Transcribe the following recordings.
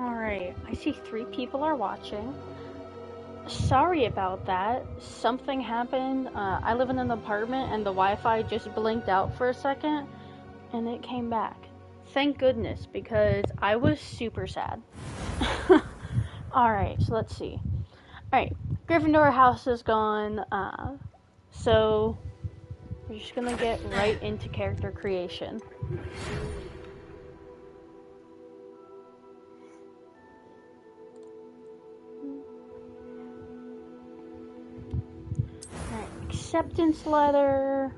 Alright, I see 3 people are watching. Sorry about that. Something happened. I live in an apartment and the Wi-Fi just blinked out for a second and it came back. Thank goodness, because I was super sad. Alright, so let's see. Alright, Gryffindor house is gone. So we're just gonna get right into character creation. Alright, acceptance letter.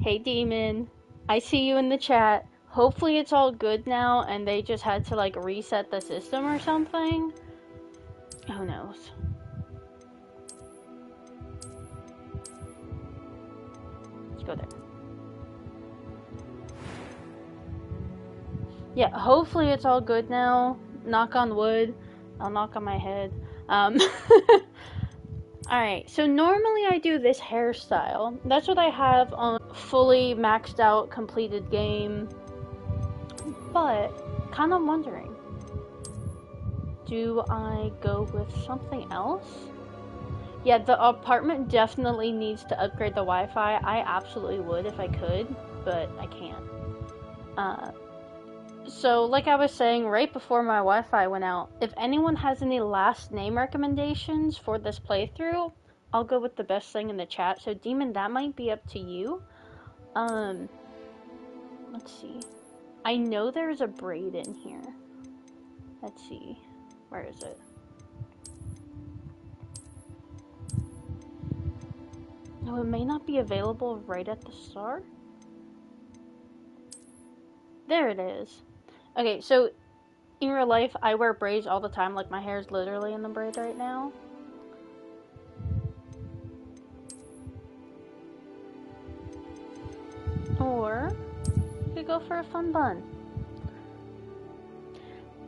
Hey Demon, I see you in the chat. Hopefully it's all good now and they just had to like reset the system or something. Who knows? Let's go there. Yeah, hopefully it's all good now. Knock on wood. I'll knock on my head. Alright, so normally I do this hairstyle. That's what I have on fully maxed out completed game. But, kind of wondering, do I go with something else? Yeah, the apartment definitely needs to upgrade the Wi-Fi. I absolutely would if I could, but I can't. So, like I was saying right before my Wi-Fi went out, if anyone has any last name recommendations for this playthrough, I'll go with the best thing in the chat. So, Demon, that might be up to you. Let's see. I know there's a braid in here. Let's see. Where is it? No, it may not be available right at the start. There it is. Okay, so in real life, I wear braids all the time. Like, my hair is literally in the braid right now. Or you could go for a fun bun.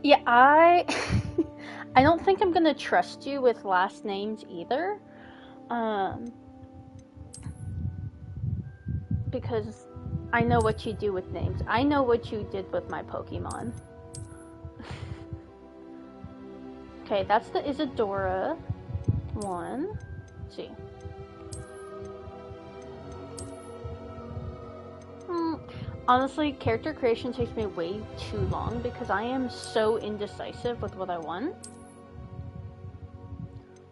Yeah, I don't think I'm gonna trust you with last names either. Because I know what you do with names. I know what you did with my Pokemon. Okay, that's the Isadora one. Let's see. Honestly, character creation takes me way too long because I am so indecisive with what I want.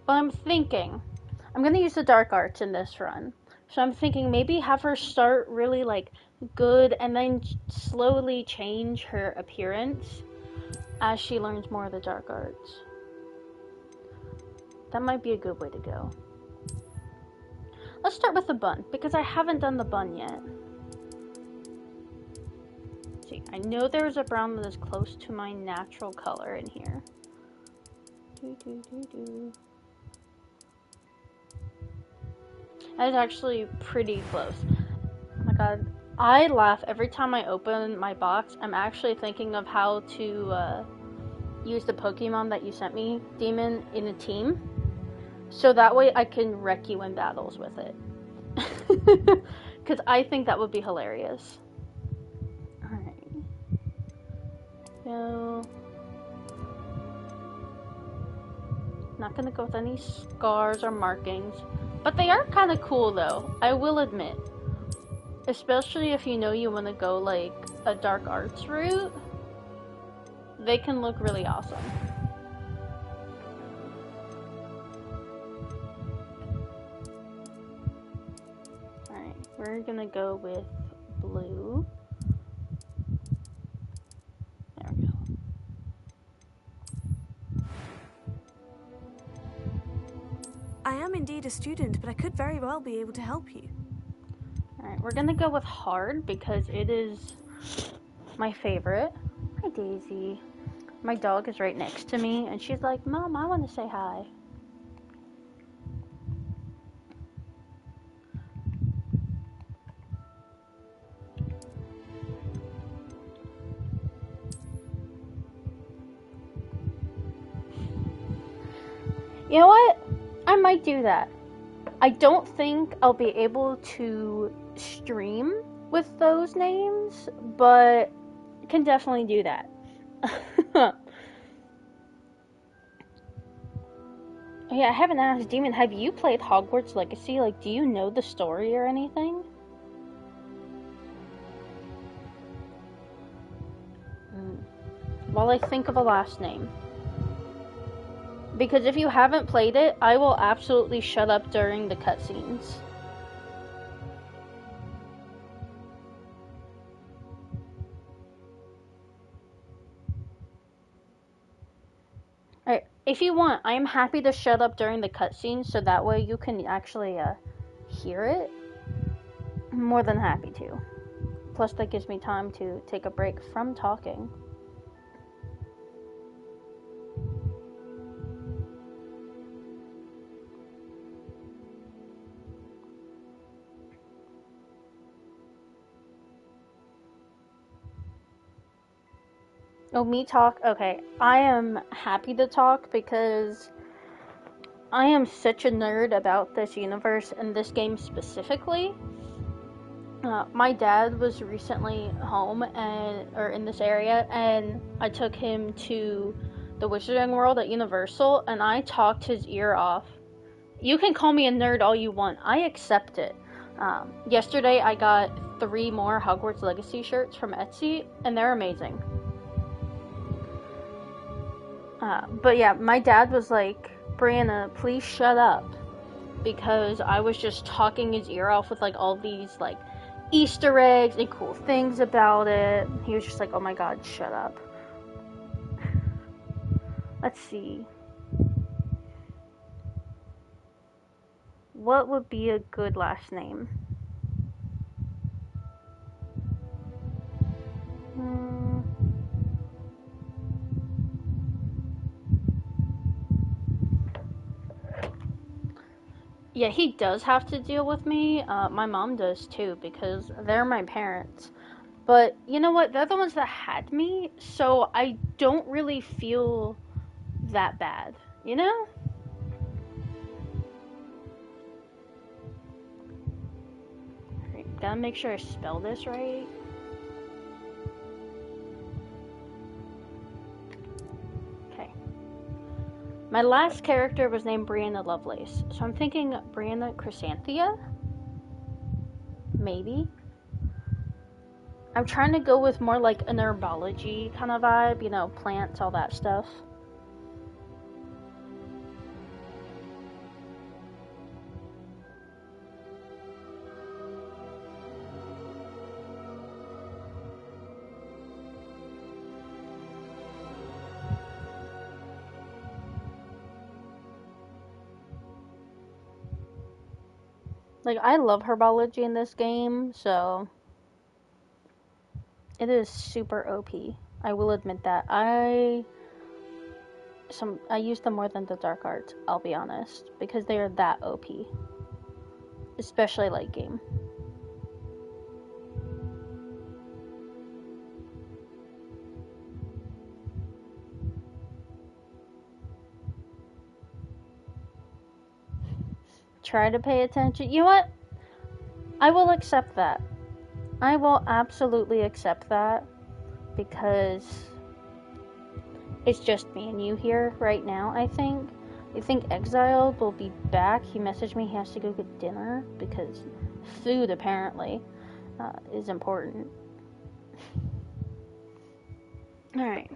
But I'm thinking, I'm gonna use the dark arts in this run. So I'm thinking maybe have her start really like good and then slowly change her appearance as she learns more of the dark arts. That might be a good way to go. Let's start with the bun because I haven't done the bun yet. See, I know there's a brown that is close to my natural color in here. That is actually pretty close. Oh my god. I laugh every time I open my box. I'm actually thinking of how to use the Pokemon that you sent me, Demon, in a team. So that way I can wreck you in battles with it. Because I think that would be hilarious. So, not gonna go with any scars or markings, but they are kind of cool though, I will admit. Especially if you know you want to go like a dark arts route, they can look really awesome. Alright, we're gonna go with blue. I am indeed a student, but I could very well be able to help you. Alright, we're gonna go with hard because it is my favorite. Hi, Daisy. My dog is right next to me, and she's like, Mom, I want to say hi. You know what? I might do that. I don't think I'll be able to stream with those names, but can definitely do that. Yeah, I haven't asked Demon, have you played Hogwarts Legacy? Like, do you know the story or anything? While I think of a last name. Because if you haven't played it, I will absolutely shut up during the cutscenes. Alright, if you want, I am happy to shut up during the cutscenes so that way you can actually hear it. I'm more than happy to. Plus that gives me time to take a break from talking. Oh, me talk? Okay. I am happy to talk because I am such a nerd about this universe and this game specifically. My dad was recently home or in this area, and I took him to the Wizarding World at Universal, and I talked his ear off. You can call me a nerd all you want. I accept it. Yesterday, I got 3 more Hogwarts Legacy shirts from Etsy, and they're amazing. But yeah, my dad was like, Brianna, please shut up. Because I was just talking his ear off with like all these like Easter eggs and cool things about it. He was just like, oh my god, shut up. Let's see. What would be a good last name? Yeah, he does have to deal with me. My mom does too, because they're my parents. But you know what? They're the ones that had me, so I don't really feel that bad, you know? Alright, gotta make sure I spell this right. Okay. My last character was named Brianna Lovelace, so I'm thinking Brianna Chrysanthia? Maybe? I'm trying to go with more like an herbology kind of vibe, you know, plants, all that stuff. Like, I love herbology in this game, so it is super OP. I will admit that. I use them more than the dark arts, I'll be honest, because they are that OP. Especially late game. Try to pay attention. You know what? I will accept that. I will absolutely accept that, because it's just me and you here right now, I think. I think Exiled will be back. He messaged me he has to go get dinner, because food, apparently, is important. Alright.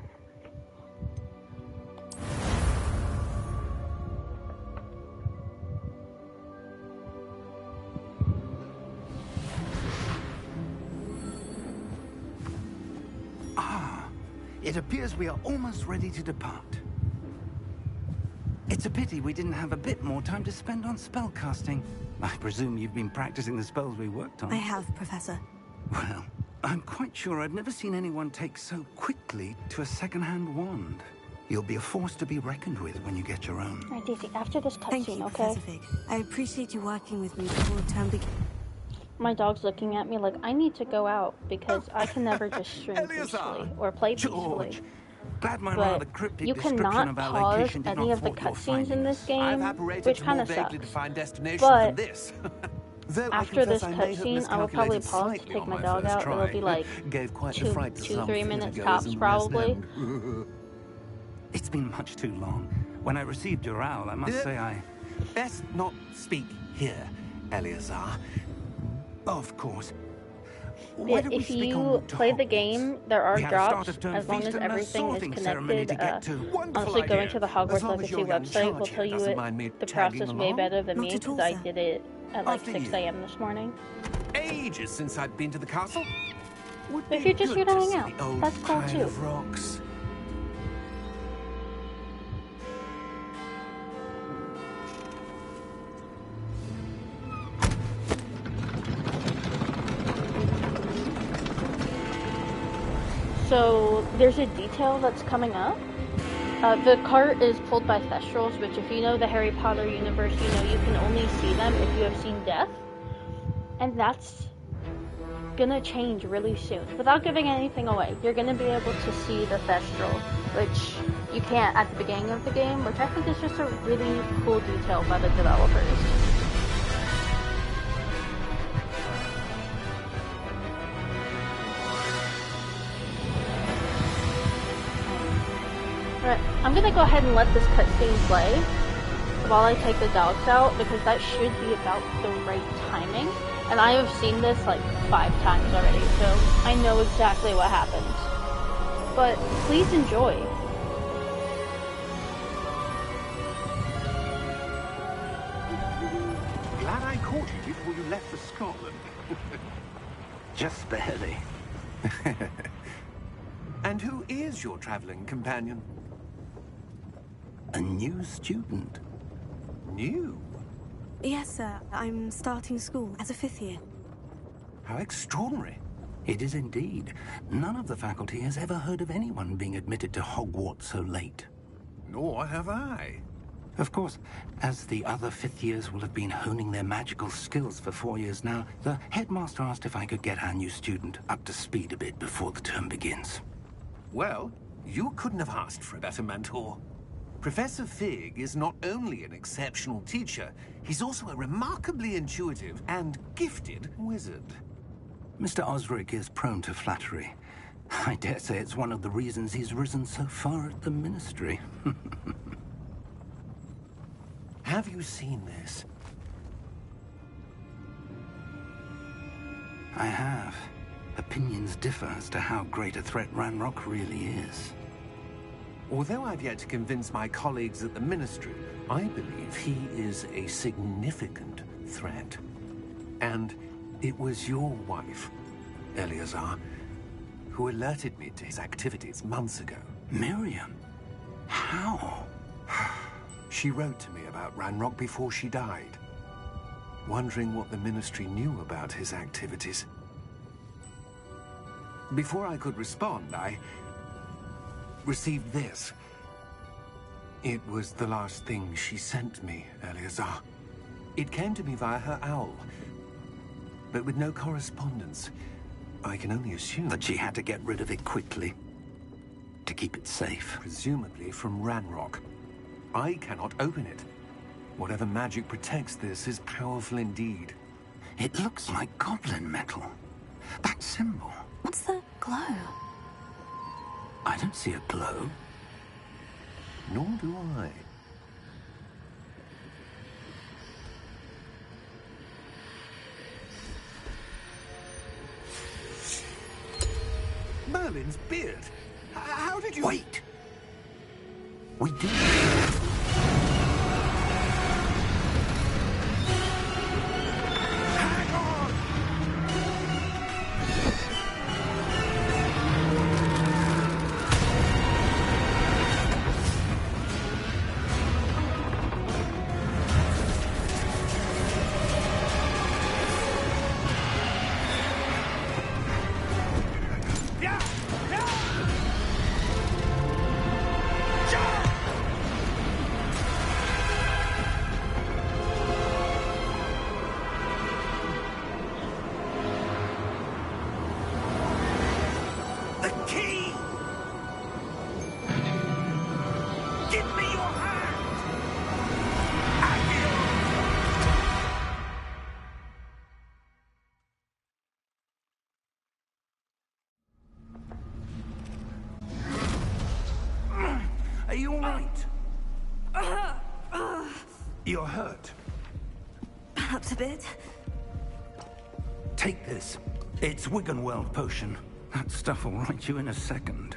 It appears we are almost ready to depart. It's a pity we didn't have a bit more time to spend on spellcasting. I presume you've been practicing the spells we worked on. I have, Professor. Well, I'm quite sure I've never seen anyone take so quickly to a second-hand wand. You'll be a force to be reckoned with when you get your own. Alright, Daisy, after this Thank you, cutscene, okay? Professor Fig. I appreciate you working with me before the term begins. My dog's looking at me like I need to go out, because I can never just stream peacefully or play peacefully. Glad my But rather cryptic you description cannot of our pause location did any not of the thwart your cutscenes in this findings. game, I've operated which to kind more of vaguely sucks. defined destinations But than this. Though After this I may have cutscene, I will probably miscalculated pause to slightly take on my my dog first out. try. It'll be like Gave quite the two, fright to some 3 minutes theatregoers tops, in the West probably. End. It's been much too long. When I received your owl, I must say I... Best not speak here, Eleazar. Of course. Yeah, Why don't we if speak en you route to play the Hogwarts? game, there are We have a start drops of term as long feast as and a everything is sorting ceremony connected. to get to. Wonderful Honestly, going idea. to the As Hogwarts long as Legacy your young website charge will here tell you doesn't mind me the tagging process way along. better than Not me at all, because I sir. did it at like After 6 you. a.m. this morning. Ages since I've been to the castle. Would But if be you're just good here to to hang see out, the old that's cool pile too. of rocks. So there's a detail that's coming up. The cart is pulled by Thestrals, which if you know the Harry Potter universe, you know you can only see them if you have seen death. And that's gonna change really soon. Without giving anything away, you're gonna be able to see the Thestral, which you can't at the beginning of the game, which I think is just a really cool detail by the developers. Alright, I'm gonna go ahead and let this cutscene play while I take the dogs out, because that should be about the right timing. And I have seen this like 5 times already, so I know exactly what happens. But please enjoy. Glad I caught you before you left for Scotland. Just barely. And who is your traveling companion? A new student. New? Yes, sir. I'm starting school as a 5th year. How extraordinary. It is indeed. None of the faculty has ever heard of anyone being admitted to Hogwarts so late. Nor have I. Of course, as the other 5th years will have been honing their magical skills for 4 years now, the headmaster asked if I could get our new student up to speed a bit before the term begins. Well, you couldn't have asked for a better mentor. Professor Fig is not only an exceptional teacher, he's also a remarkably intuitive and gifted wizard. Mr. Osric is prone to flattery. I dare say it's one of the reasons he's risen so far at the Ministry. Have you seen this? I have. Opinions differ as to how great a threat Ranrock really is. Although I've yet to convince my colleagues at the Ministry, I believe he is a significant threat. And it was your wife, Eleazar, who alerted me to his activities months ago. Miriam? How? She wrote to me about Ranrock before she died, wondering what the Ministry knew about his activities. Before I could respond, I received this. It was the last thing she sent me, Eleazar. It came to me via her owl, but with no correspondence. I can only assume That she had to get rid of it quickly to keep it safe. presumably from Ranrock. I cannot open it. Whatever magic protects this is powerful indeed. It looks like goblin metal. That symbol. What's the glow? I don't see a glow. Nor do I. Merlin's beard. How did you... Wait! We do. Hang on! Yeah! Yeah! The key! Give me your hand! 'Accio! Are you all right? You're hurt. Perhaps a bit. Take this. It's Wiggenweld potion. That stuff will right you in a second.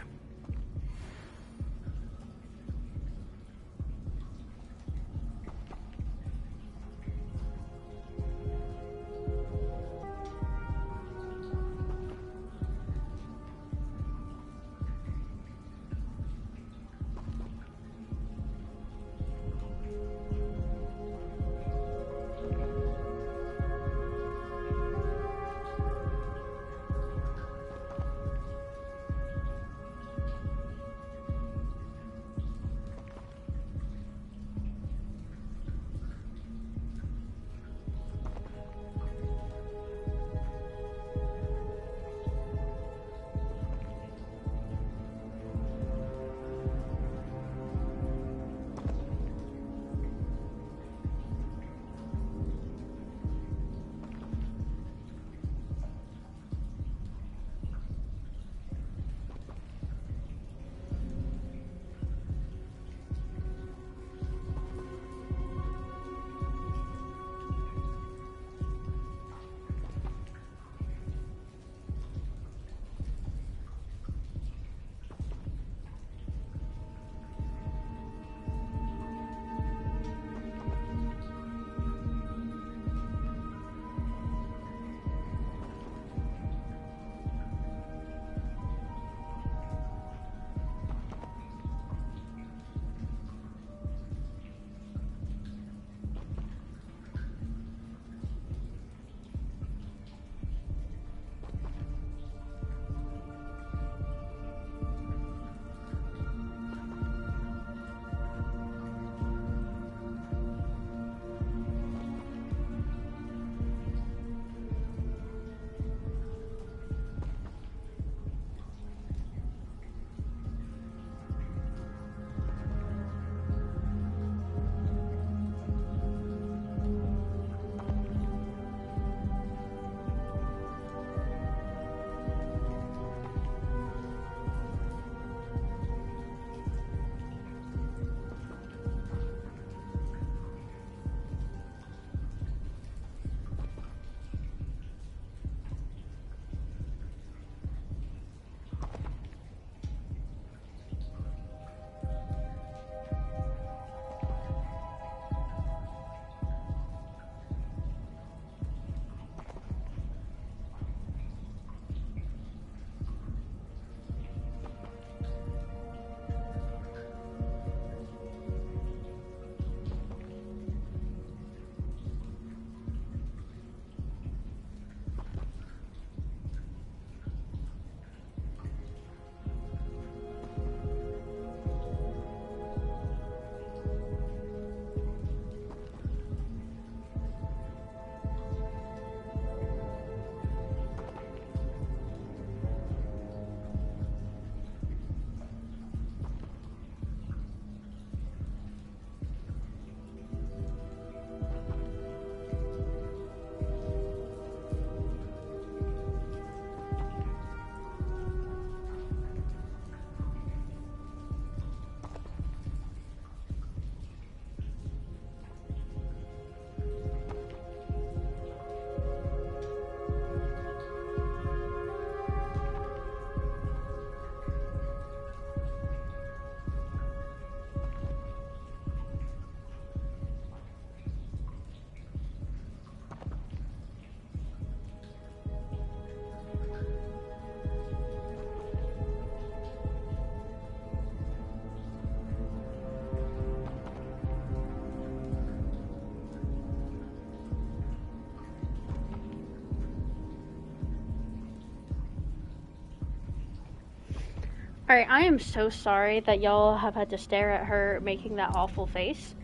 Alright, I am so sorry that y'all have had to stare at her making that awful face.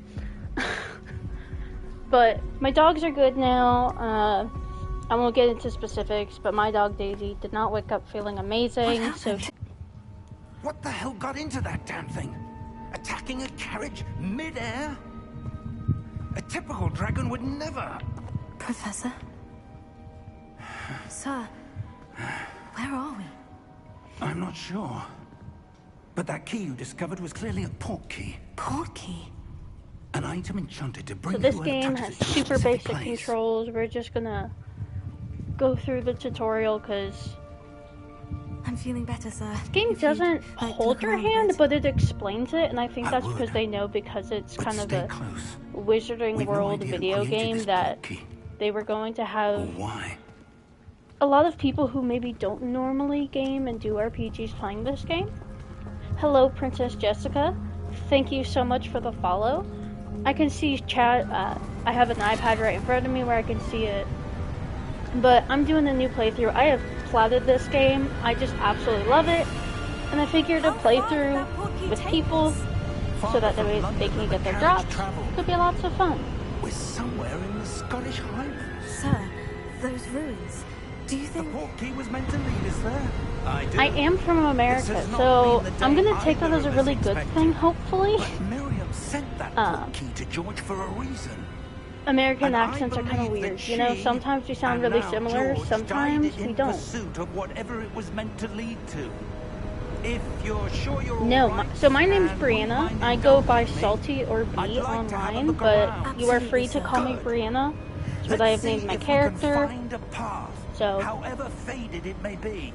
But my dogs are good now. I won't get into specifics, but my dog Daisy did not wake up feeling amazing, so What the hell got into that damn thing? Attacking a carriage mid-air? A typical dragon would never... Professor? Sir, where are we? I'm not sure. But that key you discovered was clearly a port key. Port key? An item enchanted to bring So this you whoever game touches has it to a super specific basic place. controls. We're just gonna go through the tutorial because I'm feeling better, sir. this game If you'd doesn't like to hold look your around a hand, bit. but it explains it, and I think I that's would, because they know, because it's but kind of stay a close. Wizarding We've no World idea who video created game this that port key, they were going to or have why. a lot of people who maybe don't normally game and do RPGs playing this game. Hello, Princess Jessica. Thank you so much for the follow. I can see chat. I have an iPad right in front of me where I can see it. But I'm doing a new playthrough. I have plotted this game. I just absolutely love it. And I figured a playthrough with people so that they can get their drops could be lots of fun. We're somewhere in the Scottish Highlands. Sir, those ruins. Do you The think... port key was meant to lead us there. I do. I am from America, This has not so been the I'm day gonna take that either as a of really us good expected. thing, hopefully. But Miriam sent that port key to George for a reason. American And I accents are kind of believe that weird, you know? she Sometimes we sound and really now similar, George sometimes died we in don't. pursuit of whatever it was meant to lead to. If you're sure you're No, all right, so my name's and Brianna. wouldn't mind I go by indulging me, Salty or B I'd like to have a online, look but around. you are free to Absolutely, call me sir. Brianna. That's what Let's I have see named my if we character. can find a path, So- however faded it may be.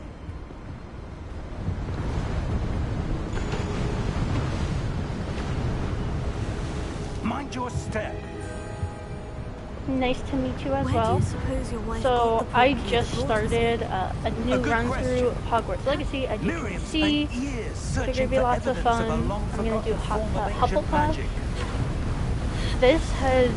Mind your step. Nice to meet you as Where do well. you suppose your wife So got the I port key just that brought us started here? a new good run question. through Hogwarts Legacy, as you can Miriam see. spent years Figured searching it'd be for lots of evidence of a fun. long I'm gonna do forgotten form of ancient Hufflepuff. magic. This has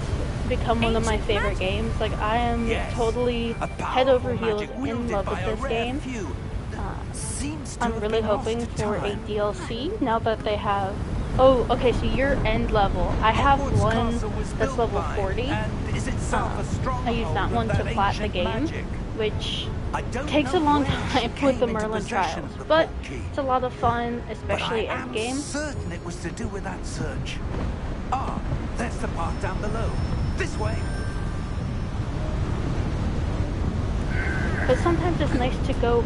become one of my favorite games. Like, I am Yes, totally a head over powerful heels magic in wielded love by with a this rare game. few that seems to I'm have really been lost hoping to for a time. DLC now that they have. Oh, okay, so your end level. I have Hogwarts one Castle was that's built level by 40. and is itself a stronghold I use that of one to that plat the ancient game, magic. which I don't takes a know long when she time came with the into Merlin possession Trials, of the but port key. it's a lot of fun, But especially I am endgame. certain it was to do with that search. Ah, there's the path down below. This way. But sometimes it's nice to go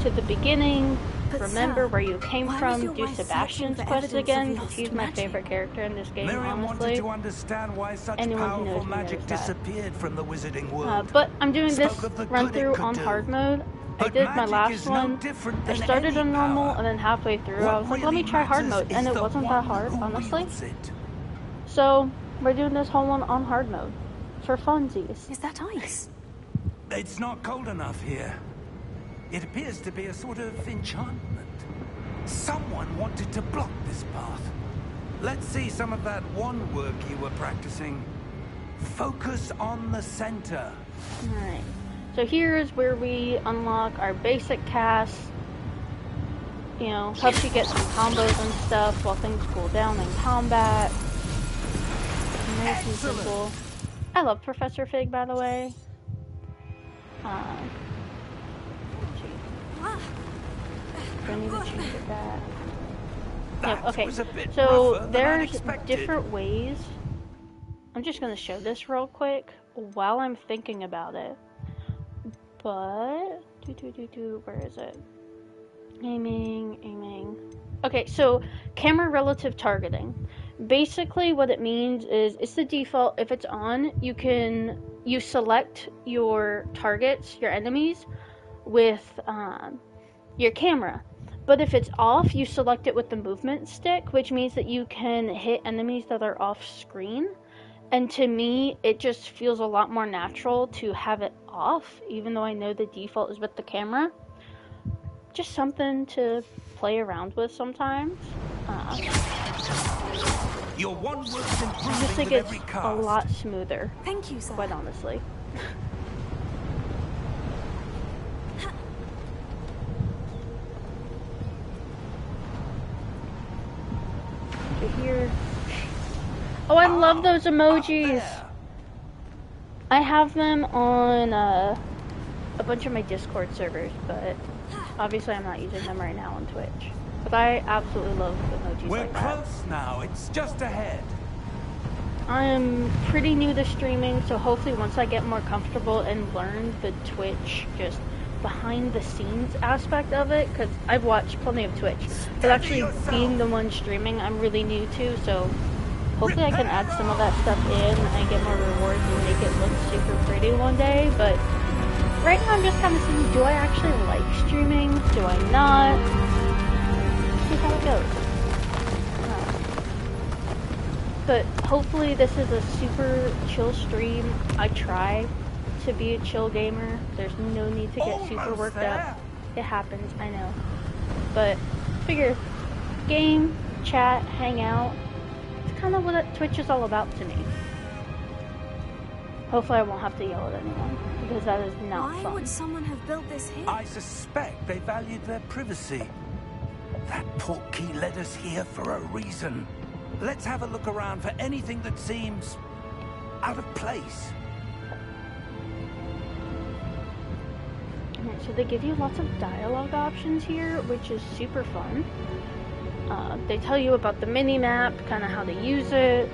to the beginning, But remember sir, where you came why was from, your do wife Sebastian's searching for quest evidence of again, because lost he's my magic? favorite character in this game, Miriam wanted honestly. to understand why such Anyone who knows powerful me magic knows that. disappeared from the wizarding world. But I'm doing this Spoke of the run good it through could on do. hard mode. I But did my magic last is no one. different I than started any on normal, power. and then halfway through I What was like, let really me try hard matters mode, and is it the wasn't one that hard, who honestly. wields it. So we're doing this whole one on hard mode for funsies. Is that ice? It's not cold enough here. It appears to be a sort of enchantment. Someone wanted to block this path. Let's see some of that wand work you were practicing. Focus on the center. Alright. So here's where we unlock our basic cast. You know, helps you get some combos and stuff while things cool down in combat. Nice and simple. I love Professor Fig, by the way. Do I need to change it back? Yep, okay. was a bit So rougher than there's unexpected. different ways. I'm just gonna show this real quick while I'm thinking about it. But where is it? Aiming. Okay, so camera relative targeting. Basically what it means is it's the default. If it's on, you select your targets, your enemies, with your camera. But if it's off, you select it with the movement stick, which means that you can hit enemies that are off screen. And to me, it just feels a lot more natural to have it off, even though I know the default is with the camera. Just something to play around with sometimes. Your wand works I improving just think with it's every a cast. lot smoother, Thank you, sir. quite honestly. To here. Oh, I love those emojis. I have them on a bunch of my Discord servers, but obviously I'm not using them right now on Twitch. But I absolutely love emojis We're like that. close now. It's just ahead. I'm pretty new to streaming, so hopefully once I get more comfortable and learn the Twitch just behind the scenes aspect of it, because I've watched plenty of Twitch, but actually being the one streaming, I'm really new to, so hopefully I can add some of that stuff in and get more rewards and make it look super pretty one day. But right now I'm just kind of seeing, do I actually like streaming? Do I not? See how it goes. But hopefully this is a super chill stream. I try to be a chill gamer. There's no need to get super worked up. It happens, I know. But figure, game, chat, hang out. It's kind of what Twitch is all about to me. Hopefully I won't have to yell at anyone, because that is not fun. Why would someone have built this here? I suspect they valued their privacy. That portkey led us here for a reason. Let's have a look around for anything that seems out of place. So they give you lots of dialogue options here, which is super fun. They tell you about the mini-map, kind of how to use it.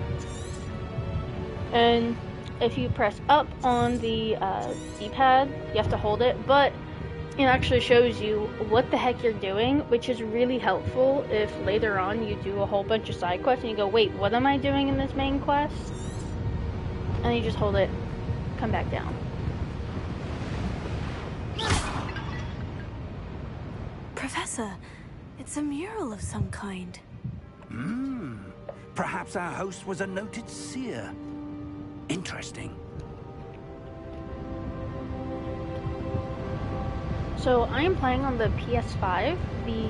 And if you press up on the D-pad, you have to hold it, but it actually shows you what the heck you're doing, which is really helpful if later on you do a whole bunch of side quests and you go, wait, what am I doing in this main quest? And you just hold it, come back down. Professor, it's a mural of some kind. Perhaps our host was a noted seer. Interesting. So I am playing on the PS5. We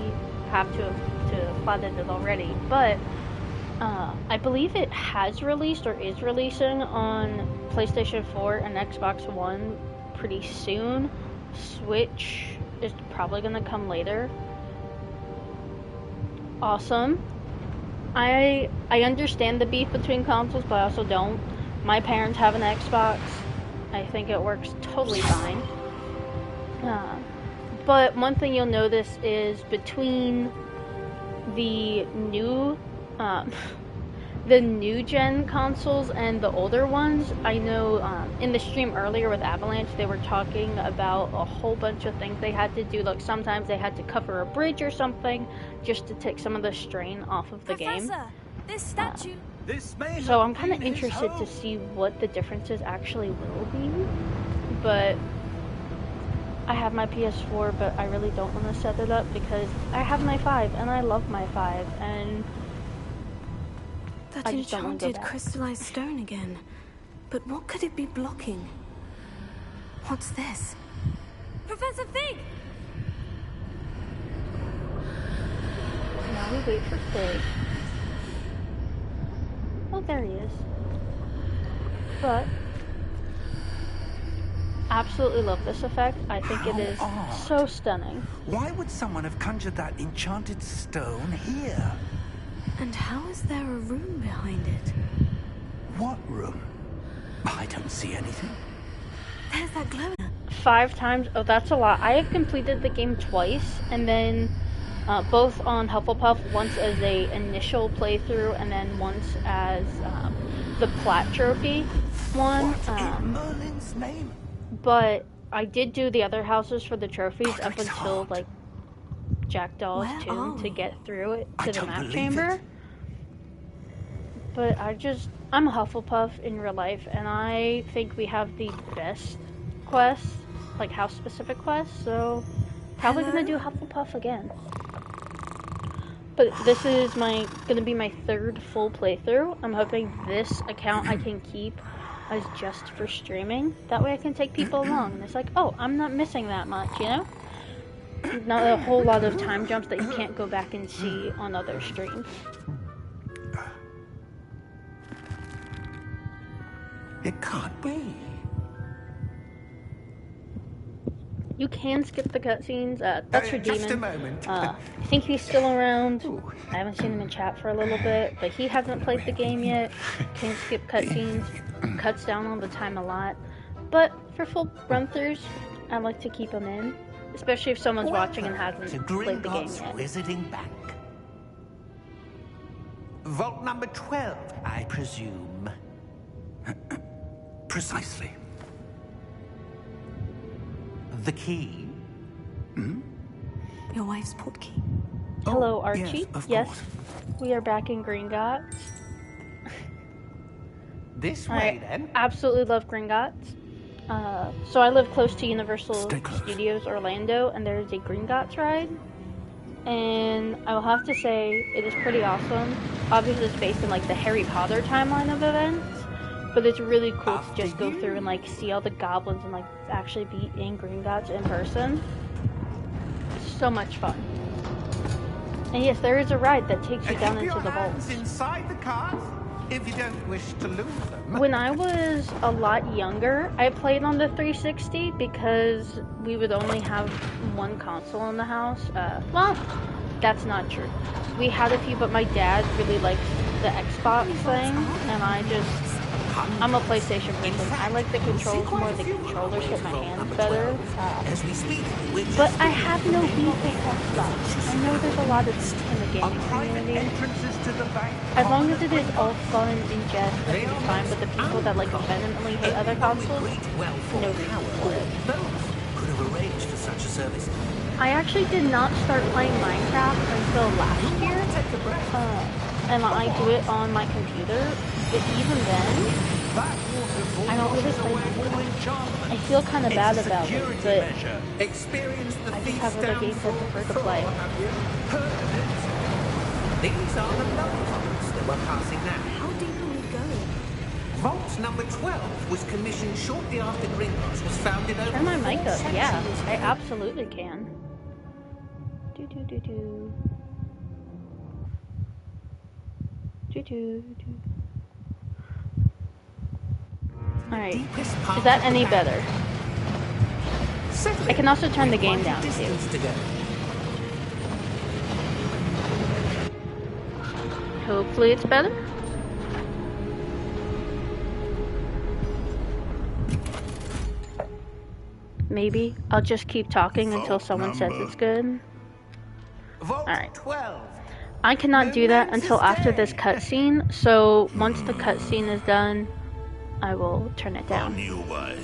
have to have platted it already, but I believe it has released or is releasing on PlayStation 4 and Xbox One pretty soon. Switch is probably gonna come later. Awesome. I understand the beef between consoles, but I also don't. My parents have an Xbox. I think it works totally fine. But one thing you'll notice is between the new gen consoles and the older ones, I know in the stream earlier with Avalanche, they were talking about a whole bunch of things they had to do. Like sometimes they had to cover a bridge or something just to take some of the strain off of the game. This statue. So I'm kind of interested to see what the differences actually will be. But I have my PS4, but I really don't want to set it up because I have my 5 and I love my 5, and that enchanted crystallized stone again. But what could it be blocking? What's this? Professor Fig! Now we wait for Fig. Oh, there he is. But absolutely love this effect. I think it is so stunning. Why would someone have conjured that enchanted stone here? And how is there a room behind it? What room? I don't see anything. There's that glow. 5 times? Oh, that's a lot. I have completed the game twice, and then both on Hufflepuff, once as a initial playthrough, and then once as the Plat Trophy one. What in Merlin's name? But I did do the other houses for the trophies up until hard. like Jackdaw's tomb to get through it to the map chamber. But I'm a Hufflepuff in real life, and I think we have the best quests, like house specific quests, so probably gonna do Hufflepuff again. But this is gonna be my 3rd full playthrough. I'm hoping this account I can keep as just for streaming. That way I can take people along, and it's like, oh, I'm not missing that much, you know? Not a whole lot of time jumps that you can't go back and see on other streams. It can't be. You can skip the cutscenes. That's for Just a Demon. moment. I think he's still around. I haven't seen him in chat for a little bit, but he hasn't played the game yet. Can skip cutscenes. Cuts down on the time a lot. But for full run-throughs, I like to keep them in, especially if someone's watching and hasn't played the game yet. Wizarding Bank. Vault number 12, I presume. Precisely. The key? Your wife's portkey. Hello, Oh, Archie. yes, of course. We are back in Gringotts. This way, then. I absolutely love Gringotts. So I live close to Universal Stay close. Studios Orlando, and there's a Gringotts ride. And I will have to say, it is pretty awesome. Obviously, it's based in like the Harry Potter timeline of events, but it's really cool to just go through and like see all the goblins and like actually be in Gringotts in person. It's so much fun. And yes, there is a ride that takes you down into the vaults. Inside the cart, if you don't wish to lose them. When I was a lot younger, I played on the 360 because we would only have one console in the house. Well, that's not true. We had a few, but my dad really likes the Xbox thing, and I'm a PlayStation person. I like the controls more. The controllers hit my hands better. But I have no beef with Xbox. I know there's a lot of this in the gaming community. As long as it is all fun and jest, I think it's fine. But the people that like vehemently hate other consoles, no reason for it. Could have arranged for such a service. I actually did not start playing Minecraft until last year, and I do it on my computer. But even then, I don't really play Minecraft. I feel kind of bad about it, but I just have other games I prefer to play. These are the vaults that we're passing now. How deep are we going? Vault number 12 was commissioned shortly after Gringotts was founded over Turn my mic 4 up. Yeah, centuries I ago. absolutely can. Do do do do. Do do do. Alright, is that any better? I can also turn the game down too. Hopefully it's better. Maybe I'll just keep talking until someone says it's good. Alright. 12. I cannot do that until after this cutscene, so once the cutscene is done, I will turn it down. New way.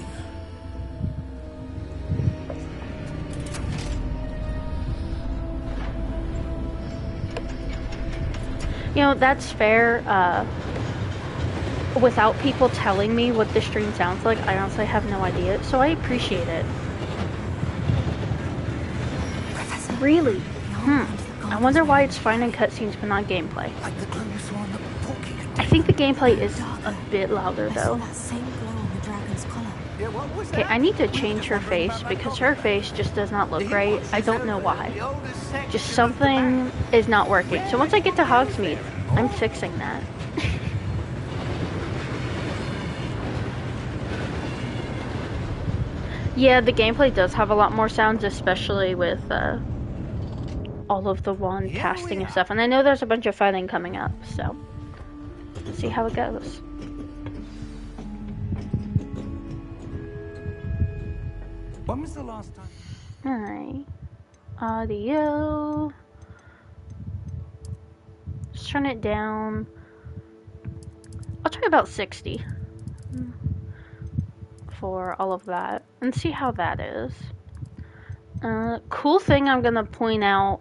You know, that's fair. Without people telling me what the stream sounds like, I honestly have no idea, so I appreciate it. Really? I wonder why it's fine in cutscenes but not gameplay. Like the glow you saw on the porky. I think the gameplay is a bit louder though. That same glow on the dragon's collar. Yeah, what was Okay, that? I need to change her face because her face just does not look right. I don't know why. Just something is not working. So once I get to Hogsmeade, I'm fixing that. Yeah, the gameplay does have a lot more sounds, especially with all of the wand casting and stuff. And I know there's a bunch of fighting coming up, so let's see how it goes. When was the last time? Alright. Audio. Just turn it down. I'll try about 60 for all of that and see how that is. Cool thing I'm gonna point out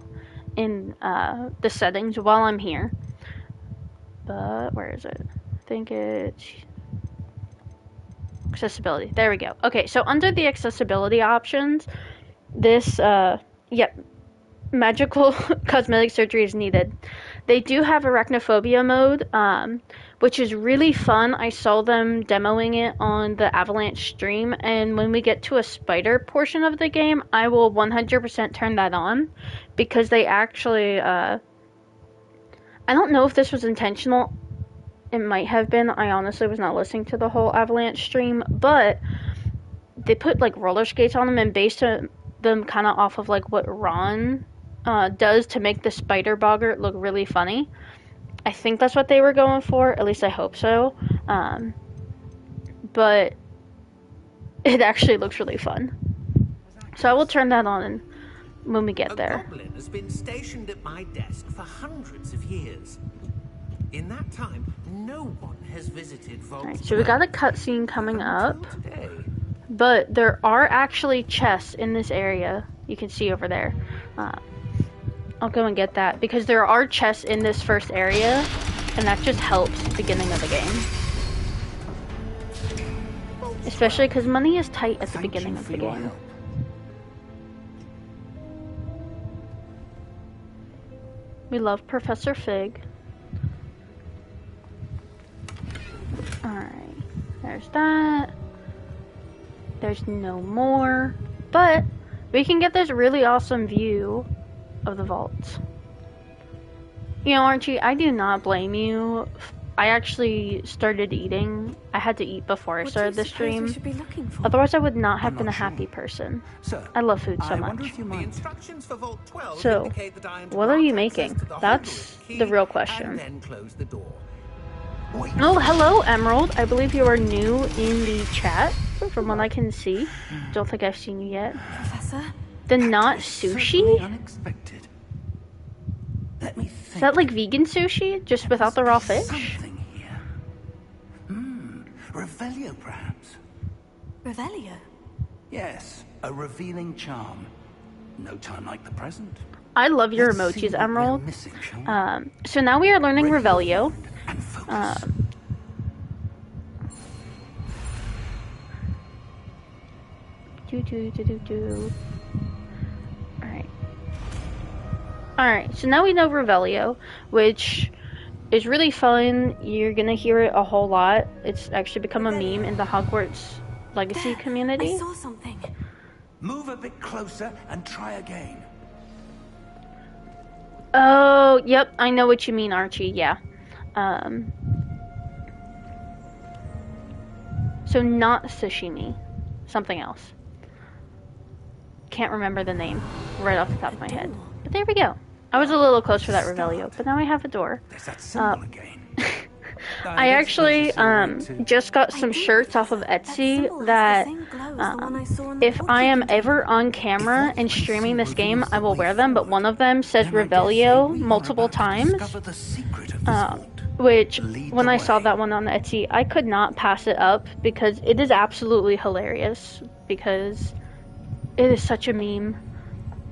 in the settings while I'm here. But where is it? I think it's accessibility. There we go. Okay, so under the accessibility options, this magical cosmetic surgery is needed. They do have arachnophobia mode, which is really fun. I saw them demoing it on the Avalanche stream, and when we get to a spider portion of the game, I will 100% turn that on, because they actually, I don't know if this was intentional. It might have been. I honestly was not listening to the whole Avalanche stream, but they put like roller skates on them and based them kind of off of like what Ron does to make the spider boggart look really funny. I think that's what they were going for, at least I hope so. But it actually looks really fun. So I will turn that on when we get there. A goblin has been stationed at my desk for hundreds of years. In that time, no one has visited Vault. Alright, so we got a cutscene coming up. Today. But there are actually chests in this area. you can see over there. I'll go and get that because there are chests in this first area, and that just helps the beginning of the game. Especially because money is tight at the beginning of the game. We love Professor Fig. Alright, there's that. There's no more. But we can get this really awesome view of the vaults. You know, Archie, I do not blame you. I actually started eating. I had to eat before I started the stream. Otherwise, I would not have been a happy person. Sir, I love food so I much. wonder if you The might. instructions for Vault 12 So, indicate that I am to what are you grant access making? to the That's Hogwarts key the real question. And then close the door. Wait. Oh, hello, Emerald. I believe you are new in the chat, from what I can see. Don't think I've seen you yet. Professor? The not was certainly sushi? unexpected. Let me think. Is that like vegan sushi, just without the raw fish? Something here. Revelio, perhaps. Revelio? Yes, a revealing charm. No time like the present. I love your Let's see emojis, what we're Emerald. missing, shall we? So now we are learning Ready your Revelio. wand and focus. Alright, so now we know Revelio, which is really fun. You're gonna hear it a whole lot. It's actually become a meme in the Hogwarts Legacy community. I saw something. Move a bit closer and try again. Oh, yep, I know what you mean, Archie, yeah. So not sashimi, something else. Can't remember the name right off the top of my head. But there we go. I was a little close for that Revelio, but now I have a door. There's that symbol again. I actually just got some shirts off of Etsy that if I am ever on camera and streaming this game, I will wear them, but one of them says Revelio multiple times, which when I saw that one on Etsy, I could not pass it up because it is absolutely hilarious because it is such a meme.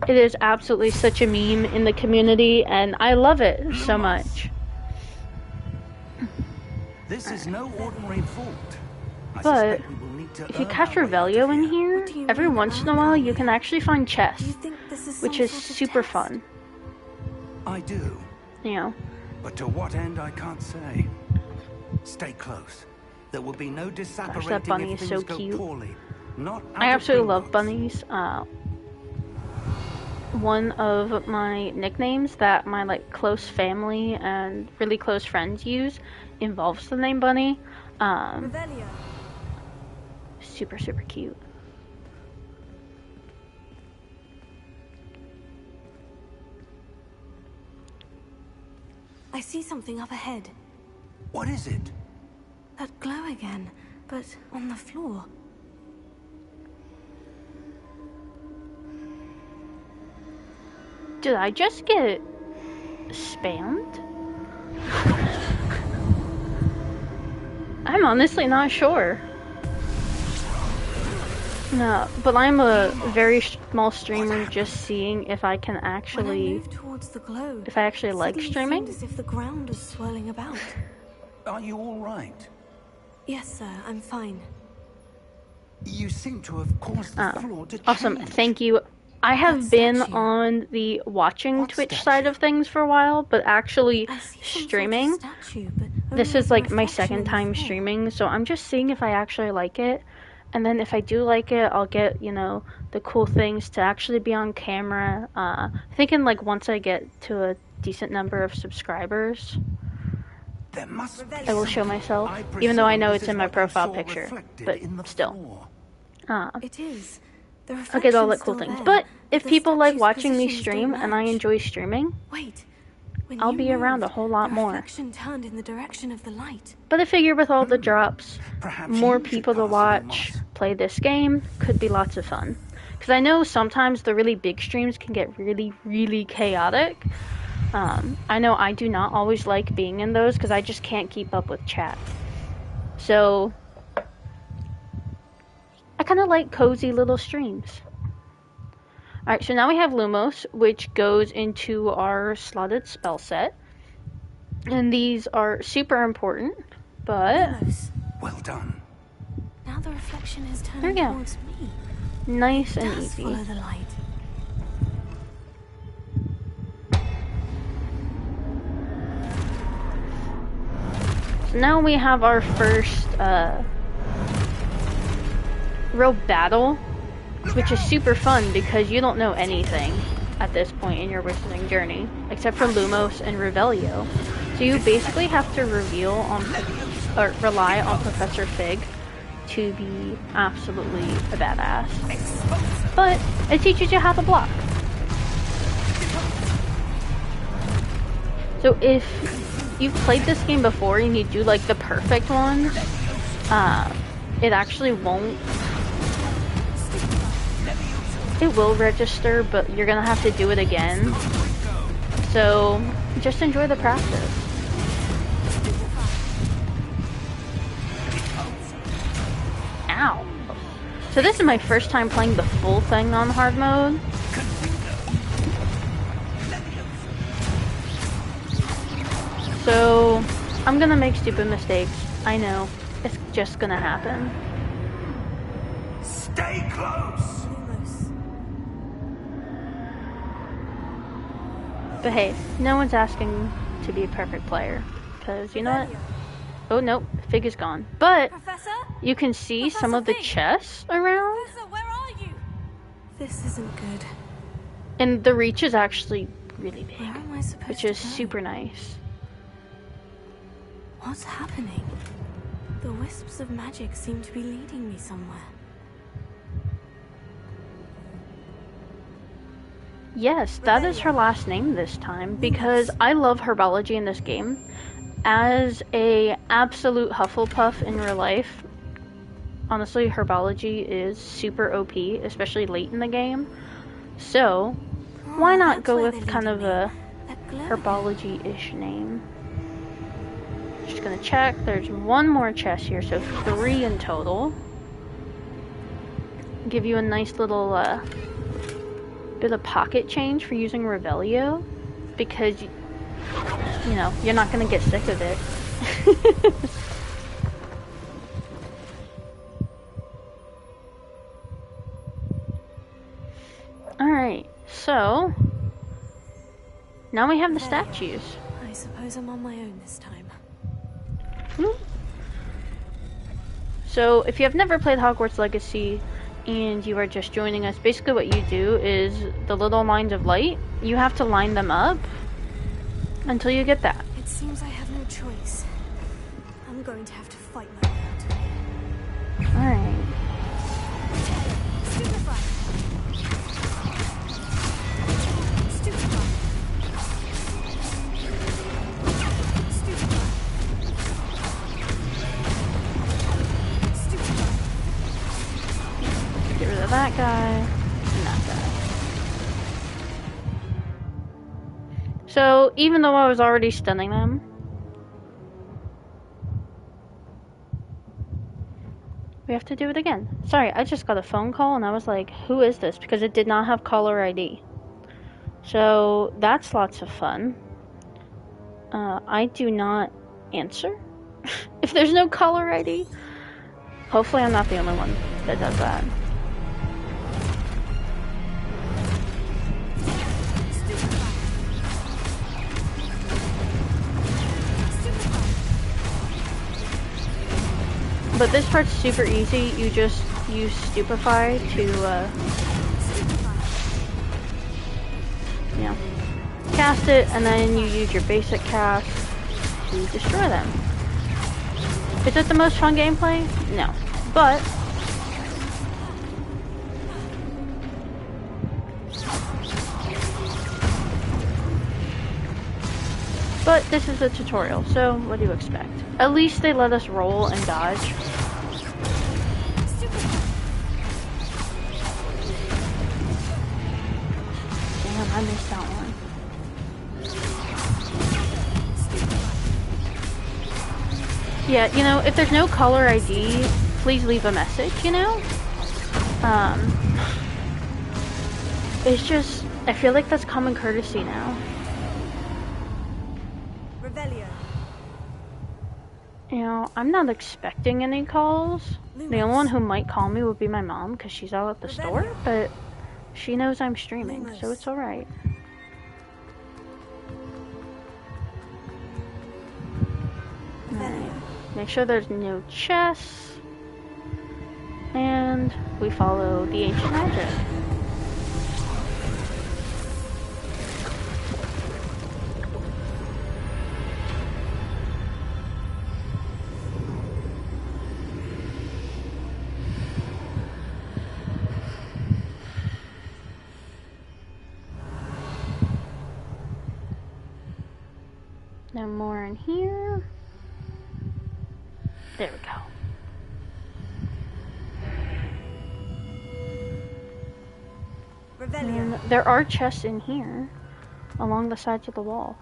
It is absolutely such a meme in the community, and I love it so much. This is no ordinary vault. I But suspect we will need to if you earn catch our way Revelio into in here. here, every once in a while you can actually find chests, Do you think this is which some is sort of super test? fun. I do, You know, but to what end I can't say. Stay close. There will be no disapparating bunny if is things so go cute. poorly. Not out I of absolutely love box. bunnies. One of my nicknames that my like close family and really close friends use involves the name Bunny. Revelio. Super cute. I see something up ahead. What is it? That glow again, but on the floor. Did I just get spammed? I'm honestly not sure. No, but I'm a very small streamer just seeing if I can When I actually, moved towards the glow, if I actually like suddenly streaming. seemed as if the ground was swirling about. Are you all right? Yes, sir, I'm fine. You seem to have caused the Oh, floor to change. awesome, thank you. I have That been statue. on the watching What Twitch statue? side of things for a while, but actually I see some streaming, sort of statue, but this only is with a like my reflection second in the time floor. streaming, so I'm just seeing if I actually like it. And then if I do like it, I'll get, you know, the cool things to actually be on camera. Thinking like once I get to a decent number of subscribers, There must be I will show something. myself, I even though I presume know this it's is in my what you profile saw picture, reflected but in the still. floor. It is. The I'll get all the reflection's cool still things. there, But if the people like statue's watching me positions stream don't and I match. enjoy streaming, Wait. When I'll you be around a moved, whole lot the more. reflection turned in the direction of the light. But I figure with all the drops, Perhaps more you should people to pass along watch, Moss. play this game, could be lots of fun. Because I know sometimes the really big streams can get really chaotic. I know I do not always like being in those because I just can't keep up with chat. So, I kind of like cozy little streams. Alright, so now we have Lumos, which goes into our slotted spell set. And these are super important, but... Lumos. Well done. Now the reflection is There turning we go. towards me. Nice and Does easy. follow the light. So now we have our first real battle, which is super fun because you don't know anything at this point in your wizarding journey, except for Lumos and Revelio. So you basically have to rely on Professor Fig to be absolutely a badass. But it teaches you how to block. So if you've played this game before and you do like the perfect ones, it actually won't. It will register, but you're gonna have to do it again. So just enjoy the practice. Ow. So this is my first time playing the full thing on hard mode. So I'm gonna make stupid mistakes. I know. It's just gonna happen. Stay close! Lumos. But hey, no one's asking to be a perfect player. Because you know what? Oh no, Fig is gone. But Professor? you can see Professor some of the Fig! chests around. Professor, where are you? This isn't good. And the reach is actually really big. Where am I supposed Which to is go? super nice. What's happening? The wisps of magic seem to be leading me somewhere. Yes, that is her last name this time, because I love herbology in this game. As a absolute Hufflepuff in real life, honestly, herbology is super OP, especially late in the game. So, why not That's go where with they're kind of leading a me. That glow. herbology-ish name? Just gonna check. There's one more chest here, so 3 in total. Give you a nice little bit of pocket change for using Revelio, because you know you're not gonna get sick of it. Alright, so now we have the statues. I suppose I'm on my own this time. So if you have never played Hogwarts Legacy and you are just joining us, basically what you do is the little lines of light, you have to line them up until you get that. It seems I have no choice. I'm going to have to fight my way out. Alright. Stupefy! Stupefy! Stupefy! Stupefy! Get rid of that guy and that guy. So even though I was already stunning them, we have to do it again. Sorry, I just got a phone call and I was like, who is this? Because it did not have caller ID. So that's lots of fun. I do not answer if there's no caller ID. Hopefully I'm not the only one that does that. But this part's super easy. You just use Stupefy to, you know, cast it, and then you use your basic cast to destroy them. Is it the most fun gameplay? No. But this is a tutorial, so what do you expect? At least they let us roll and dodge. Damn, I missed that one. Yeah, you know, if there's no caller ID, please leave a message, you know? It's just, I feel like that's common courtesy now. Revelio. You know, I'm not expecting any calls. The only one who might call me would be my mom, because she's out at the store, but she knows I'm streaming, so it's alright. Alright, make sure there's no chests, and we follow the ancient magic. No more in here. There we go. And there are chests in here, along the sides of the wall.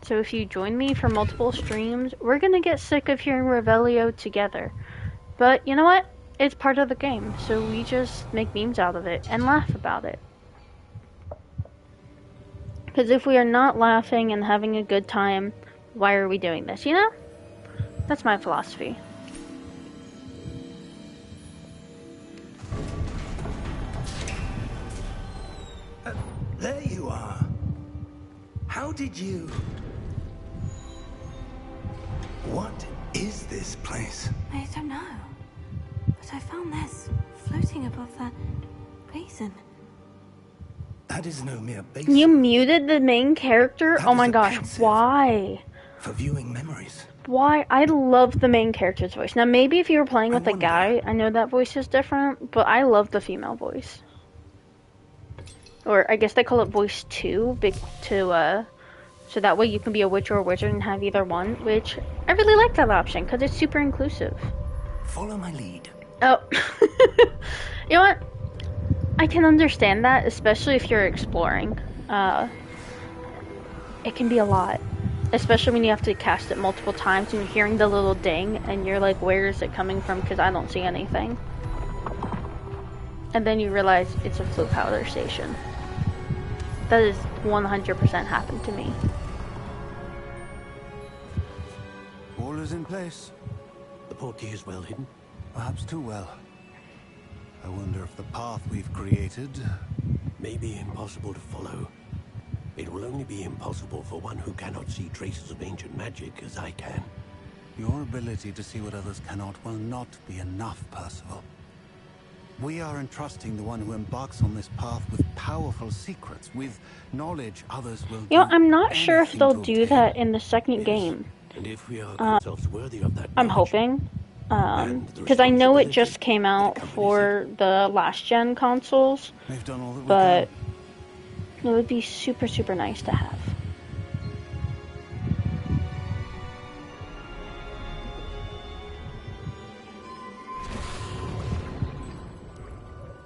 So if you join me for multiple streams, we're gonna get sick of hearing Revelio together. But you know what? It's part of the game, so we just make memes out of it and laugh about it. Because if we are not laughing and having a good time, why are we doing this, you know? That's my philosophy. There you are. How did you... What is this place? I don't know. But I found this floating above that basin. That is no mere basin. You muted the main character? That Oh is my a gosh, pensive. why? For viewing memories. Why? I love the main character's voice. Now, maybe if you were playing with a guy, I know that voice is different, but I love the female voice. Or I guess they call it voice 2, so that way you can be a witch or a wizard and have either one, which I really like that option, because it's super inclusive. Follow my lead. Oh. You know what? I can understand that, especially if you're exploring. It can be a lot. Especially when you have to cast it multiple times and you're hearing the little ding and you're like, where is it coming from? Because I don't see anything. And then you realize it's a flu powder station. That is 100% happened to me. All is in place. The portkey is well hidden. Perhaps too well. I wonder if the path we've created May be impossible to follow. It will only be impossible for one who cannot see traces of ancient magic as I can. Your ability to see what others cannot will not be enough, Percival. We are entrusting the one who embarks on this path with powerful secrets, with knowledge others will You know, do I'm not sure if anything they'll to do obtain. that in the second game. And if we are ourselves worthy of that I'm knowledge, hoping. Because I know it just came out for the last gen consoles, We've done all that we but can. it would be super, super nice to have.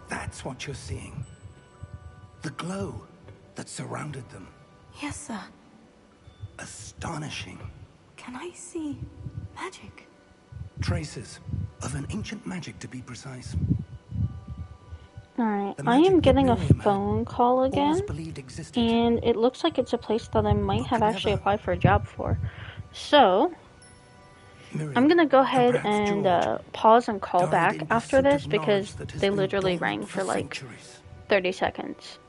That's what you're seeing. The glow that surrounded them. Yes, sir. Astonishing. Can I see magic? Traces of an ancient magic, to be precise. Alright, The I am magic getting a that Miriam had phone call always again, believed existed. and it looks like it's a place that I might have could actually never- applied for a job for. So, Miriam, I'm gonna go and ahead perhaps and George, pause and call died back in after pursuit this of because knowledge that has they been literally dormant rang for like centuries. 30 seconds.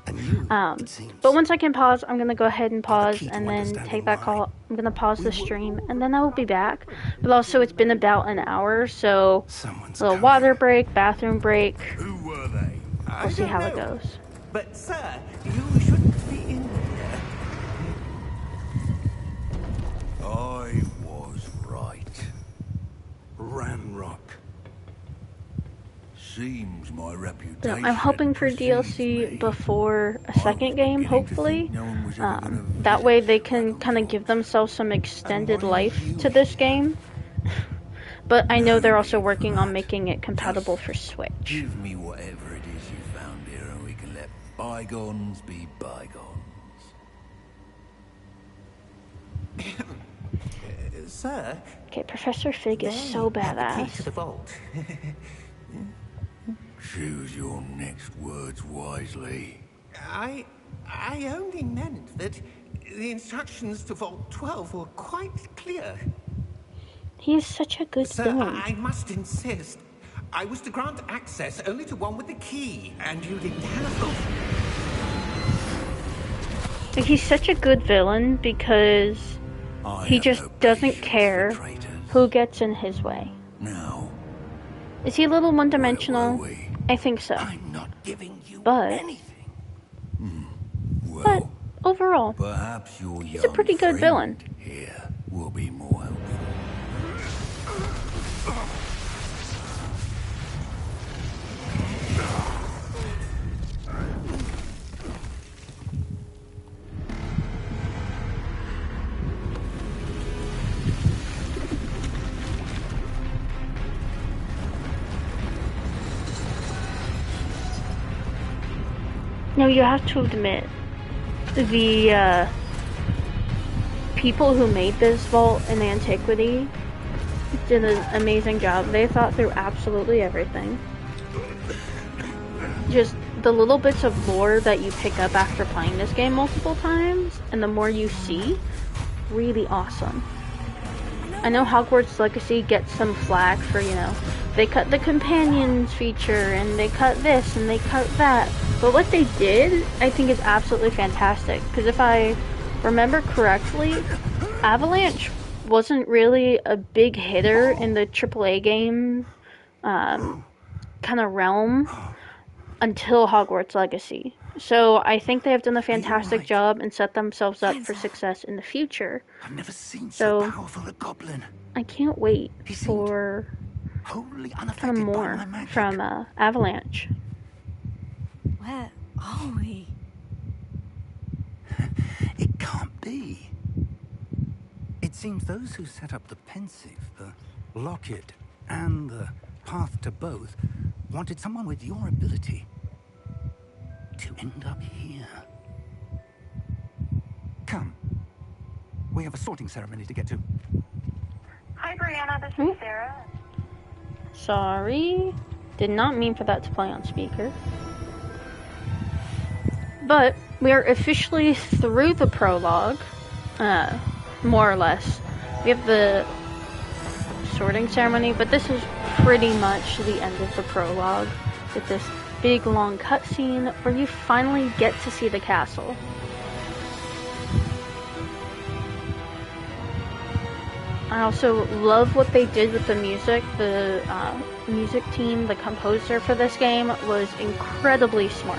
And you, it seems, But once I can pause, I'm gonna go ahead and are the pause key to and then understanding take that why. call. I'm gonna pause the stream and then I will be back. But also, it's been about an hour, so someone's a little coming. water break, bathroom break. Who were they? We'll see how it goes. But, sir, you shouldn't be in here. I was right. Ramrock. Seems my So reputation. I'm hoping for precedes DLC me. before a I second was game, beginning to hopefully. think no one was ever gonna That visit way they can Dragon's kind of Vault. give themselves some extended why are life you to this here? game. But I know No they're also need for working on that. making it compatible Just for Switch. Give me whatever it is you found here, and we can let bygones be bygones. Sir. Okay, Professor Fig is so They have the key badass. to the vault. Choose your next words wisely. I only meant that the instructions to Vault 12 were quite clear. He is such a good Sir, villain. I must insist. I was to grant access only to one with the key, and you didn't have. Like, he's such a good villain because he just doesn't care who gets in his way. Now, Is he a little one-dimensional? where were we? I think so. I'm not giving you But- anything. But Well, overall, perhaps your he's a pretty good villain. Here will be more helpful. Now, you have to admit, the people who made this vault in antiquity did an amazing job. They thought through absolutely everything. Just the little bits of lore that you pick up after playing this game multiple times, and the more you see, really awesome. I know Hogwarts Legacy gets some flack for, you know, they cut the companions feature, and they cut this, and they cut that. But what they did, I think, is absolutely fantastic. Because if I remember correctly, Avalanche wasn't really a big hitter in the AAA game kind of realm until Hogwarts Legacy. So I think they have done a fantastic job and set themselves up for success in the future. I've never seen So- so powerful a goblin. I can't wait He seemed for wholly kind of unaffected by more my magic. from Avalanche. Where are we? It can't be. It seems those who set up the Pensive, the Locket, and the Path to Both wanted someone with your ability to end up here. Come. We have a sorting ceremony to get to. Hi, Brianna. This is Sarah. Sorry. Did not mean for that to play on speaker. But we are officially through the prologue. More or less. We have the sorting ceremony, but this is pretty much the end of the prologue with this big long cutscene where you finally get to see the castle. I also love what they did with the music. The music team, the composer for this game, was incredibly smart.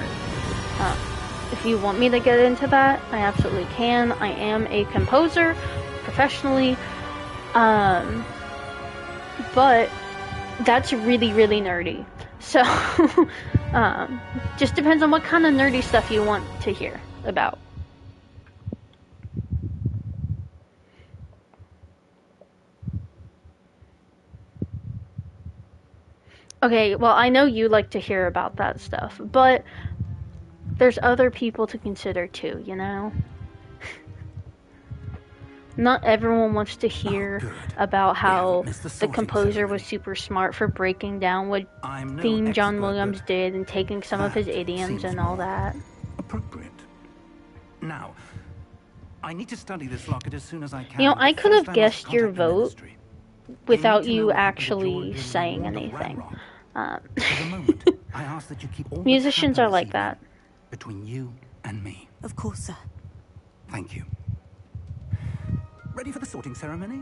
If you want me to get into that, I absolutely can. I am a composer professionally, but that's really, really nerdy. So, just depends on what kind of nerdy stuff you want to hear about. Okay, well, I know you like to hear about that stuff, but there's other people to consider too, you know? Not everyone wants to hear about how the composer was super smart for breaking down what theme John Williams did and taking some of his idioms and all that. Appropriate. Now, I need to study this locket as soon as I can. You know, I but could first have I must guessed your contact the vote ministry. without They need to you know what happened to actually George saying and what went anything. wrong. For the moment, I ask that you keep all that Musicians are happened like this that. evening between you and me. Of course, sir. Thank you. Ready for the sorting ceremony?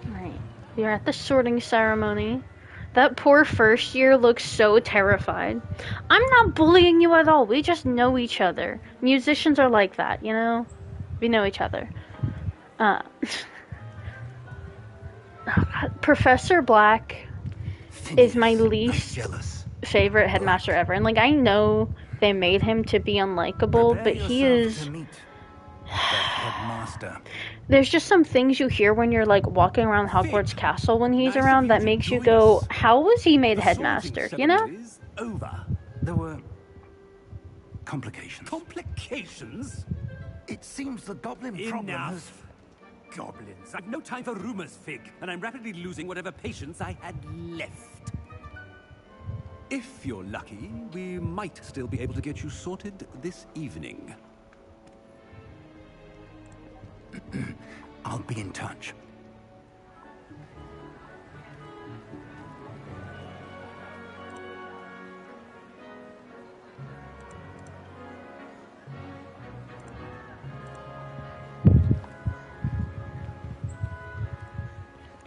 Right. We are at the sorting ceremony. That poor first year looks so terrified. I'm not bullying you at all. We just know each other. Musicians are like that, you know? We know each other. Professor Black is my least favorite headmaster ever. And, like, I know they made him to be unlikable, but he is... To meet the headmaster. There's just some things you hear when you're, like, walking around Hogwarts Castle when he's around that makes you go, how was he made headmaster, you know? Over. There were complications. Complications? It seems the goblin problem has... Goblins. I've no time for rumors, Fig, and I'm rapidly losing whatever patience I had left. If you're lucky, we might still be able to get you sorted this evening. I'll be in touch.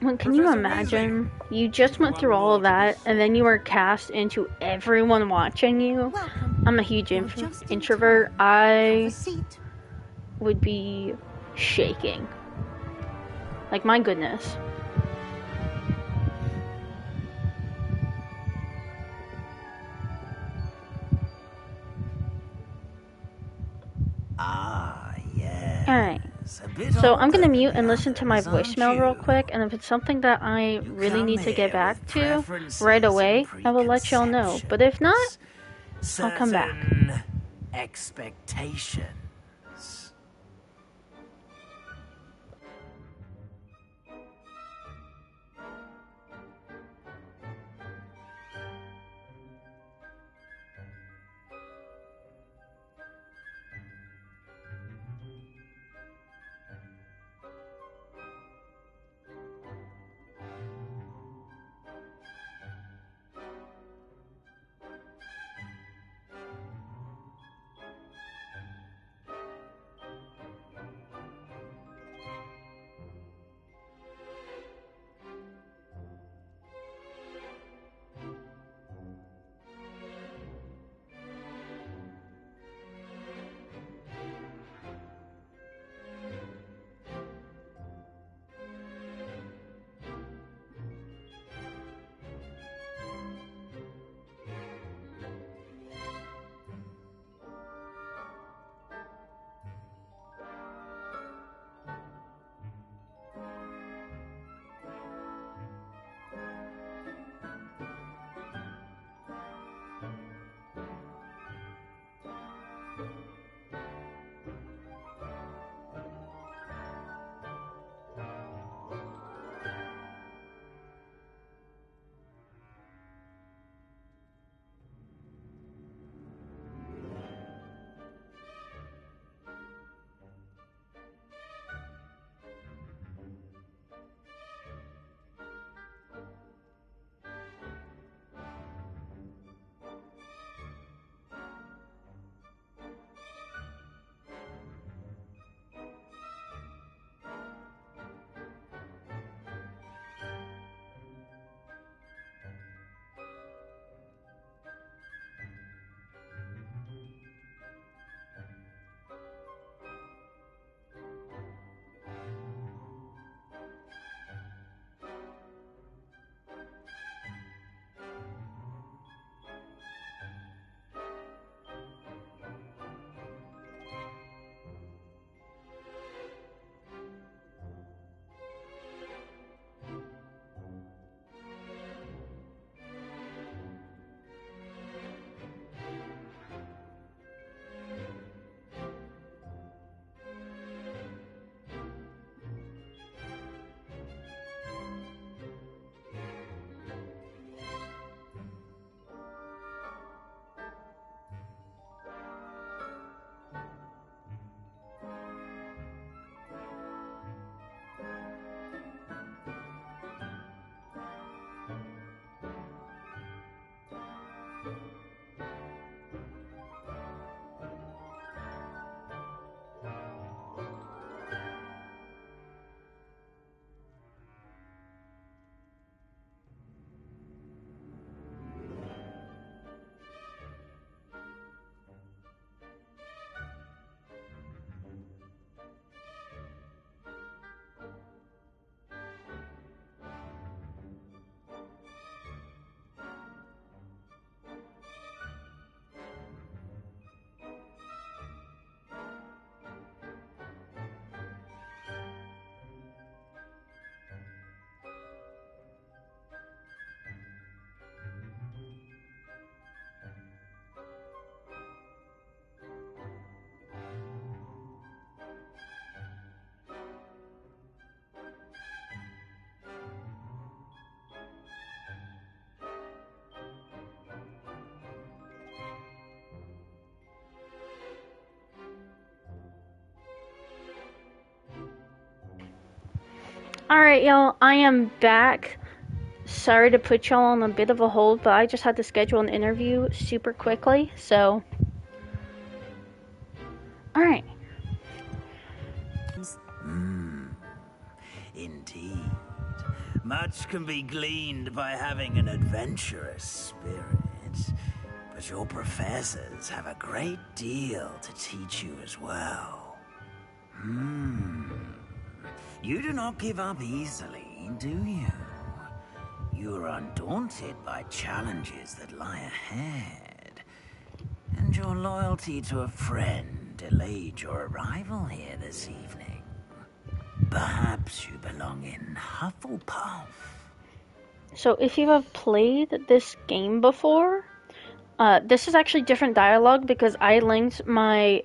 Well, can you imagine? You just went through all of that, and then you were cast into everyone watching you. Welcome. I'm a huge You're just in introvert. time. Have a I seat. would be shaking. Like, my goodness. Ah, yes. Alright. So I'm gonna mute and listen to my voicemail real quick, and if it's something that I really need to get back to right away, I will let y'all know. But if not, I'll come back. Expectations. Alright, y'all, I am back. Sorry to put y'all on a bit of a hold, but I just had to schedule an interview super quickly, so... Alright. Indeed. Much can be gleaned by having an adventurous spirit, but your professors have a great deal to teach you as well. You do not give up easily, do you? You are undaunted by challenges that lie ahead, and your loyalty to a friend delayed your arrival here this evening. Perhaps you belong in Hufflepuff. So if you have played this game before, this is actually different dialogue because I linked my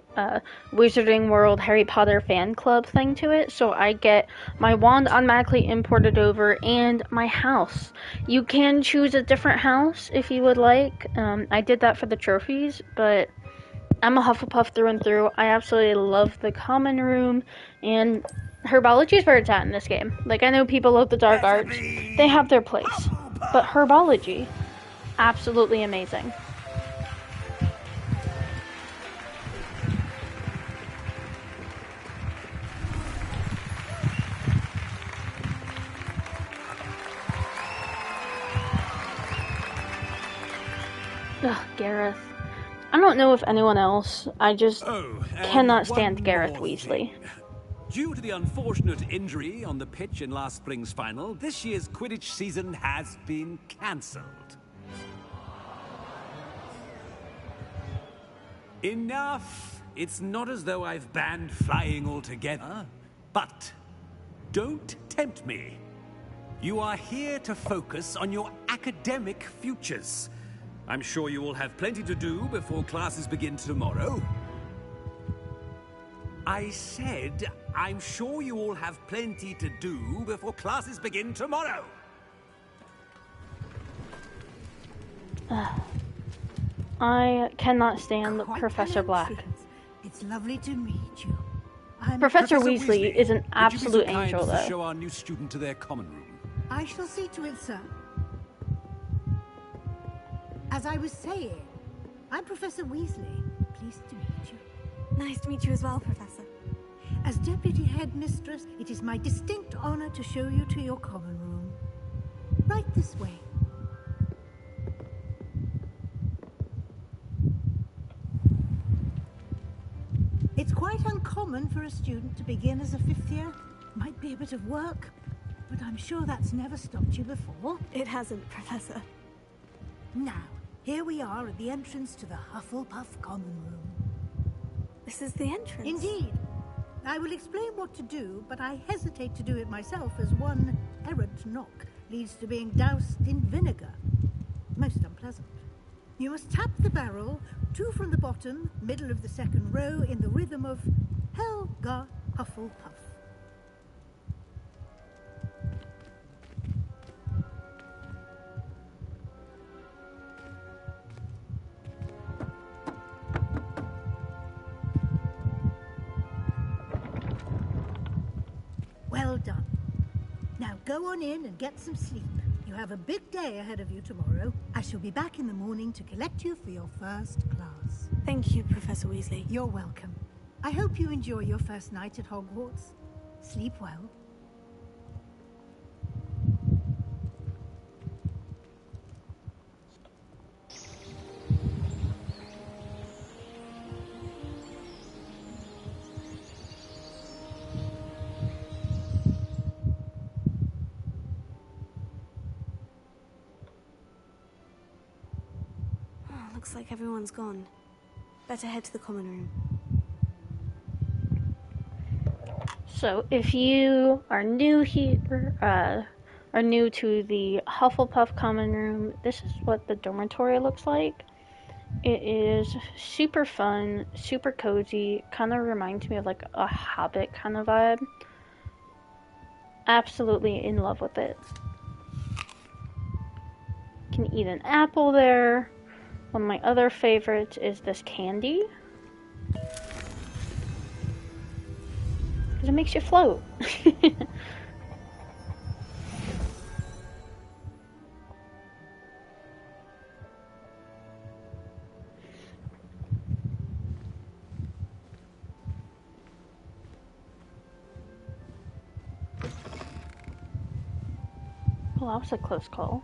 Wizarding World Harry Potter fan club thing to it, so I get my wand automatically imported over and my house. You can choose a different house if you would like. I did that for the trophies, but I'm a Hufflepuff through and through. I absolutely love the common room, and herbology is where it's at in this game. Like, I know people love the dark arts. They have their place. But herbology, absolutely amazing. Ugh, Gareth. I don't know if anyone else. I just cannot stand Gareth Weasley. Due to the unfortunate injury on the pitch in last spring's final, this year's Quidditch season has been cancelled. Enough! It's not as though I've banned flying altogether. But don't tempt me. You are here to focus on your academic futures. I'm sure you will have plenty to do before classes begin tomorrow. I said, I'm sure you all have plenty to do before classes begin tomorrow. I cannot stand Professor Black. It's lovely to meet you. Professor Weasley is an absolute angel, though. To show our new student to their common room. I shall see to it, sir. As I was saying, I'm Professor Weasley. Pleased to meet you. Nice to meet you as well, Professor. As Deputy Headmistress, it is my distinct honor to show you to your common room. Right this way. It's quite uncommon for a student to begin as a fifth year. Might be a bit of work, but I'm sure that's never stopped you before. It hasn't, Professor. Now, here we are at the entrance to the Hufflepuff common room. This is the entrance? Indeed. I will explain what to do, but I hesitate to do it myself as one errant knock leads to being doused in vinegar. Most unpleasant. You must tap the barrel, 2 from the bottom, middle of the second row, in the rhythm of Helga Hufflepuff. Well done. Now go on in and get some sleep. You have a big day ahead of you tomorrow. I shall be back in the morning to collect you for your first class. Thank you, Professor Weasley. You're welcome. I hope you enjoy your first night at Hogwarts. Sleep well. Looks like everyone's gone. Better head to the common room. So, if you are new here, are new to the Hufflepuff common room, this is what the dormitory looks like. It is super fun, super cozy, kind of reminds me of like a Hobbit kind of vibe. Absolutely in love with it. You can eat an apple there. One of my other favorites is this candy. Because it makes you float. Well, that was a close call.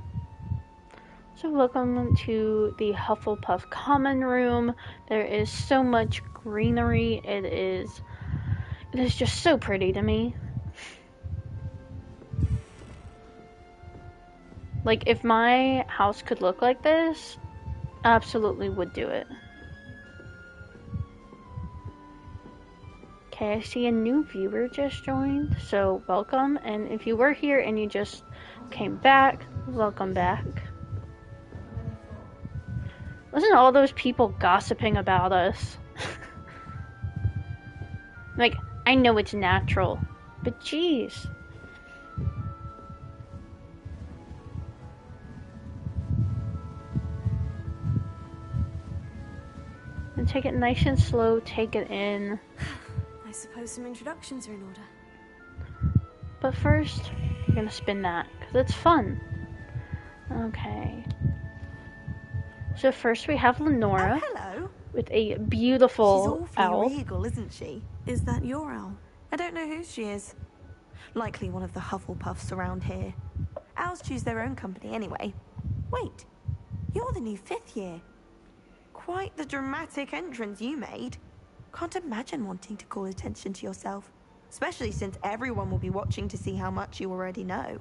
So welcome to the Hufflepuff common room. There is so much greenery. It is just so pretty to me. Like, if my house could look like this, absolutely would do it. Okay, I see a new viewer just joined, so welcome. And if you were here and you just came back, welcome back. Listen to all those people gossiping about us. Like, I know it's natural, but jeez. And take it nice and slow, take it in. I suppose some introductions are in order. But first, you're gonna spin that, because it's fun. Okay. So first we have Lenora. Oh, hello. With a beautiful owl. She's awfully regal, isn't she? Is that your owl? I don't know whose she is. Likely one of the Hufflepuffs around here. Owls choose their own company anyway. Wait, you're the new 5th year. Quite the dramatic entrance you made. Can't imagine wanting to call attention to yourself, especially since everyone will be watching to see how much you already know.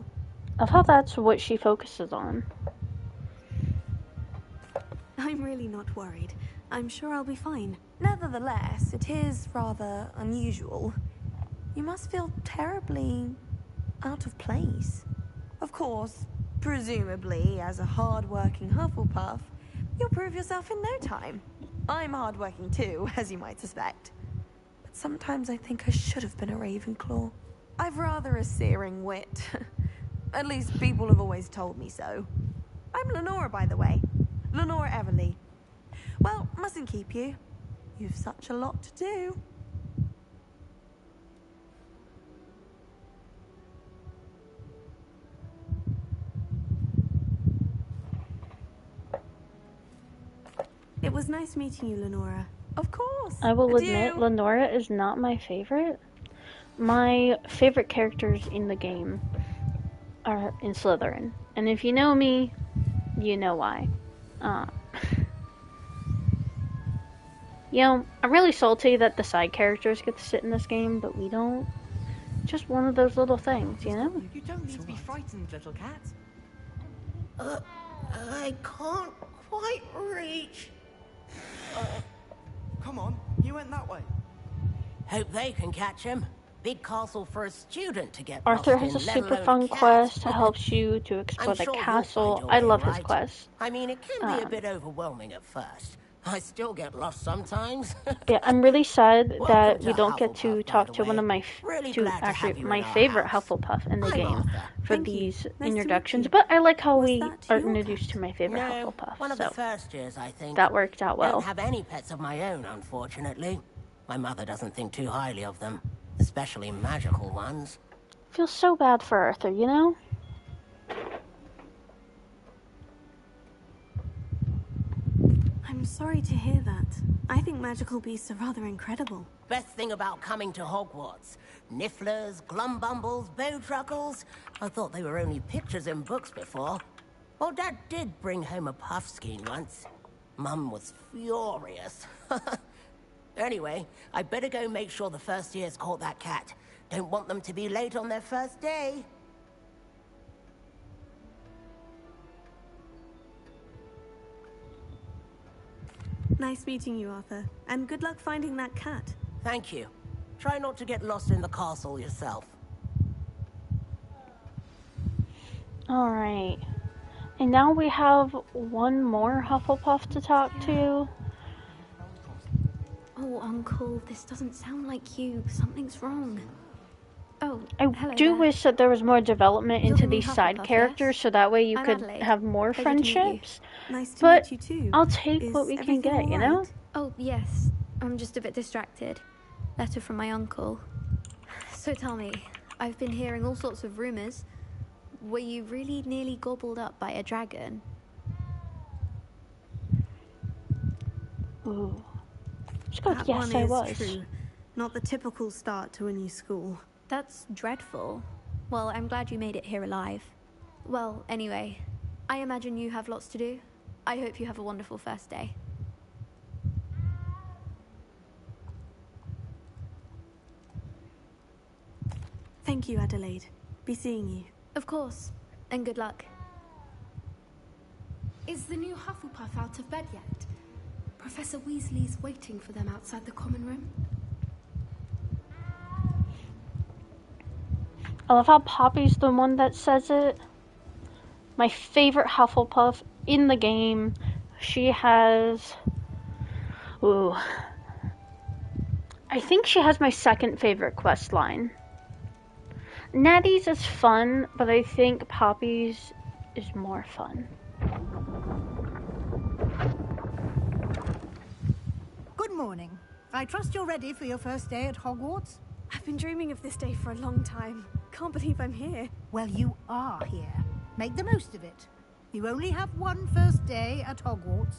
I thought that's what she focuses on. I'm really not worried. I'm sure I'll be fine. Nevertheless, it is rather unusual. You must feel terribly out of place. Of course, presumably, as a hard-working Hufflepuff, you'll prove yourself in no time. I'm hard-working too, as you might suspect. But sometimes I think I should have been a Ravenclaw. I've rather a searing wit. At least people have always told me so. I'm Lenora, by the way. Lenora Everly. Well, mustn't keep you. You've such a lot to do. It was nice meeting you, Lenora. Of course. I will admit, Lenora is not my favorite. My favorite characters in the game are in Slytherin. And if you know me, you know why. You know, I'm really salty that the side characters get to sit in this game, but we don't. Just one of those little things, you know? You don't need to be frightened, little cat. I can't quite reach. Come on, you went that way. Hope they can catch him. Big castle for a student to get Arthur lost has a in, let super alone fun a cat. quest that helps you to explore I'm the sure you'll castle. find your I way, love his right? quest. I mean, it can be a bit overwhelming at first. I still get lost sometimes. Yeah, I'm really sad that Welcome we to don't get to Hufflepuff, talk by to the one of way. my Really two, glad to actually have you my in our favorite house. Hufflepuff in the I'm game Arthur. for Thank you. these Nice to introductions. meet you. But I like how Was we that are your introduced cat? to my favorite No, Hufflepuff. one of So the first years, I think. that worked out well. Don't have any pets of my own, unfortunately. My mother doesn't think too highly of them, especially magical ones. Feels so bad for Arthur, you know? I'm sorry to hear that. I think magical beasts are rather incredible. Best thing about coming to Hogwarts. Nifflers, glumbumbles, bowtruckles. I thought they were only pictures in books before. Well, Dad did bring home a puffskein once. Mum was furious. Anyway, I better go make sure the first years caught that cat. Don't want them to be late on their first day. Nice meeting you, Arthur. And good luck finding that cat. Thank you. Try not to get lost in the castle yourself. Alright. And now we have one more Hufflepuff to talk to. Oh, Uncle, this doesn't sound like you. Something's wrong. Oh, I hello do there. wish that there was more development You're into the new these side Hufflepuff, characters, yes? so that way you I'm could Adelaide. have more Pleasure to meet you. friendships. Nice to But meet you too. I'll take Is what we can everything get, you all know? right? Oh, yes. I'm just a bit distracted. Letter from my uncle. So tell me, I've been hearing all sorts of rumors. Were you really nearly gobbled up by a dragon? Ooh. Just go, That yes, one I is was. true. Not the typical start to a new school. That's dreadful. Well, I'm glad you made it here alive. Well, anyway, I imagine you have lots to do. I hope you have a wonderful first day. Thank you, Adelaide. Be seeing you. Of course, and good luck. Is the new Hufflepuff out of bed yet? Professor Weasley's waiting for them outside the common room. I love how Poppy's the one that says it. My favorite Hufflepuff in the game. She has... Ooh. I think she has my second favorite quest line. Natty's is fun, but I think Poppy's is more fun. Good morning. I trust you're ready for your first day at Hogwarts? I've been dreaming of this day for a long time. Can't believe I'm here. Well, you are here. Make the most of it. You only have one first day at Hogwarts.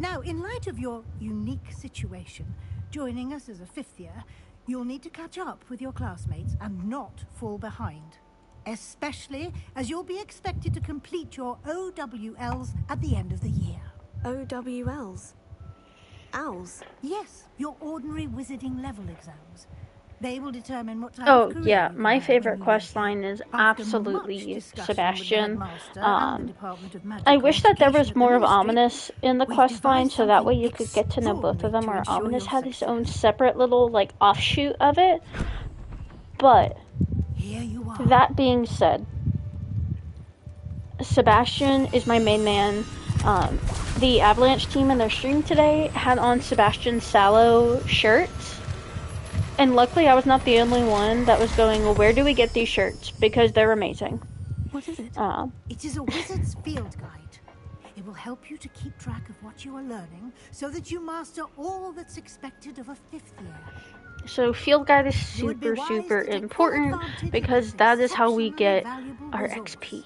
Now, in light of your unique situation, joining us as a fifth year, you'll need to catch up with your classmates and not fall behind. Especially as you'll be expected to complete your OWLs at the end of the year. OWLs? Owls? Yes, your ordinary wizarding level exams. They will determine what type Oh, of career yeah, you my have favorite when you quest leave. line is After much absolutely discussion Sebastian. with the headmaster and the Department of I Magical wish that there was Education at more the of Ministry, Ominous in the we've quest line, devised so that way something you could get to know both of them, extraordinary or to ensure Ominous your had his own success. separate little, like, offshoot of it. But, Here you are. that being said, Sebastian is my main man. The Avalanche team in their stream today had on Sebastian Sallow shirts. And luckily I was not the only one that was going, well, where do we get these shirts? Because they're amazing. What is it? It is a wizard's field guide. It will help you to keep track of what you are learning so that you master all that's expected of a fifth year. So field guide is would be super, wise super to take important full advantage of because this that is how we exceptionally get valuable our resource. XP.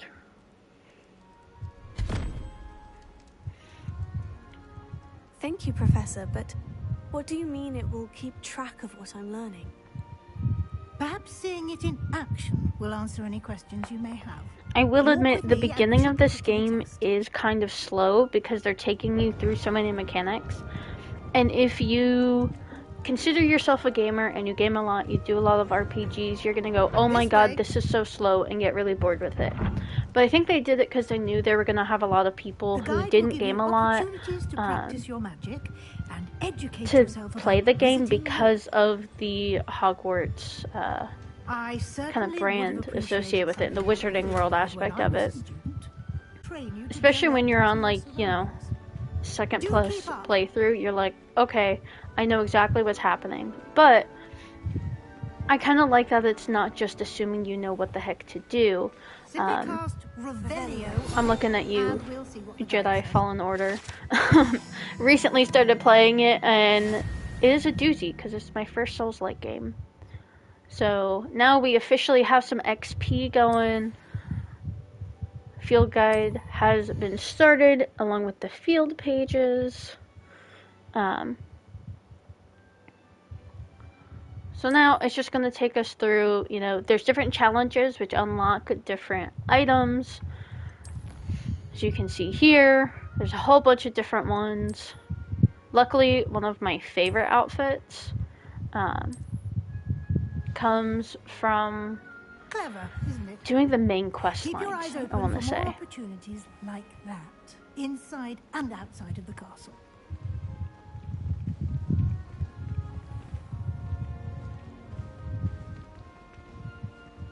Thank you, Professor, but what do you mean it will keep track of what I'm learning? Perhaps seeing it in action will answer any questions you may have. I will Walk admit with the me and beginning of we this shall take a game test. is kind of slow because they're taking you through so many mechanics. And if you consider yourself a gamer and you game a lot, you do a lot of RPGs, you're gonna go, oh my god, this is so slow, and get really bored with it. But I think they did it because they knew they were gonna have a lot of people The who guide didn't will give game you a lot opportunities to practice your magic and educate to yourself play about the game visiting because of the Hogwarts I kind certainly of would brand have associated with it, and the appreciated Wizarding World something aspect when I of was it. a student. Train you to Especially be when you're alert on, to like, your you know, surroundings. second Do plus keep up. playthrough, you're like, okay, I know exactly what's happening. But I kind of like that it's not just assuming you know what the heck to do. Simply cast Revelio I'm looking at you, and we'll see what the guide Jedi says. Fallen Order. Recently started playing it, and it is a doozy because it's my first Souls-like game. So now we officially have some XP going. Field guide has been started along with the field pages. So now it's just going to take us through, you know, there's different challenges which unlock different items. As you can see here, there's a whole bunch of different ones. Luckily, one of my favorite outfits comes from Clever, isn't it? doing the main quest Keep your lines, eyes I open want for to more say. opportunities like that, inside and outside of the castle.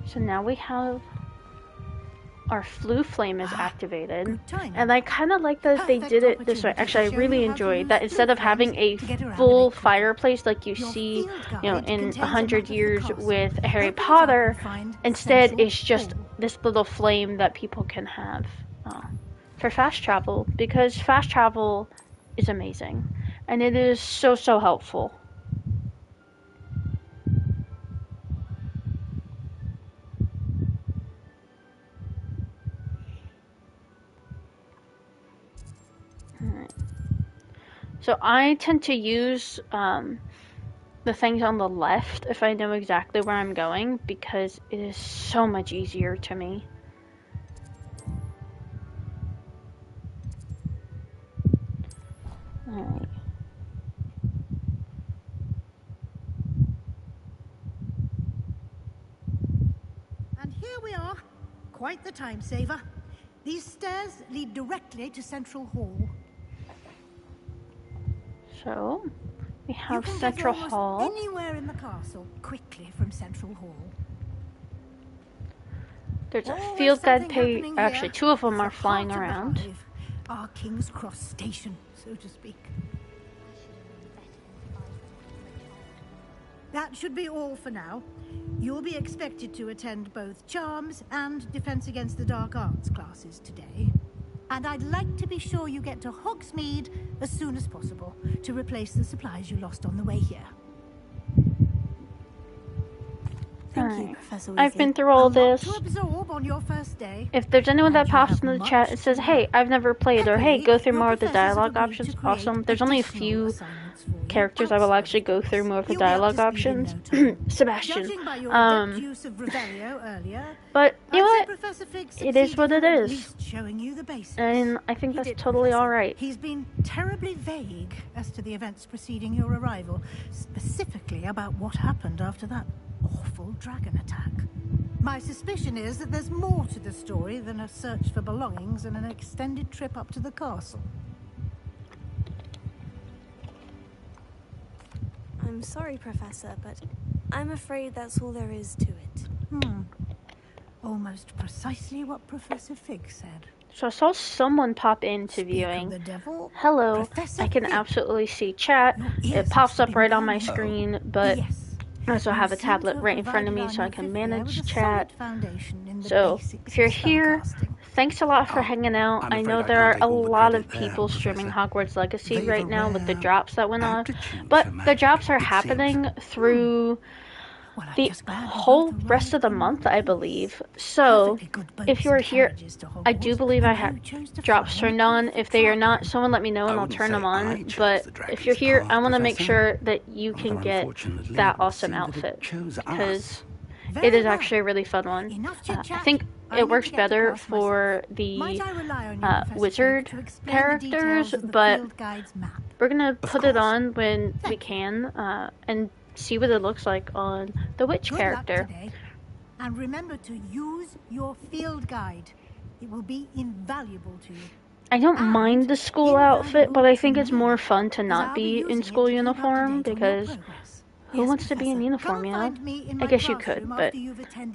So now we have our Floo Flame is activated, and I kind of like that they did it this way. Actually, I really enjoyed that instead of having a full fireplace like you see, you know, in 100 Years with Harry Potter, instead it's just this little flame that people can have for fast travel, because fast travel is amazing, and it is so helpful. Alright. So I tend to use the things on the left if I know exactly where I'm going, because it is so much easier to me. here we are. Quite the time saver. These stairs lead directly to Central Hall. So, we have you can Central get Hall. Anywhere in the castle quickly from Central Hall. There's a field guide page. Actually, two of them are flying Part of the around. Hive, our King's Cross station, so to speak. That should be all for now. You'll be expected to attend both Charms and Defense Against the Dark Arts classes today. And I'd like to be sure you get to Hogsmeade as soon as possible to replace the supplies you lost on the way here. Thank you, Professor Weasley. I've been through all this. To absorb on your first day. If there's anyone that pops in the chat and says, hey, I've never played, or hey, go through more of the dialogue options, awesome. There's only a few characters I will actually go through more of the dialogue options. Sebastian. But, you know what? It is what it is. And I think that's totally alright. He's been terribly vague as to the events preceding your arrival, specifically about what happened after that awful dragon attack. My suspicion is that there's more to the story than a search for belongings and an extended trip up to the castle. I'm sorry, Professor, but I'm afraid that's all there is to it. Almost precisely what Professor Fig said. So I saw someone pop into viewing. Hello, I can absolutely see chat. It pops up right on my screen, but I also have a tablet right in front of me so I can manage chat. So if you're here, thanks a lot for hanging out. I know there are a lot of people streaming Hogwarts Legacy right now with the drops that went off, but the drops are happening through the whole rest of the month, I believe. So if you're here, I do believe I have drops turned on. If they are not, someone let me know and I'll turn them on. But if you're here, I want to make sure that you can get that awesome outfit, because it is actually a really fun one. I think it works better for the wizard characters, but we're gonna put it on when we can and see what it looks like on the witch character. And remember to use your field guide. It will be invaluable to you. I don't mind the school outfit, but I think it's more fun to not be in school uniform, because who wants to be in uniform, you know? I guess you could, but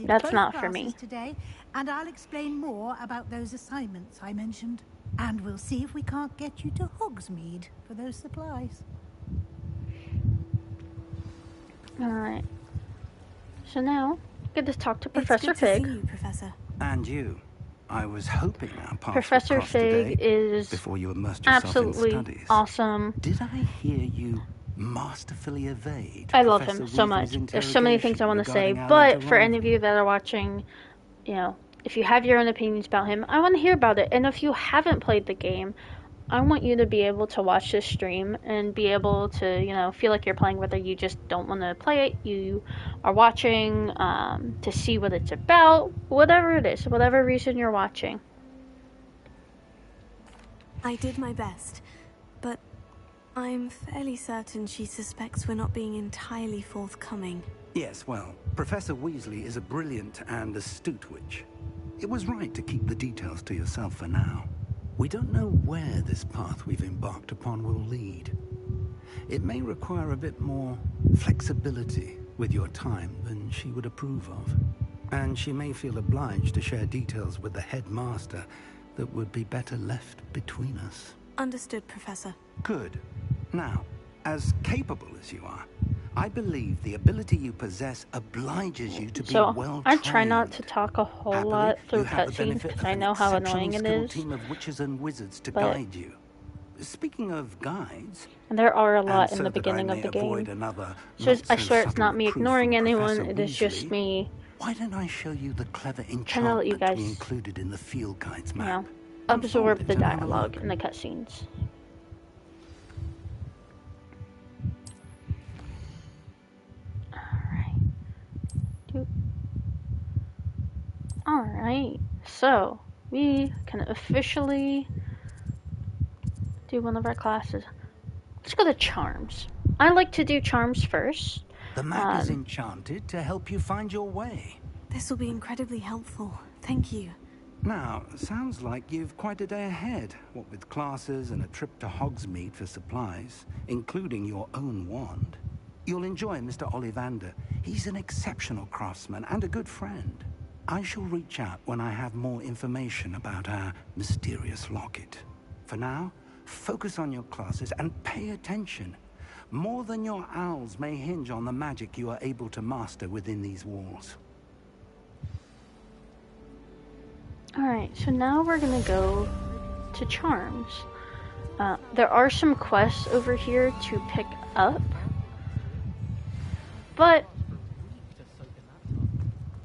that's not for me. Today, and I'll explain more about those assignments I mentioned. And we'll see if we can't get you to Hogsmeade for those supplies. Alright. So now, get to talk to Professor Fig. See you, Professor. And you. I was hoping our paths Professor would cross Fig today is before you immersed yourself absolutely in studies. awesome. Did I hear you masterfully evade I love Professor him so much. Weasley's There's so many things I want to say, regarding our but for any arrival? of you that are watching, you know, if you have your own opinions about him, I want to hear about it. And if you haven't played the game, I want you to be able to watch this stream and be able to, you know, feel like you're playing, whether you just don't want to play it, you are watching to see what it's about, whatever it is, whatever reason you're watching. I did my best, but I'm fairly certain she suspects we're not being entirely forthcoming. Yes, well, Professor Weasley is a brilliant and astute witch. It was right to keep the details to yourself for now. We don't know where this path we've embarked upon will lead. It may require a bit more flexibility with your time than she would approve of. And she may feel obliged to share details with the headmaster that would be better left between us. Understood, Professor. Good. Now, as capable as you are, I believe the ability you possess obliges you to be well trained. I try not to talk a whole lot through cutscenes because I know how annoying it is. Team of witches and wizards to but guide you. Speaking of guides, and there are a lot in the beginning of the game. So I swear it's not me ignoring anyone, it is just me. Why don't I show you the clever Trying to enchantment let you guys, we included in the field guide's you map? know, absorb the dialogue in the cutscenes. Alright, so we can officially do one of our classes. Let's go to Charms. I like to do Charms first. The map is enchanted to help you find your way. This will be incredibly helpful. Thank you. Now, sounds like you've quite a day ahead, what with classes and a trip to Hogsmeade for supplies, including your own wand. You'll enjoy Mr. Ollivander. He's an exceptional craftsman and a good friend. I shall reach out when I have more information about our mysterious locket. For now, focus on your classes and pay attention. More than your owls may hinge on the magic you are able to master within these walls. Alright, so now we're gonna go to Charms. There are some quests over here to pick up, but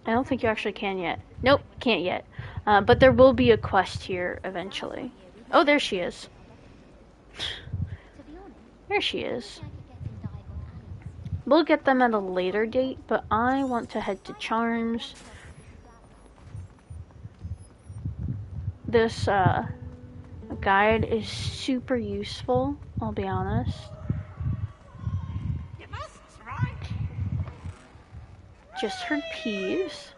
I don't think you actually can yet. Nope, can't yet. But there will be a quest here eventually. Oh, there she is. There she is. We'll get them at a later date, but I want to head to Charms. This guide is super useful, I'll be honest. You must try. Just heard peas.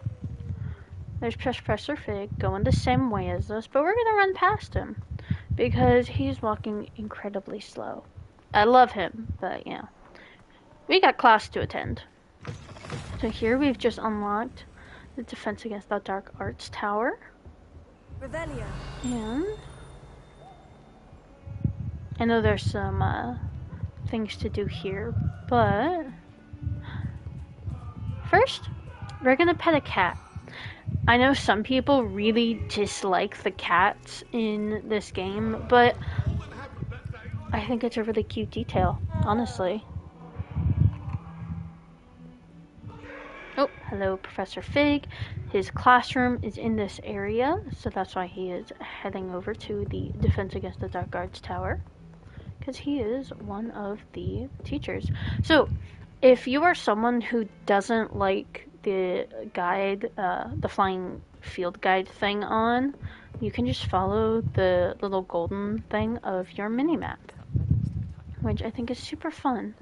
There's Professor Fig going the same way as us, but we're gonna run past him because he's walking incredibly slow. I love him, but yeah. We got class to attend. So here we've just unlocked the Defense Against the Dark Arts Tower. Revelio. And I know there's some things to do here, but first we're gonna pet a cat. I know some people really dislike the cats in this game, but I think it's a really cute detail, honestly. Oh, hello, Professor Fig. His classroom is in this area, so that's why he is heading over to the Defense Against the Dark Arts Tower, because he is one of the teachers. So, if you are someone who doesn't like the guide, the flying field guide thing on, you can just follow the little golden thing of your mini-map, which I think is super fun.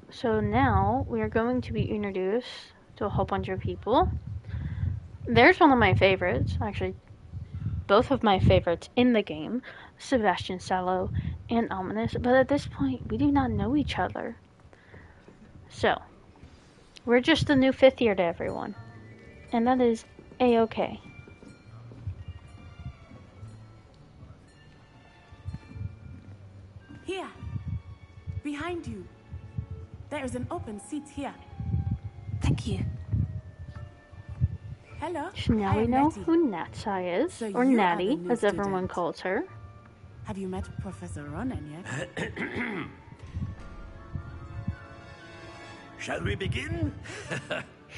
So now we are going to be introduced to a whole bunch of people. There's one of my favorites, actually both of my favorites in the game, Sebastian Sallow and Ominous, but at this point we do not know each other. So, we're just the new 5th year to everyone, and that is A-okay. Here, behind you. There is an open seat here. Thank you. Hello. So now we know who Natsai is, So or you are Natty, the new as everyone student. calls her. Have you met Professor Ronan yet? Shall we begin?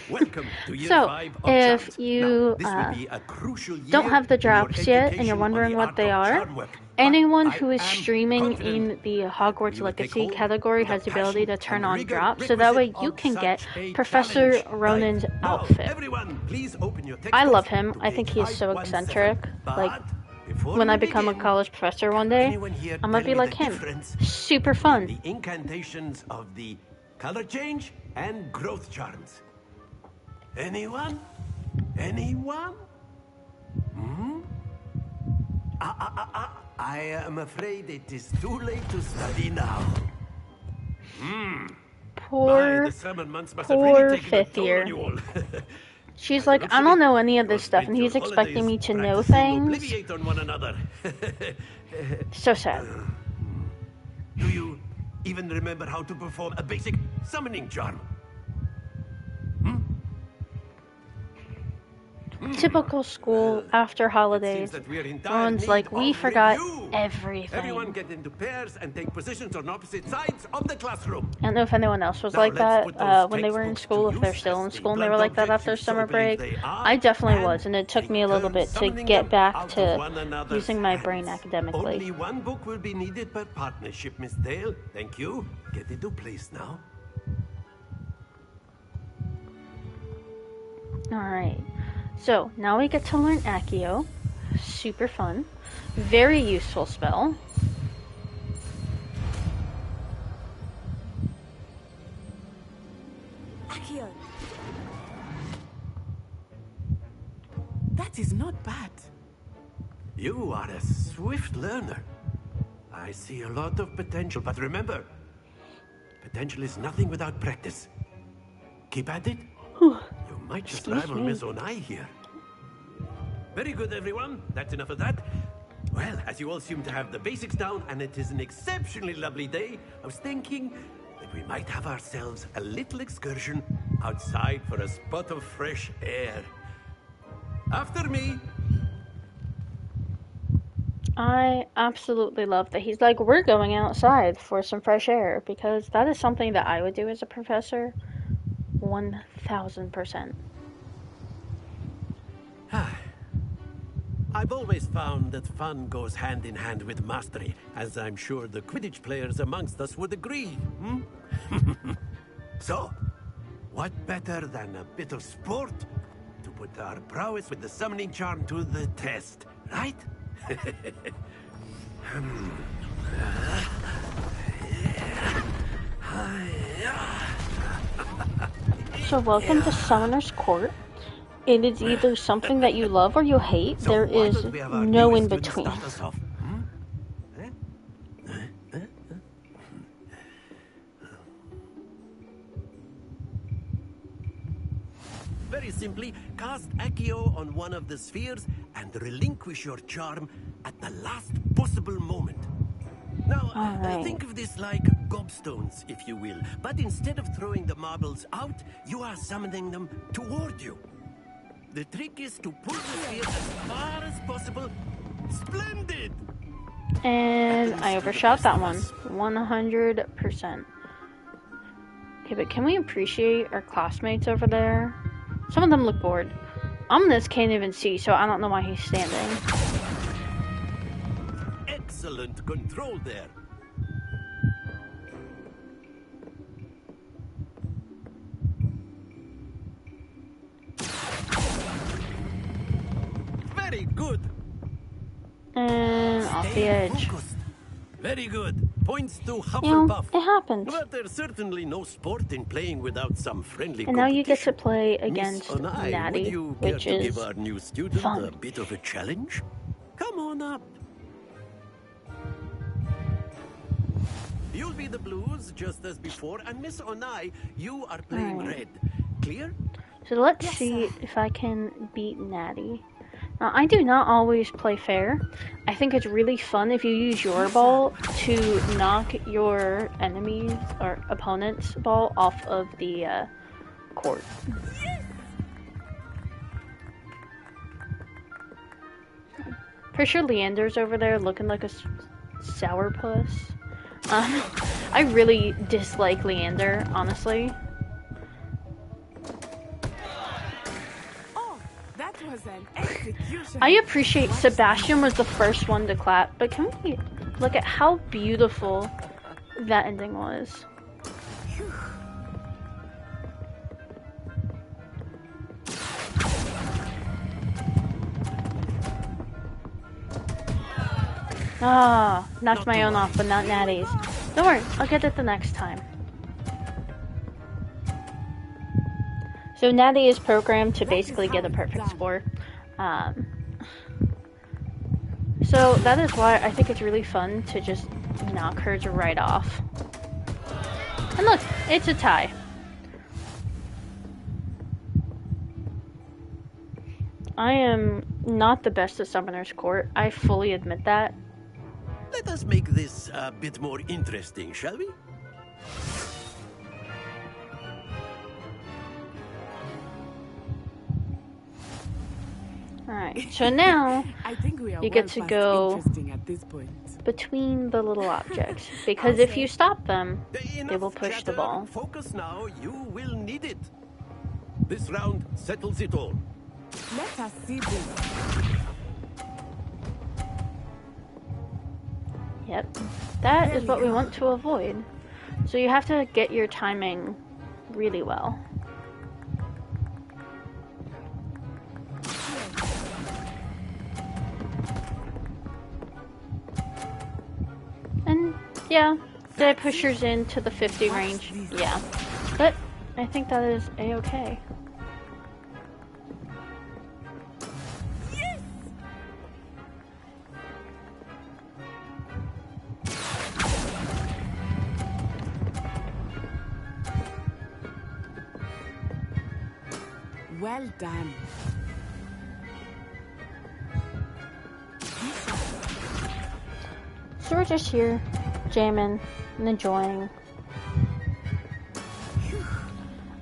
Welcome to year So, 5 of if Charms. you Now, this will be a crucial year don't have the in your drops yet and education you're on wondering the what art they of are, charm work. anyone I who is am streaming confident in the Hogwarts you will take Legacy hold category with the has the ability to passion turn and on rigor drops, so that way requisite you of can get such a Professor challenge. Ronan's Right. Now, outfit. everyone, please open your I love textbooks him. to I think page he is so 517. eccentric. But Like, before when we I become a begin, college professor one day, anyone here I'm gonna tell be me like the him. difference Super between fun. the incantations of the color change and growth charms? Anyone? Anyone? Hmm? I am afraid it is too late to study now. Hmm. Poor, The summer months must have poor really taken a 5th toll year. on you all. She's like, I don't know any of this stuff, and he's expecting me to know things. Obliviate on one another. So sad. Do you even remember how to perform a basic summoning charm? Typical school after holidays. That we are in dire Everyone's need like, we of forgot review. everything. Everyone get into pairs and take positions on opposite sides of the classroom. I don't know if anyone else was Now like let's put that those when they were in textbooks school, to if they're use still as in the school and they blunt were like that objects after you so summer believe break. they are, I definitely and was, and it took me a little turn bit to summoning get them back out to of one another's using my brain hands. academically. Only one book will be needed per partnership, Miss Dale. Thank you. Get into place now. Alright, so now we get to learn Accio. Super fun. Very useful spell. Accio. That is not bad. You are a swift learner. I see a lot of potential, but remember, potential is nothing without practice. Keep at it. You might just rival Miss Onai here. Very good, everyone. That's enough of that. Well, as you all seem to have the basics down, and it is an exceptionally lovely day, I was thinking that we might have ourselves a little excursion outside for a spot of fresh air. After me. I absolutely love that he's like, we're going outside for some fresh air, because that is something that I would do as a professor. 1000%. I've always found that fun goes hand in hand with mastery, as I'm sure the Quidditch players amongst us would agree. So, what better than a bit of sport to put our prowess with the summoning charm to the test, right? So welcome to Summoner's Court. It is either something that you love or you hate. There is no in between. Very simply, cast Accio on one of the spheres and relinquish your charm at the last possible moment. Now, think of this like gobstones, if you will. But instead of throwing the marbles out, you are summoning them toward you. The trick is to pull the sphere as far as possible. Splendid! And I overshot that one. 100%. Okay, but can we appreciate our classmates over there? Some of them look bored. Omnis can't even see, so I don't know why he's standing. Excellent control there. Very good. And off the edge. Very good. Points to Hufflepuff. You know, it happens. But there's certainly no sport in playing without some friendly and now you get to play against Natty, would you which care to is give our new student fun. a bit of a challenge? Come on up. You'll be the blues just as before, and Miss Onai, you are playing red. Clear? So let's see if I can beat Natty. Now, I do not always play fair. I think it's really fun if you use your ball to knock your enemy's or opponent's ball off of the court. Pretty sure Leander's over there looking like a sourpuss. I really dislike Leander, honestly. I appreciate Sebastian was the first one to clap, but can we look at how beautiful that ending was? Ah, knocked my own off, but not Natty's. Don't worry, I'll get it the next time. So Natty is programmed to basically get a perfect score. So that is why I think it's really fun to just knock hers right off. And look, it's a tie. I am not the best at Summoner's Court. I fully admit that. Let us make this a bit more interesting, shall we? Alright, so now you get to go between the little objects, because if you stop them, they will push the ball. Focus now, you will need it. This round settles it all. Let us see this. Yep, that is what we want to avoid. So you have to get your timing really well. And yeah, that pushers into the 50 range. Yeah, but I think that is a-okay. Well done. So we're just here, jamming and enjoying.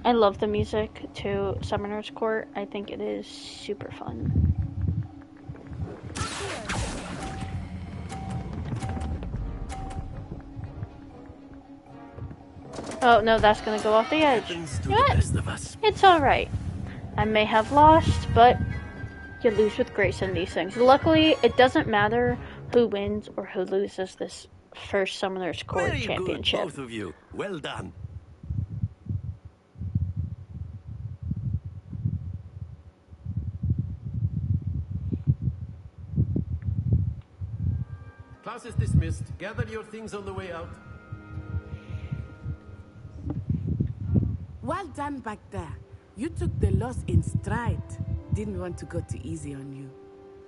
I love the music to Summoner's Court. I think it is super fun. Oh no, that's gonna go off the edge. It's alright. I may have lost, but you lose with grace in these things. Luckily, it doesn't matter who wins or who loses this first Summoner's Court Very championship. good, both of you. Well done. Class is dismissed. Gather your things on the way out. Well done back there. You took the loss in stride. Didn't want to go too easy on you.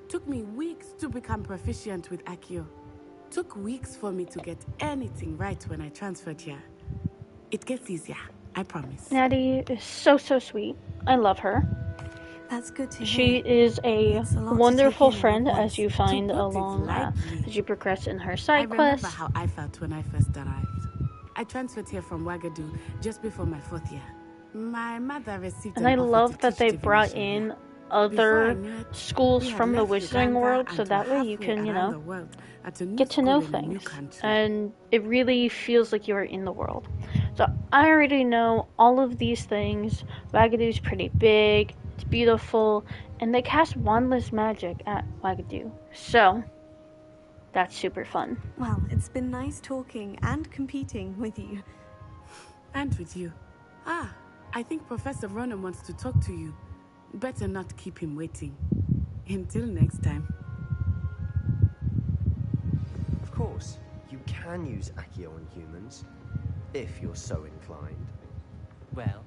Took me weeks to become proficient with Accio. Took weeks for me to get anything right when I transferred here. It gets easier, I promise. Natty is so sweet. I love her. That's good to hear. She is a wonderful friend, as you find along as you progress in her side quests. I remember how I felt when I first arrived. I transferred here from Wagadu just before my 4th year. My mother received and I love that they brought in other schools from the Wizarding World, so that way you can, you know, get to know things. And it really feels like you're in the world. So I already know all of these things. Wagadu's pretty big, it's beautiful, and they cast wandless magic at Wagadu. So that's super fun. Well, it's been nice talking and competing with you. And with you. Ah, I think Professor Ronan wants to talk to you. Better not keep him waiting. Until next time. Of course, you can use Accio on humans, if you're so inclined. Well,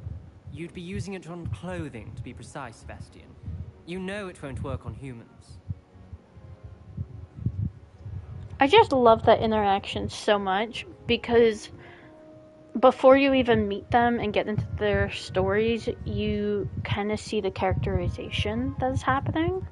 you'd be using it on clothing, to be precise, Sebastian. You know it won't work on humans. I just love that interaction so much, because before you even meet them and get into their stories, you kind of see the characterization that's happening.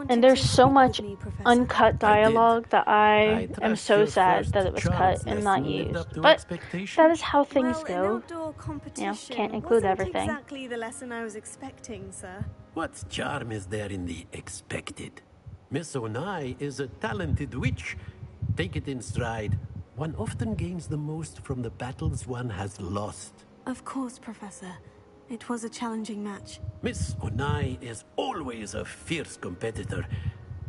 And there's so much uncut dialogue that I am so sad that it was cut and not used. But that is how things go. You know, can't include everything. Exactly the lesson I was expecting, sir. What charm is there in the expected? Miss Onai is a talented witch. Take it in stride. One often gains the most from the battles one has lost. Of course, Professor. It was a challenging match. Miss Onai is always a fierce competitor,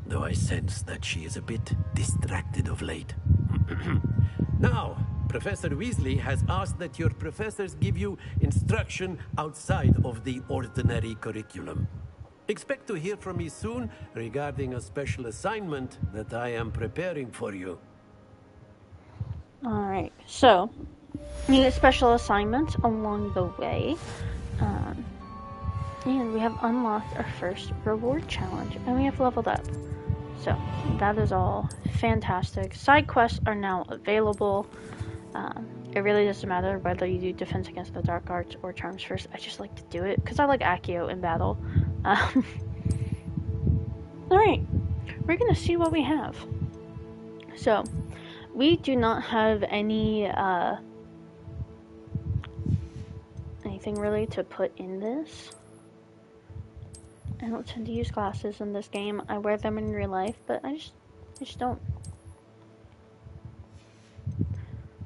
though I sense that she is a bit distracted of late. Now, Professor Weasley has asked that your professors give you instruction outside of the ordinary curriculum. Expect to hear from me soon regarding a special assignment that I am preparing for you. Alright, so you get special assignments along the way. And we have unlocked our first reward challenge, and we have leveled up. So that is all fantastic. Side quests are now available. It really doesn't matter whether you do Defense Against the Dark Arts or Charms first. I just like to do it because I like Accio in battle. Alright, we're gonna see what we have. So, we do not have any anything really to put in this. I don't tend to use glasses in this game. I wear them in real life, but I just don't.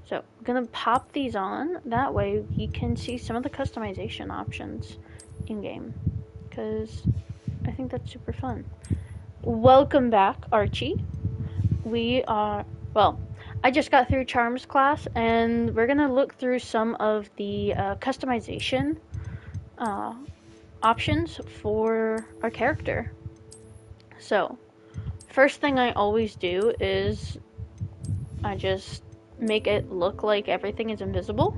So I'm gonna pop these on. That way you can see some of the customization options in game, because I think that's super fun. Welcome back, Archie. We are, well, I just got through Charms class, and we're gonna look through some of the customization options for our character. So, first thing I always do is I just make it look like everything is invisible.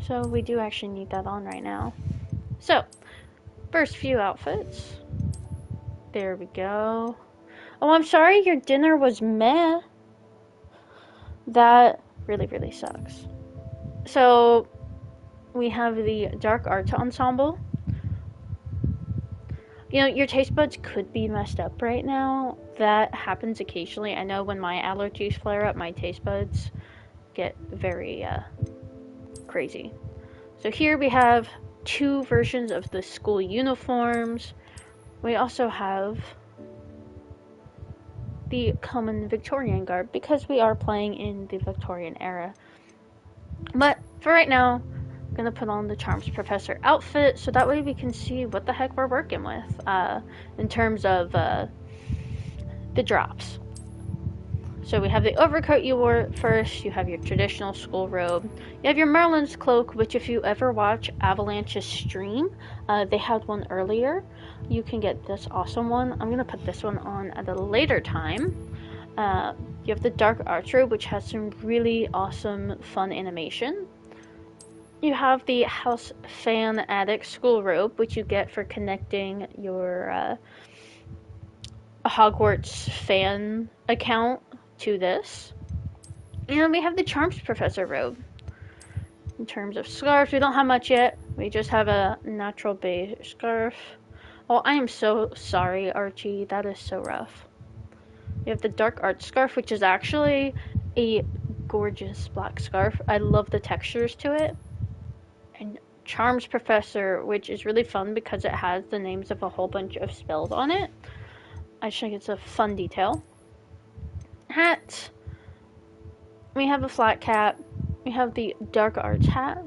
So we do actually need that on right now. So, first few outfits. There we go. Oh, I'm sorry your dinner was meh. That really, really sucks. So, we have the Dark Arts Ensemble. You know, your taste buds could be messed up right now. That happens occasionally. I know when my allergies flare up, my taste buds get very crazy. So here we have 2 versions of the school uniforms. We also have the common Victorian garb because we are playing in the Victorian era. But for right now, I'm gonna put on the Charms Professor outfit so that way we can see what the heck we're working with in terms of the drops. So we have the overcoat you wore first, you have your traditional school robe, you have your Merlin's cloak, which if you ever watch Avalanche's stream, they had one earlier. You can get this awesome one. I'm going to put this one on at a later time. You have the Dark Arts robe, which has some really awesome, fun animation. You have the House Fan Attic school robe, which you get for connecting your Hogwarts fan account to this. And we have the Charms Professor robe. In terms of scarves, we don't have much yet. We just have a natural beige scarf. Oh, I am so sorry, Archie. That is so rough. We have the Dark Arts scarf, which is actually a gorgeous black scarf. I love the textures to it. And Charms Professor, which is really fun because it has the names of a whole bunch of spells on it. I just think it's a fun detail. Hat. We have a flat cap. We have the Dark Arts hat.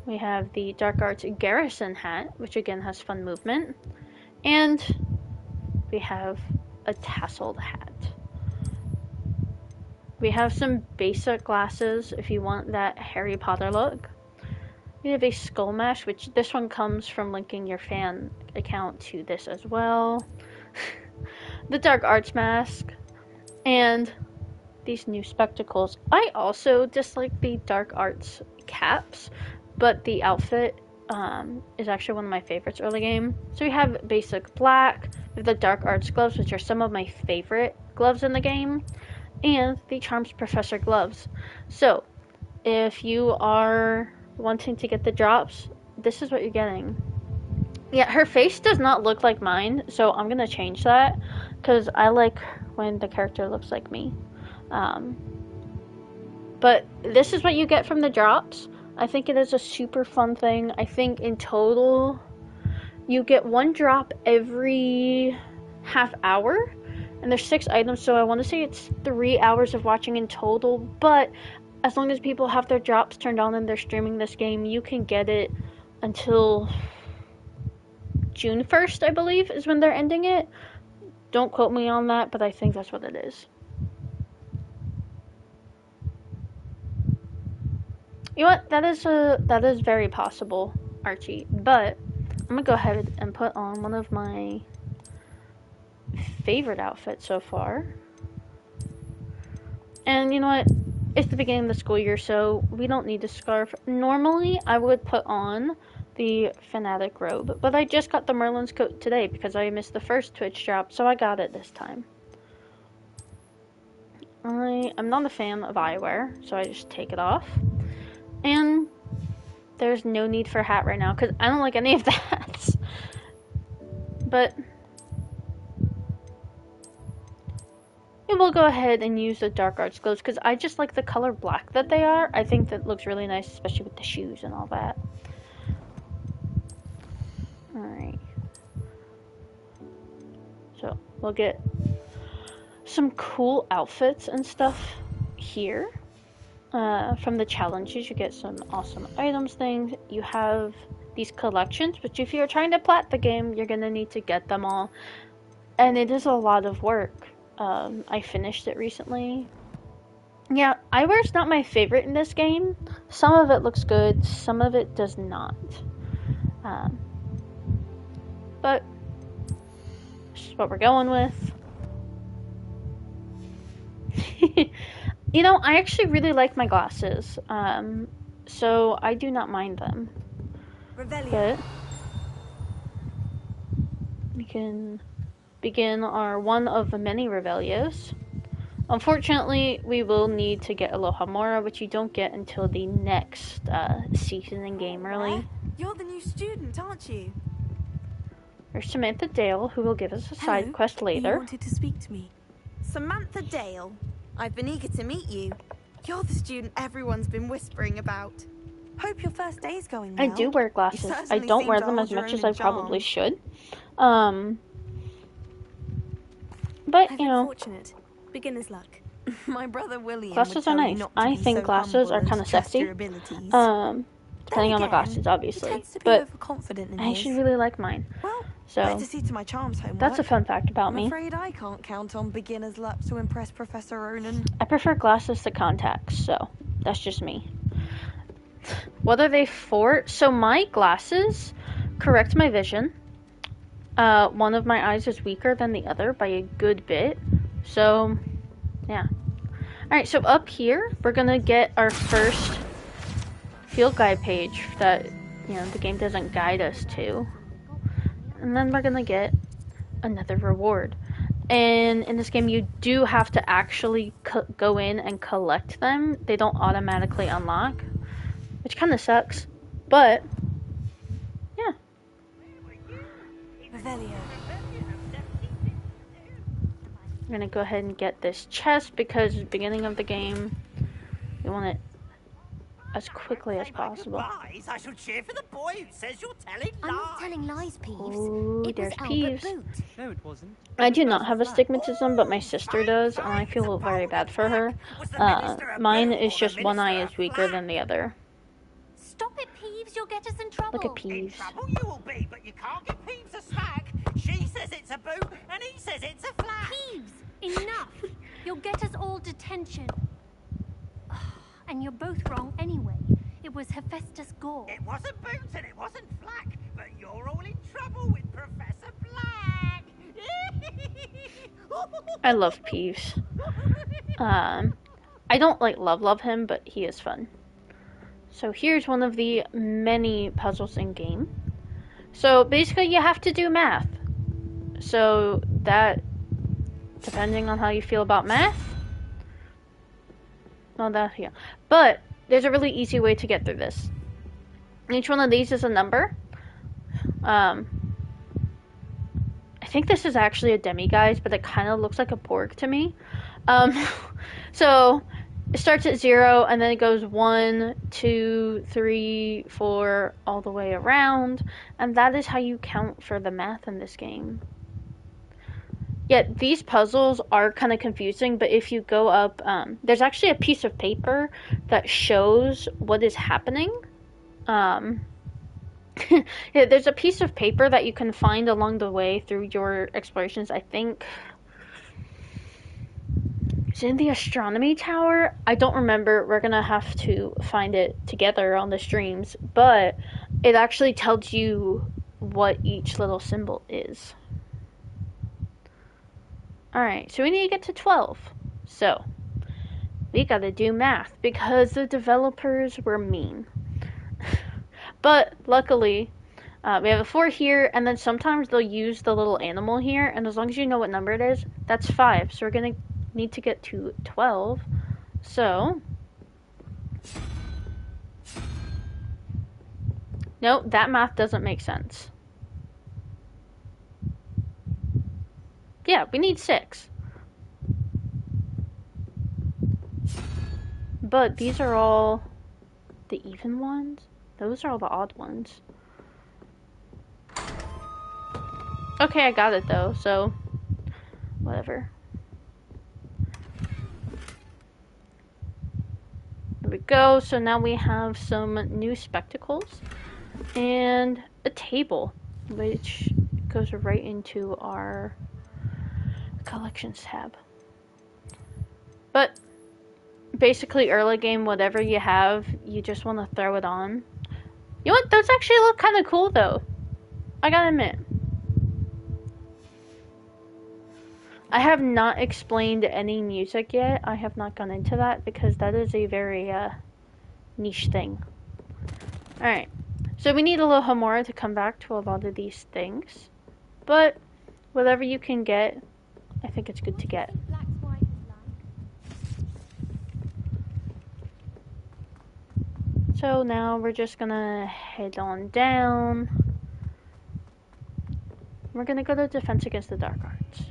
We have the Dark Arts Garrison hat, which again has fun movement. And we have a tasseled hat. We have some basic glasses if you want that Harry Potter look. We have a skull mask, which this one comes from linking your fan account to this as well. The Dark Arts mask. And these new spectacles. I also dislike the Dark Arts caps, but the outfit is actually one of my favorites early game. So we have basic black, we have the Dark Arts gloves, which are some of my favorite gloves in the game, and the Charms Professor gloves. So if you are wanting to get the drops, this is what you're getting. Yeah, her face does not look like mine, so I'm gonna change that because I like when the character looks like me. But this is what you get from the drops. I think it is a super fun thing. I think in total you get 1 drop every half hour, and there's 6 items, so I want to say it's 3 hours of watching in total. But as long as people have their drops turned on and they're streaming this game, you can get it until June 1st, I believe, is when they're ending it. Don't quote me on that, but I think that's what it is. You know what? That is very possible, Archie. But I'm gonna go ahead and put on one of my favorite outfits so far. And you know what? It's the beginning of the school year, so we don't need a scarf. Normally, I would put on the Fanatic robe, but I just got the Merlin's coat today because I missed the first Twitch drop, so I got it this time. I'm not a fan of eyewear, so I just take it off. And there's no need for a hat right now because I don't like any of the hats. But we'll go ahead and use the Dark Arts gloves because I just like the color black that they are. I think that looks really nice, especially with the shoes and all that. Alright. So we'll get some cool outfits and stuff here. From the challenges, you get some awesome items things. You have these collections, which if you're trying to plat the game, you're gonna need to get them all. And it is a lot of work. I finished it recently. Yeah, eyewear's not my favorite in this game. Some of it looks good, some of it does not. But this is what we're going with. You know, I actually really like my glasses, so I do not mind them. But we can begin our one of the many Revelios. Unfortunately, we will need to get Alohomora, which you don't get until the next season in game, really. You're the new student, aren't you? There's Samantha Dale, who will give us a side quest later. You wanted to speak to me. Samantha Dale. I've been eager to meet you. You're the student everyone's been whispering about. Hope your first day's going well. I do wear glasses. I don't wear them as much as I probably should. But, you know, fortunate. Beginner's luck. My brother William glasses are nice. I think glasses are kind of sexy. Depending on the glasses, obviously. But I actually really like mine. So better see to my charms homework. that's a fun fact about me. I'm afraid I can't count on beginner's luck to impress Professor Ronan. I prefer glasses to contacts, so that's just me. What are they for? So my glasses correct my vision. One of my eyes is weaker than the other by a good bit. So, yeah. Alright, so up here, we're gonna get our first field guide page that, you know, the game doesn't guide us to. And then we're gonna get another reward. And in this game, you do have to actually go in and collect them. They don't automatically unlock, which kind of sucks. But, yeah. I'm gonna go ahead and get this chest because at the beginning of the game, you want it as quickly as possible. I shall cheer for the boy who says you're telling lies. I'm not telling lies, Peeves. Ooh, there's Peeves. No, it wasn't. I do not have astigmatism, but my sister does, and I feel very bad for her. Mine is just one eye is weaker than the other. Stop it, Peeves. You'll get us in trouble. Look at Peeves. In trouble you will be, but you can't give Peeves a smack. She says it's a boot, and he says it's a flag. Peeves, enough. You'll get us all detention. And you're both wrong anyway. It was Hephaestus Gore. It wasn't boot and it wasn't flack, but you're all in trouble with Professor Black. I love Peeves. I don't like love him, but he is fun. So here's one of the many puzzles in game. So basically you have to do math. So that, depending on how you feel about math, well, that, yeah. But there's a really easy way to get through this. Each one of these is a number. I think this is actually a demiguise, but it kind of looks like a Borg to me. So it starts at 0, and then it goes 1, 2, 3, 4, all the way around. And that is how you count for the math in this game. Yet these puzzles are kind of confusing, but if you go up, there's actually a piece of paper that shows what is happening. Yeah, there's a piece of paper that you can find along the way through your explorations. I think it's in the astronomy tower. I don't remember. We're gonna have to find it together on the streams, but it actually tells you what each little symbol is. Alright, so we need to get to 12. So, we gotta do math because the developers were mean. But, luckily, we have a 4 here, and then sometimes they'll use the little animal here, and as long as you know what number it is, that's 5. So we're gonna need to get to 12. So, no, that math doesn't make sense. Yeah, we need 6. But these are all the even ones? Those are all the odd ones. Okay, I got it though, so whatever. There we go. So now we have some new spectacles and a table, which goes right into our collections tab. But basically early game, whatever you have, you just want to throw it on. You know what, those actually look kind of cool though, I gotta admit. I have not explained any music yet. I have not gone into that because that is a very niche thing. Alright, so we need Alohomora to come back to a lot of these things, but whatever you can get, I think it's good to get. So now we're just gonna head on down. We're gonna go to Defense Against the Dark Arts.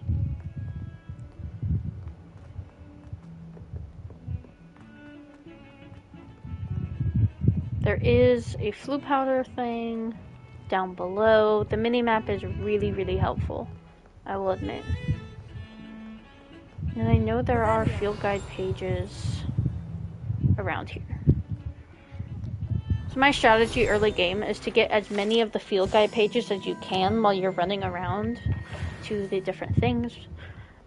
There is a flu powder thing down below. The mini-map is really, really helpful, I will admit. And I know there are field guide pages around here. So my strategy early game is to get as many of the field guide pages as you can while you're running around to the different things,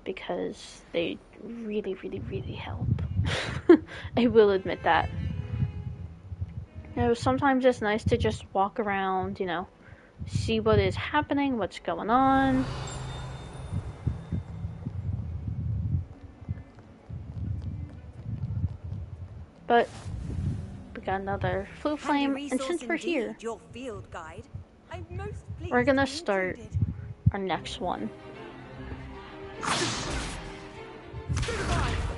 because they really, really, really help. I will admit that. You know, sometimes it's nice to just walk around, you know, see what is happening, what's going on. But we got another flu flame, and since we're here, your field guide. I'm most we're gonna start our next one.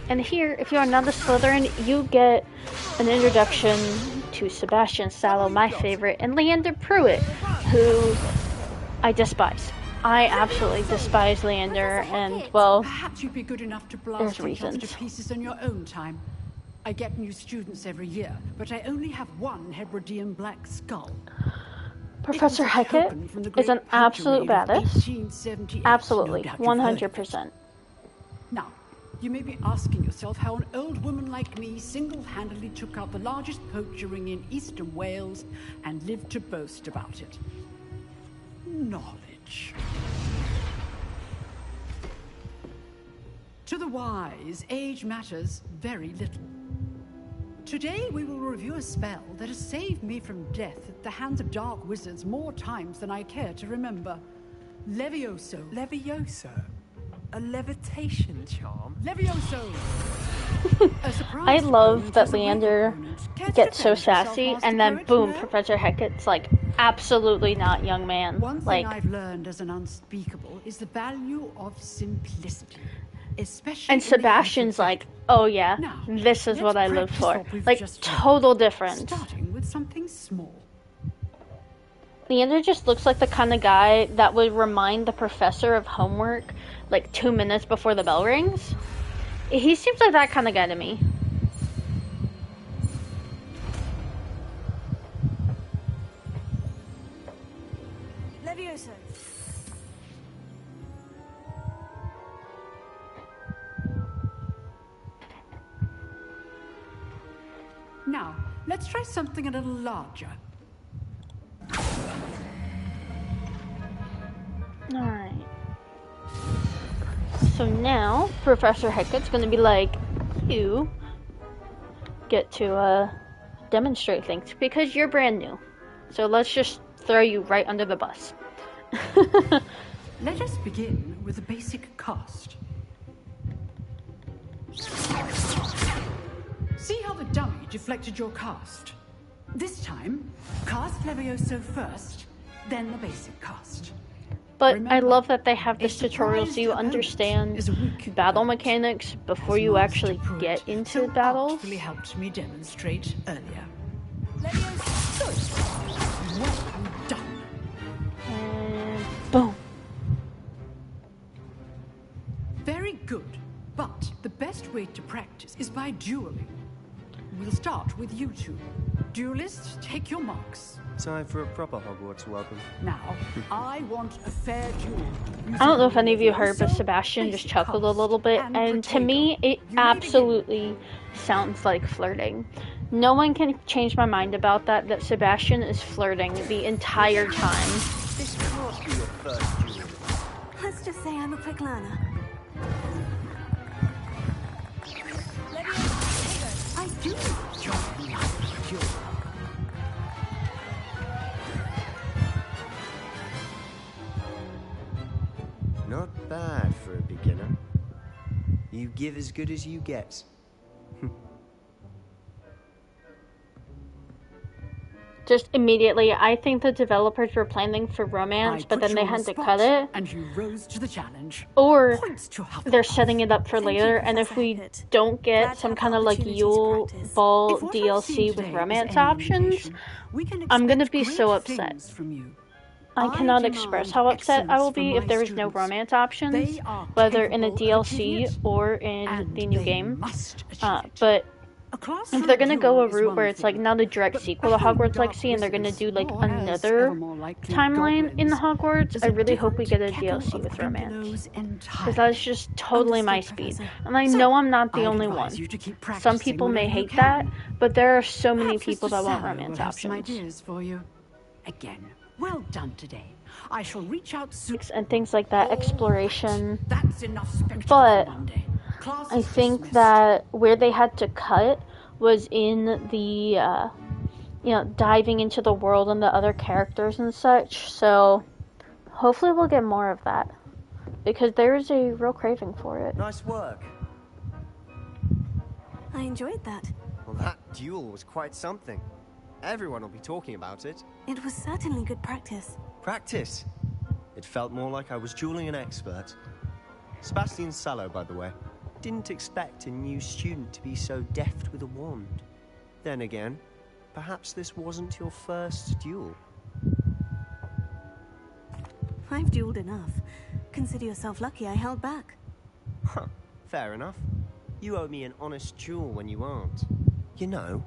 And here, if you are not a Slytherin, you get an introduction to Sebastian Sallow, my favorite, and Leander Pruitt, who I despise. I absolutely despise Leander, and, well, perhaps you'd be good enough to blast there's each other reasons. to pieces in your own time. I get new students every year, but I only have one Hebridean black skull. Professor Hecat is an absolute badass. Absolutely, 100%. Now, you may be asking yourself how an old woman like me single-handedly took out the largest poacher ring in eastern Wales and lived to boast about it. Knowledge. To the wise, age matters very little. Today we will review a spell that has saved me from death at the hands of dark wizards more times than I care to remember. Levioso. Levioso? A levitation charm? Levioso! I love that Leander gets so sassy, and then boom, Professor Hecat's like, absolutely not, young man. One thing Like, I've learned as an unspeakable is the value of simplicity. Especially and Sebastian's like, oh yeah, this is what I live for. Like, total difference. Starting with something small. Leander just looks like the kind of guy that would remind the professor of homework like 2 minutes before the bell rings. He seems like that kind of guy to me. Levioso. Now, let's try something a little larger. Alright. So now, Professor Hecat's gonna be like, you get to, demonstrate things, because you're brand new. So let's just throw you right under the bus. Let us begin with a basic cast. See how the dummy deflected your cast? This time, cast Levioso first, then the basic cast. But I love that they have this tutorial so you understand battle mechanics before you actually get into battles. Really helped me demonstrate earlier. Well done. And boom. Very good. But the best way to practice is by dueling. We'll start with you two. Duelists, take your marks. Time for a proper Hogwarts welcome. Now, I want a fair duel. I don't know if any of you heard, but Sebastian just chuckled a little bit, and to me, it absolutely sounds like flirting. No one can change my mind about that, that Sebastian is flirting the entire time. This can't be your first duel. Let's just say I'm a quick learner. I do. Not bad for a beginner. You give as good as you get. just immediately, I think the developers were planning for romance, but then they had to cut it. And you rose to the challenge. Or Points to Hufflepuff. they're setting it up for Thank later, you, and if Professor we Hackett. don't get Glad to some have the kind of like opportunity to Yule practice. Ball If what I've seen DLC with today romance is any options, indication, we can I'm gonna expect be so great upset. things from you. I cannot express how upset I will be if there is no students. romance options, They are whether in a capable of achieving DLC it, or in and the new they game. must achieve it. But A if classroom they're gonna go duel a is route one where it's like thing, not a direct sequel to battling Hogwarts dark Legacy, and they're gonna wizards, do like or as another ever more likely timeline in goblins, Hogwarts, is I a really hope we get a different kettle DLC of with romance. Grindylows Because that's just totally my Understood, speed. Professor. And I So, know I'm not the I'd only advise one. you to keep Some practicing people may whenever you hate that, can. but there are so many Perhaps people Mr. that want Sallow romance will have some options. ideas for you. Again, well done today. I shall reach out soon. And things like that, exploration. That's enough spectacle But for one day. Class I is think dismissed. that where they had to cut was in the, diving into the world and the other characters and such. So hopefully we'll get more of that. Because there is a real craving for it. Nice work. I enjoyed that. Well, that duel was quite something. Everyone will be talking about it. It was certainly good practice. Practice. It felt more like I was dueling an expert. Sebastian Sallow, by the way. Didn't expect a new student to be so deft with a wand. Then again, perhaps this wasn't your first duel. I've dueled enough. Consider yourself lucky I held back. Huh, fair enough. You owe me an honest duel when you aren't. You know,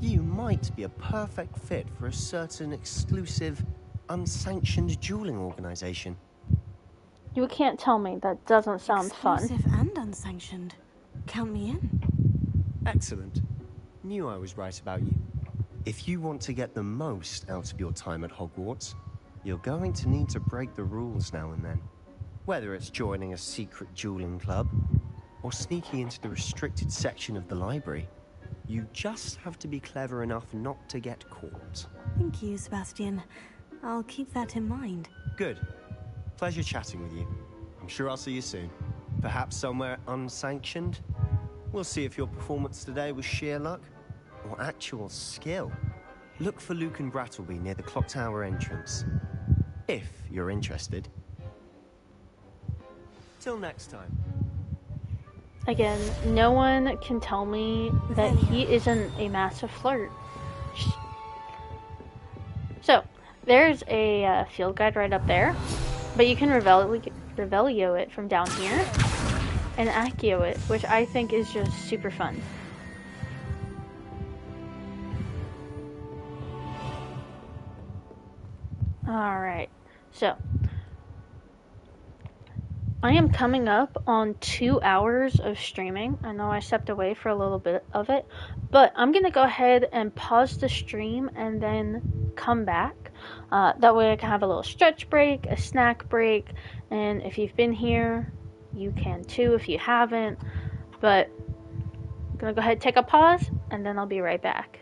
you might be a perfect fit for a certain exclusive, unsanctioned dueling organization. You can't tell me that doesn't sound fun. Exclusive and unsanctioned. Count me in. Excellent. Knew I was right about you. If you want to get the most out of your time at Hogwarts, you're going to need to break the rules now and then. Whether it's joining a secret dueling club, or sneaking into the restricted section of the library, you just have to be clever enough not to get caught. Thank you, Sebastian. I'll keep that in mind. Good. Pleasure chatting with you. I'm sure I'll see you soon. Perhaps somewhere unsanctioned? We'll see if your performance today was sheer luck or actual skill. Look for Luke and Brattleby near the clock tower entrance. If you're interested. Till next time. Again, no one can tell me that he isn't a massive flirt. So, there's a field guide right up there, but you can Revelio it from down here, and Accio it, which I think is just super fun. Alright, so I am coming up on 2 hours of streaming. I know I stepped away for a little bit of it, but I'm going to go ahead and pause the stream and then come back. That way I can have a little stretch break, a snack break, and if you've been here, you can too if you haven't. But I'm going to go ahead and take a pause, and then I'll be right back.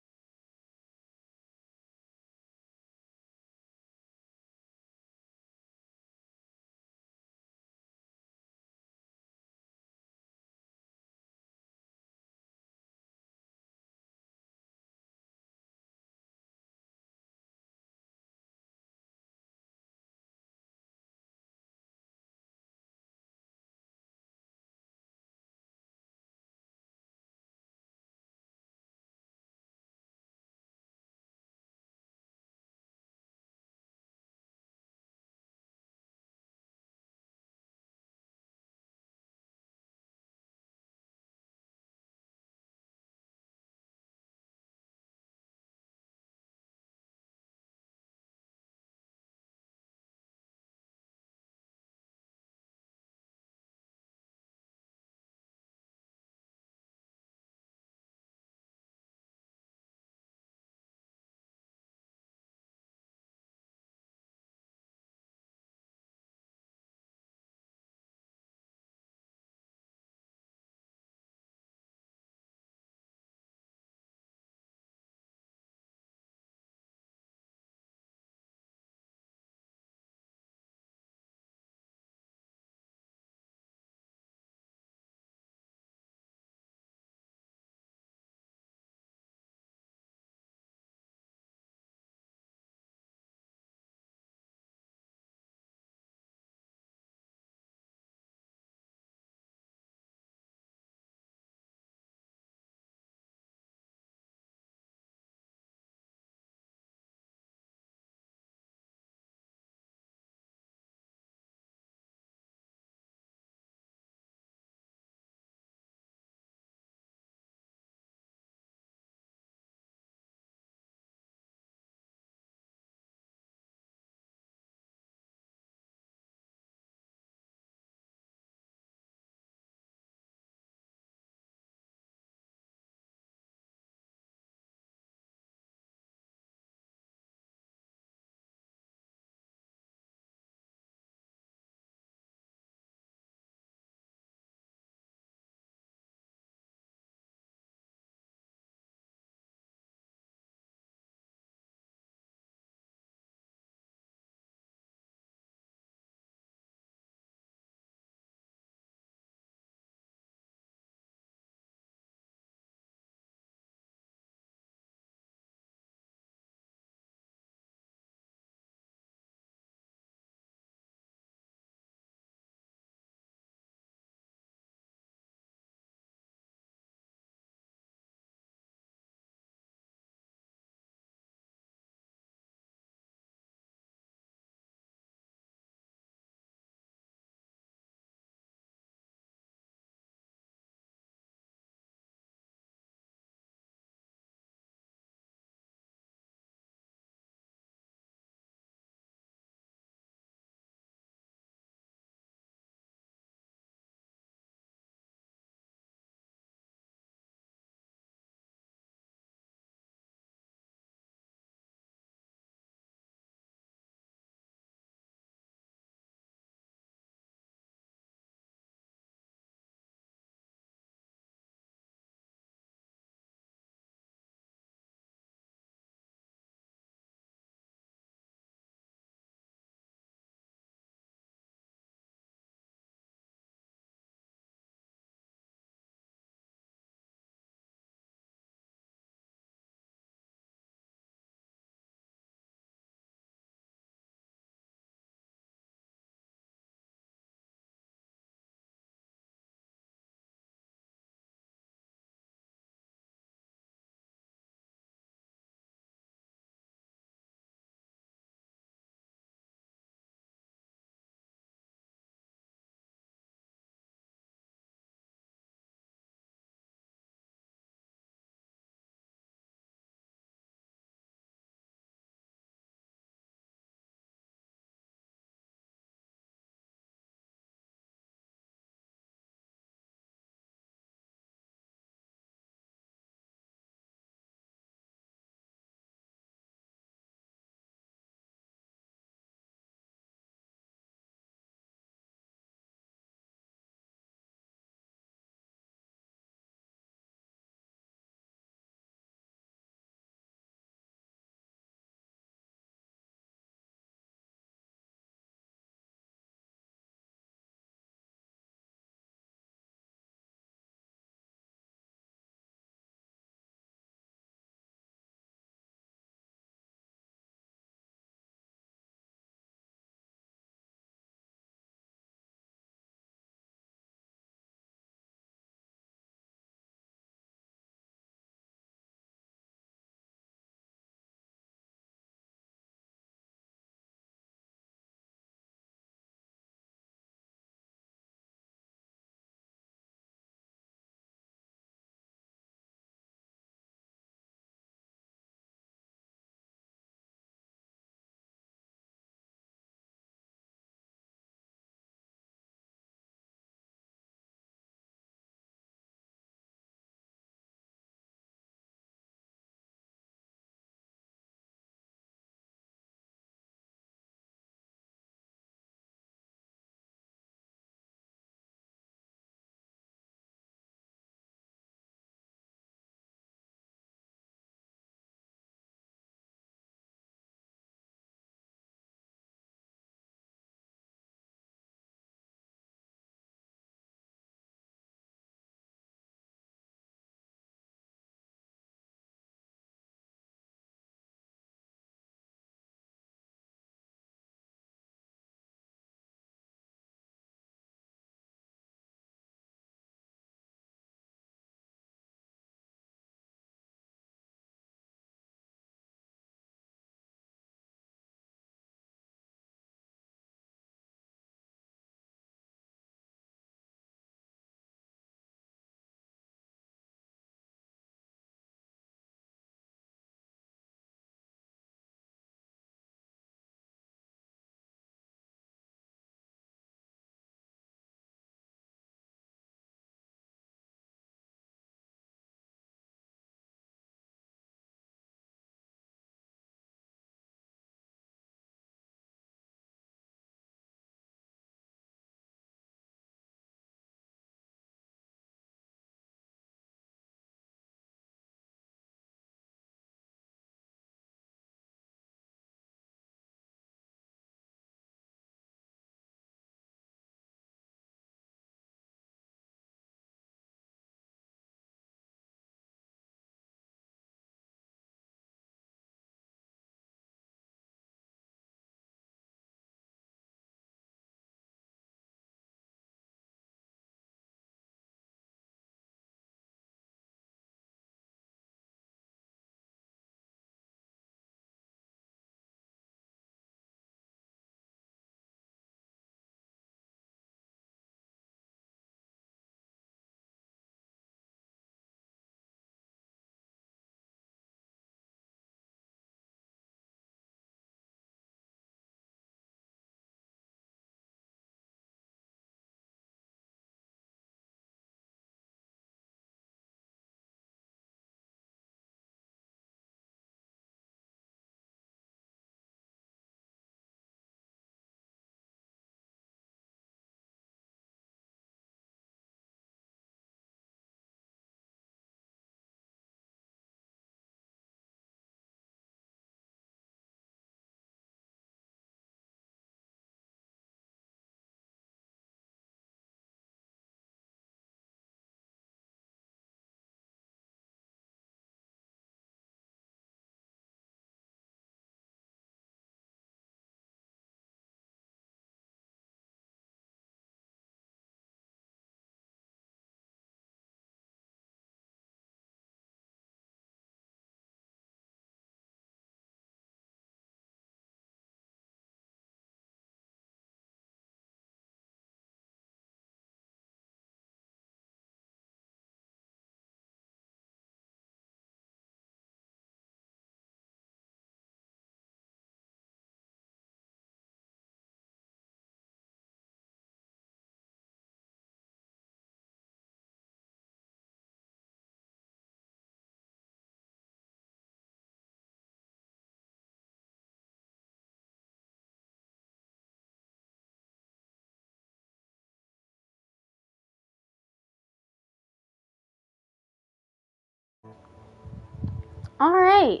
Alright.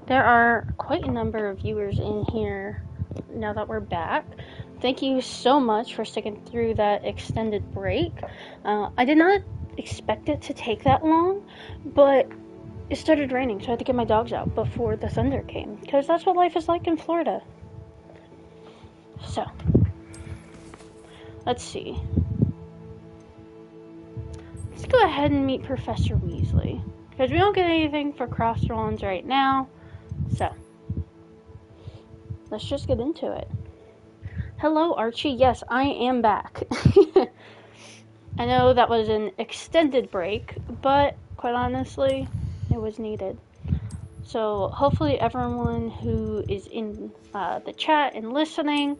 There are quite a number of viewers in here now that we're back. Thank you so much for sticking through that extended break. I did not expect it to take that long, but it started raining, so I had to get my dogs out before the thunder came, because that's what life is like in Florida. So, let's see. Let's go ahead and meet Professor Weasley, because we don't get anything for cross-rollins right now, so let's just get into it. Hello, Archie. Yes, I am back. I know that was an extended break, but quite honestly, it was needed. So hopefully everyone who is in the chat and listening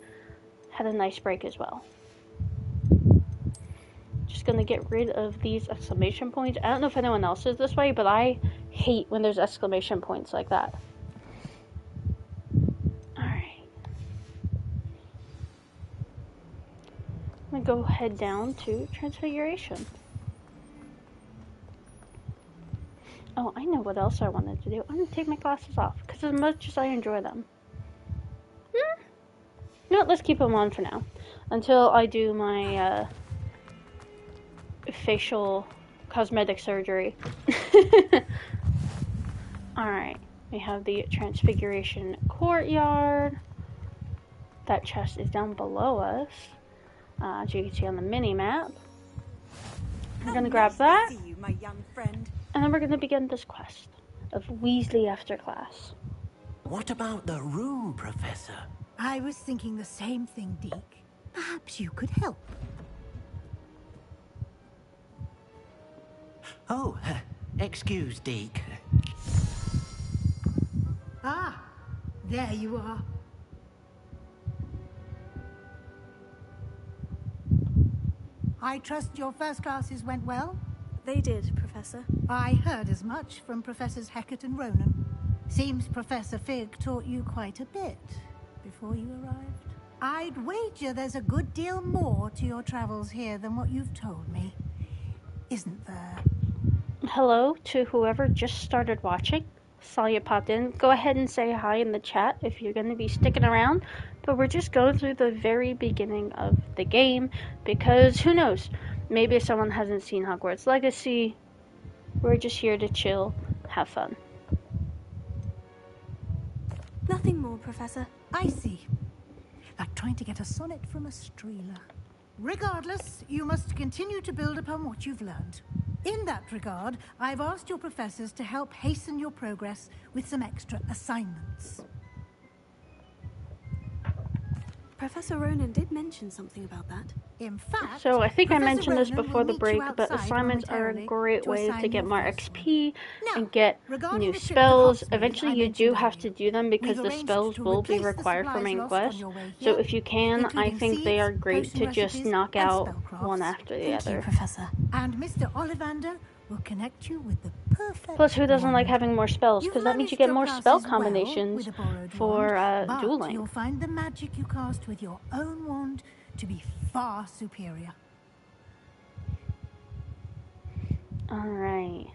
had a nice break as well. Just gonna get rid of these exclamation points. I don't know if anyone else is this way, but I hate when there's exclamation points like that. I'm gonna go head down to Transfiguration. Oh, I know what else I wanted to do. I'm gonna take my glasses off, because as much as I enjoy them. No, let's keep them on for now. Until I do my facial cosmetic surgery. Alright, we have the Transfiguration Courtyard. That chest is down below us. As you can see on the mini-map. We're going to grab that. See you, my young friend. And then we're going to begin this quest of Weasley after class. What about the room, Professor? I was thinking the same thing, Deke. Perhaps you could help. Oh, excuse, Deke. Ah, there you are. I trust your first classes went well? They did, Professor. I heard as much from Professors Hecat and Ronan. Seems Professor Fig taught you quite a bit before you arrived. I'd wager there's a good deal more to your travels here than what you've told me. Isn't there? Hello to whoever just started watching. Saw you popped in. Go ahead and say hi in the chat if you're going to be sticking around. But we're just going through the very beginning of the game, because who knows, maybe someone hasn't seen Hogwarts Legacy. We're just here to chill, have fun. Nothing more, Professor. I see. Like trying to get a sonnet from a streeler. Regardless, you must continue to build upon what you've learned. In that regard, I've asked your professors to help hasten your progress with some extra assignments. Professor Ronan did mention something about that. In fact, so I think Professor I mentioned this Ronan before will the break, meet you but outside assignments are a momentarily great to way assign to get your more first XP Now, and get regarding new the trip to spells. Hogsmeade Eventually I you do mentioned have to do them because We've the arranged spells to will be replace the required for supplies main lost quest. on your way So here, if you can, I including think they seeds, are great potion to just recipes, knock and out spellcrafts. one after the Thank other. you, Professor. And Mr. Ollivander will connect you with the perfect Plus, who doesn't like wand. having more spells? You've Because that means you managed get your more spell classes well combinations with a borrowed for wand, but dueling. you'll find the magic you cast with your own wand to be far superior. Alright.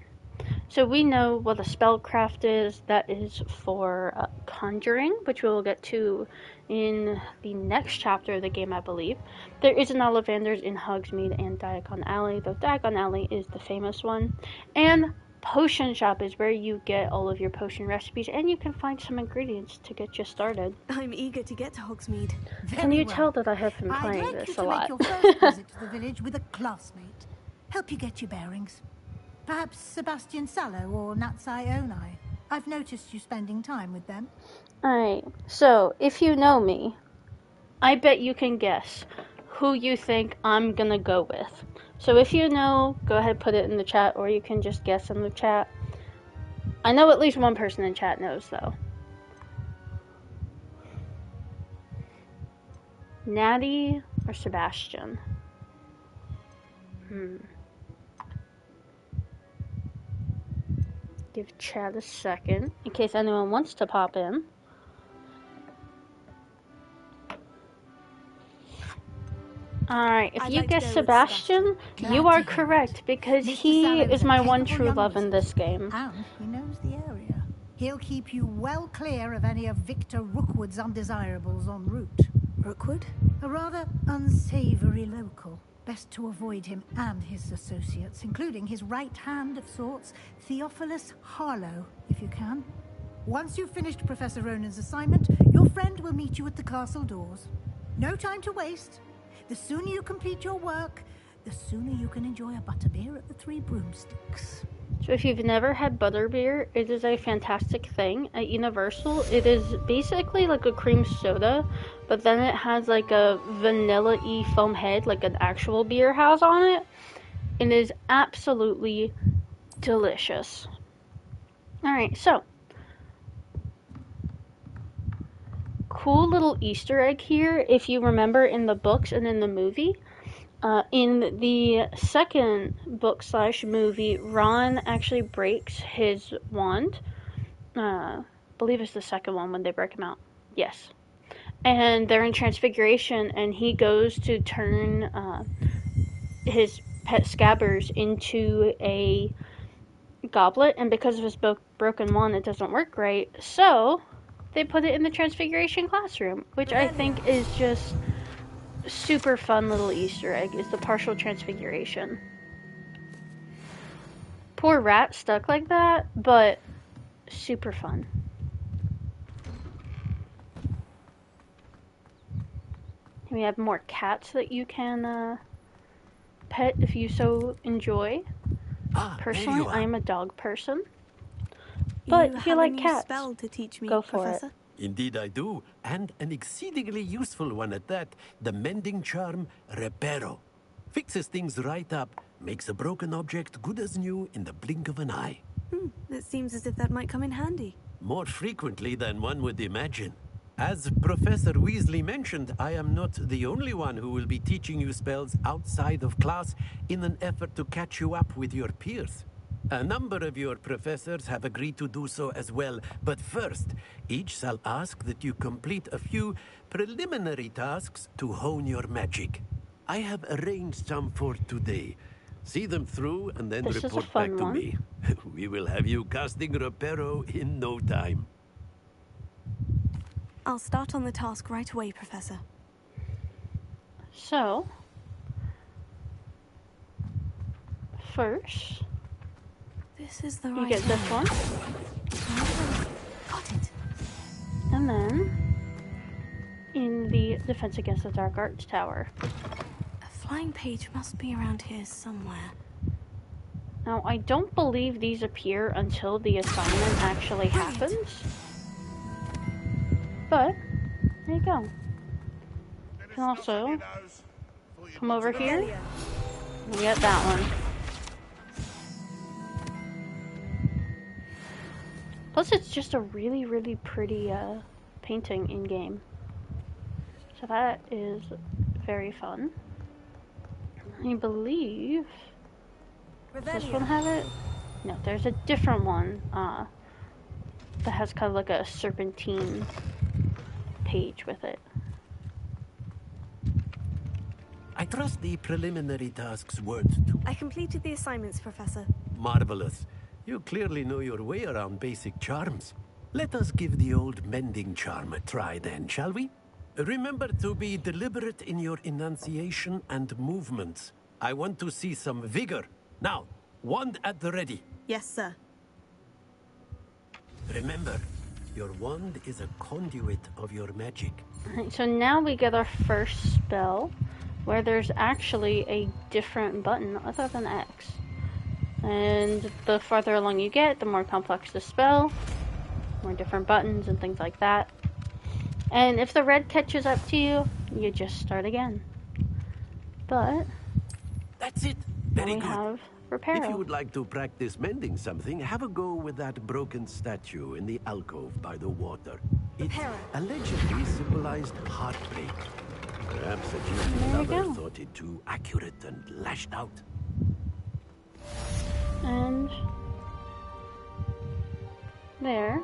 So we know what a spellcraft is. That is for conjuring, which we will get to in the next chapter of the game, I believe. There is an Ollivander's in Hogsmeade and Diagon Alley, though Diagon Alley is the famous one. And Potion Shop is where you get all of your potion recipes, and you can find some ingredients to get you started. I'm eager to get to Hogsmeade. Can you tell that I have been playing I'd like this you a to lot? make your first visit to the village with a classmate. Help you get your bearings. Perhaps Sebastian Sallow or Natsai Onai. I've noticed you spending time with them. Alright, so if you know me, I bet you can guess who you think I'm gonna go with. So if you know, go ahead put it in the chat, or you can just guess in the chat. I know at least one person in chat knows, though. Natty or Sebastian? Give chat a second, in case anyone wants to pop in. Alright, if you guess Sebastian, you are correct, because he is my one true love in this game. And he knows the He'll keep you well clear of any of Victor Rookwood's undesirables en route. Rookwood? A rather unsavory local. Best to avoid him and his associates, including his right hand of sorts, Theophilus Harlow, if you can. Once you've finished Professor Ronan's assignment, your friend will meet you at the castle doors. No time to waste. The sooner you complete your work, the sooner you can enjoy a butterbeer at the Three Broomsticks. So if you've never had butterbeer, it is a fantastic thing. At Universal, it is basically like a cream soda, but then it has like a vanilla-y foam head, like an actual beer has on it. It is absolutely delicious. Alright, so. Cool little Easter egg here, if you remember in the books and in the movie. In the second book/movie, Ron actually breaks his wand. I believe it's the second one when they break him out. Yes. And they're in Transfiguration, and he goes to turn his pet Scabbers into a goblet, and because of his broken wand, it doesn't work right. So, they put it in the Transfiguration classroom, which I think is just super fun little Easter egg, is the partial transfiguration. Poor rat stuck like that, but super fun. We have more cats that you can pet if you so enjoy. Personally, I'm a dog person. But if you like cats, spell to teach me, go for Professor? it. Indeed I do, and an exceedingly useful one at that. The mending charm, Reparo. Fixes things right up, makes a broken object good as new in the blink of an eye. It seems as if that might come in handy. More frequently than one would imagine. As Professor Weasley mentioned, I am not the only one who will be teaching you spells outside of class in an effort to catch you up with your peers. A number of your professors have agreed to do so as well, but first, each shall ask that you complete a few preliminary tasks to hone your magic. I have arranged some for today. See them through and then This is a report fun back to one. me. We will have you casting Reparo in no time. I'll start on the task right away, Professor. So, first, This is the you right get this one. Got it. And then, in the Defense Against the Dark Arts Tower. A flying page must be around here somewhere. Now, I don't believe these appear until the assignment actually happens. But, there you go. You can also come over here and get that one. Plus, it's just a really, really pretty painting in-game. So that is very fun. I believe... Does this one have it? No, there's a different one that has kind of like a serpentine page with it. I trust the preliminary tasks worth to. I completed the assignments, Professor. Marvelous. You clearly know your way around basic charms. Let us give the old mending charm a try then, shall we? Remember to be deliberate in your enunciation and movements. I want to see some vigor. Now, wand at the ready. Yes, sir. Remember, your wand is a conduit of your magic. Alright, so now we get our first spell, where there's actually a different button other than X. And the farther along you get, the more complex the spell, more different buttons and things like that. And if the red catches up to you, you just start again. But that's it. Then Very we good. have Reparo. If you would like to practice mending something, have a go with that broken statue in the alcove by the water. It allegedly symbolized heartbreak. Perhaps a guilty lover thought it too accurate and lashed out. And there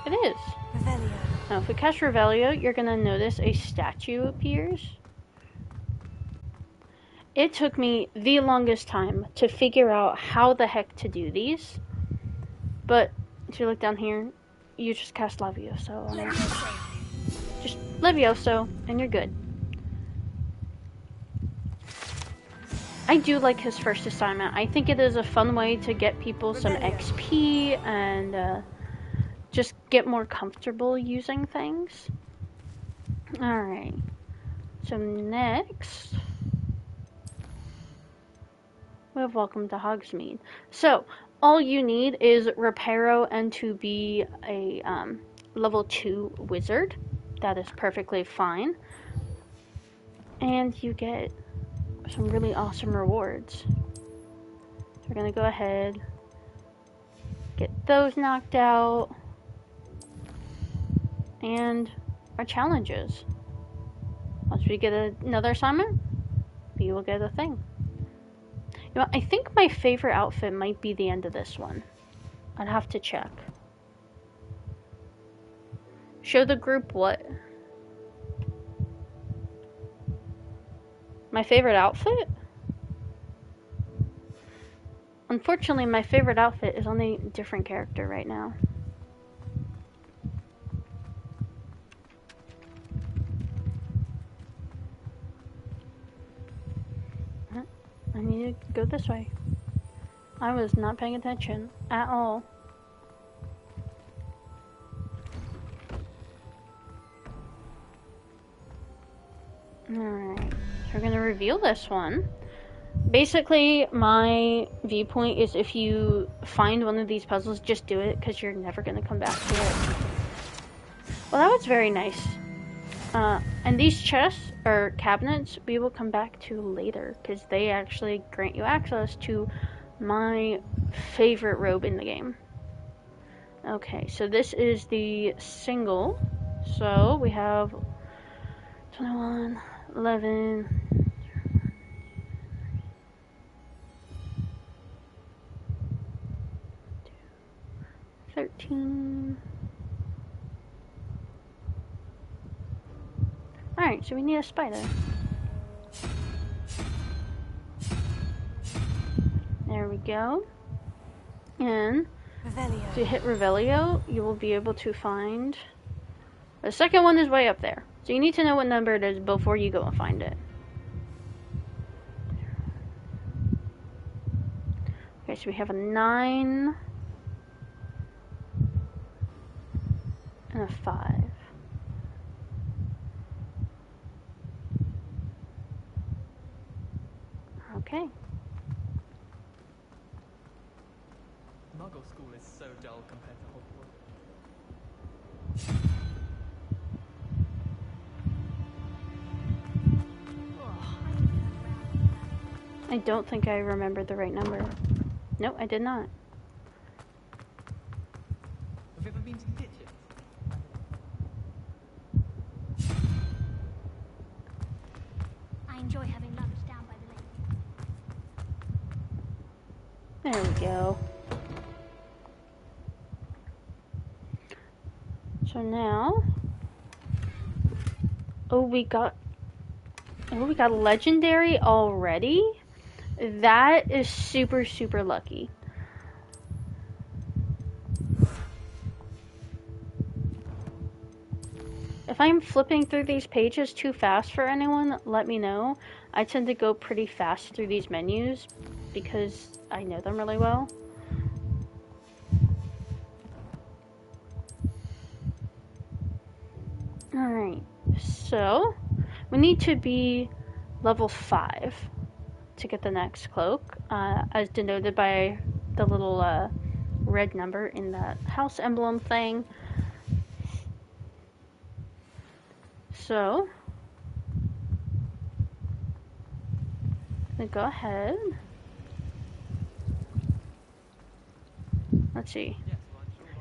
it is. Revelio. Now, if we cast Revelio, you're going to notice a statue appears. It took me the longest time to figure out how the heck to do these. But So you look down here, you just cast Levioso on it. Just Levioso, and you're good. I do like his first assignment. I think it is a fun way to get people some XP and just get more comfortable using things. Alright. So next, we have Welcome to Hogsmeade. So, all you need is Reparo and to be a level 2 wizard. That is perfectly fine. And you get some really awesome rewards. So we're going to go ahead, get those knocked out, and our challenges. Once we get another assignment, we will get a thing. You know, I think my favorite outfit might be the end of this one. I'd have to check. Show the group what? My favorite outfit? Unfortunately, my favorite outfit is on a different character right now. I need to go this way. I was not paying attention at all. Alright, so we're gonna reveal this one. Basically, my viewpoint is if you find one of these puzzles, just do it, because you're never gonna come back to it. Well, that was very nice. And these chests, or cabinets, we will come back to later, because they actually grant you access to my favorite robe in the game. Okay, so this is the single. So we have 21, 11, 13. Alright, so we need a spider. There we go. And if you hit Revelio, you will be able to find... The second one is way up there. So you need to know what number it is before you go and find it. Okay, so we have a 9 and a 5. Okay. Muggle school is so dull compared to Hogwarts. I don't think I remembered the right number. Nope, I did not. Have you ever been to the kitchen? I enjoy having lunch down by the lake. There we go. So now, we got legendary already. That is super, super lucky. If I'm flipping through these pages too fast for anyone, let me know. I tend to go pretty fast through these menus because I know them really well. Alright, so we need to be level 5 to get the next cloak, as denoted by the little red number in that house emblem thing. So, I'm gonna go ahead. Let's see.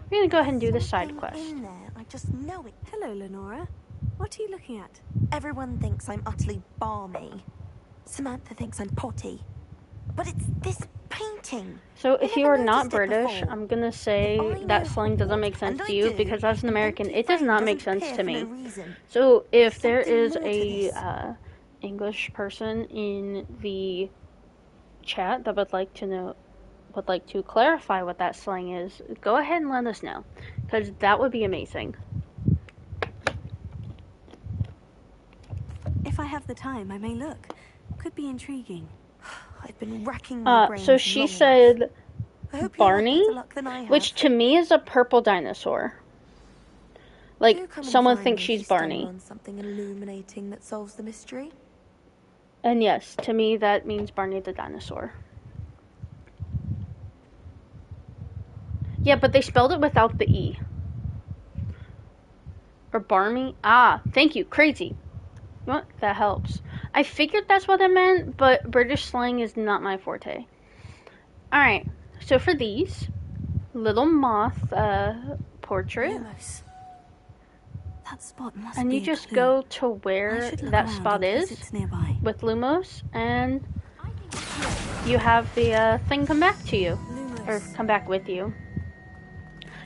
We're gonna go ahead and do the side quest. In there, I just know it. Hello, Lenora. What are you looking at? Everyone thinks I'm utterly balmy. Samantha thinks I'm potty. But it's this painting. So if you are not British, I'm gonna say that slang doesn't make sense to you because as an American, it does not make sense to me. So if there is a English person in the chat that would like to know would like to clarify what that slang is, go ahead and let us know, because that would be amazing. If I have the time, I may look. Could be intriguing. I've been racking my brains. So she said Barney, luck than I have. which to me is a purple dinosaur. Like, someone thinks she's Barney. On something illuminating that solves the mystery. And yes, to me that means Barney the dinosaur. Yeah, but they spelled it without the E. Or Barney. Ah, thank you. Crazy. What? That helps. I figured that's what it meant, but British slang is not my forte. Alright, so for these, little moth portrait. That spot must and be you a just clue. go to where that spot is with Lumos, and you have the thing come back to you. Or come back with you.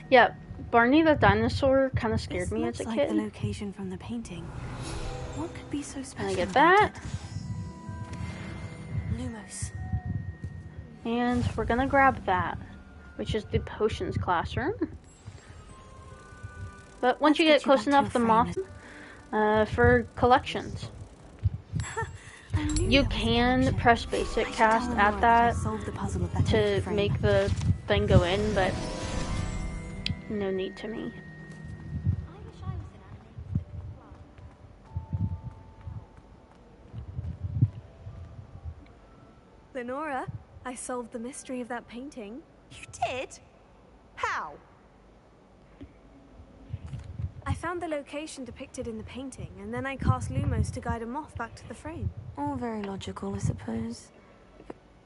Yeah, Barney the dinosaur kind of scared me as a like kid. the location from the painting. What could be so special? I get that. Lumos. And we're gonna grab that, which is the potions classroom. But once you get close enough, the moth for collections. You can press basic cast at that to make the thing go in, but no need to me. Lenora, I solved the mystery of that painting. You did? How? I found the location depicted in the painting, and then I cast Lumos to guide a moth back to the frame. All very logical, I suppose.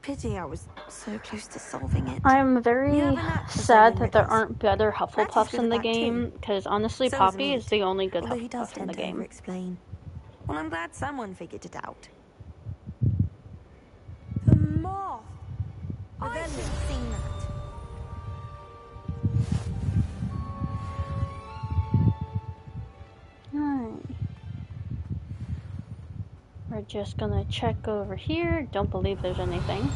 Pity I was so close to solving it. I'm very sad that there aren't better Hufflepuffs in the game, because honestly, Poppy is the only good Hufflepuff in the game. Explain. Well, I'm glad someone figured it out. The moth! I should have seen that. Alright. We're just gonna check over here. Don't believe there's anything.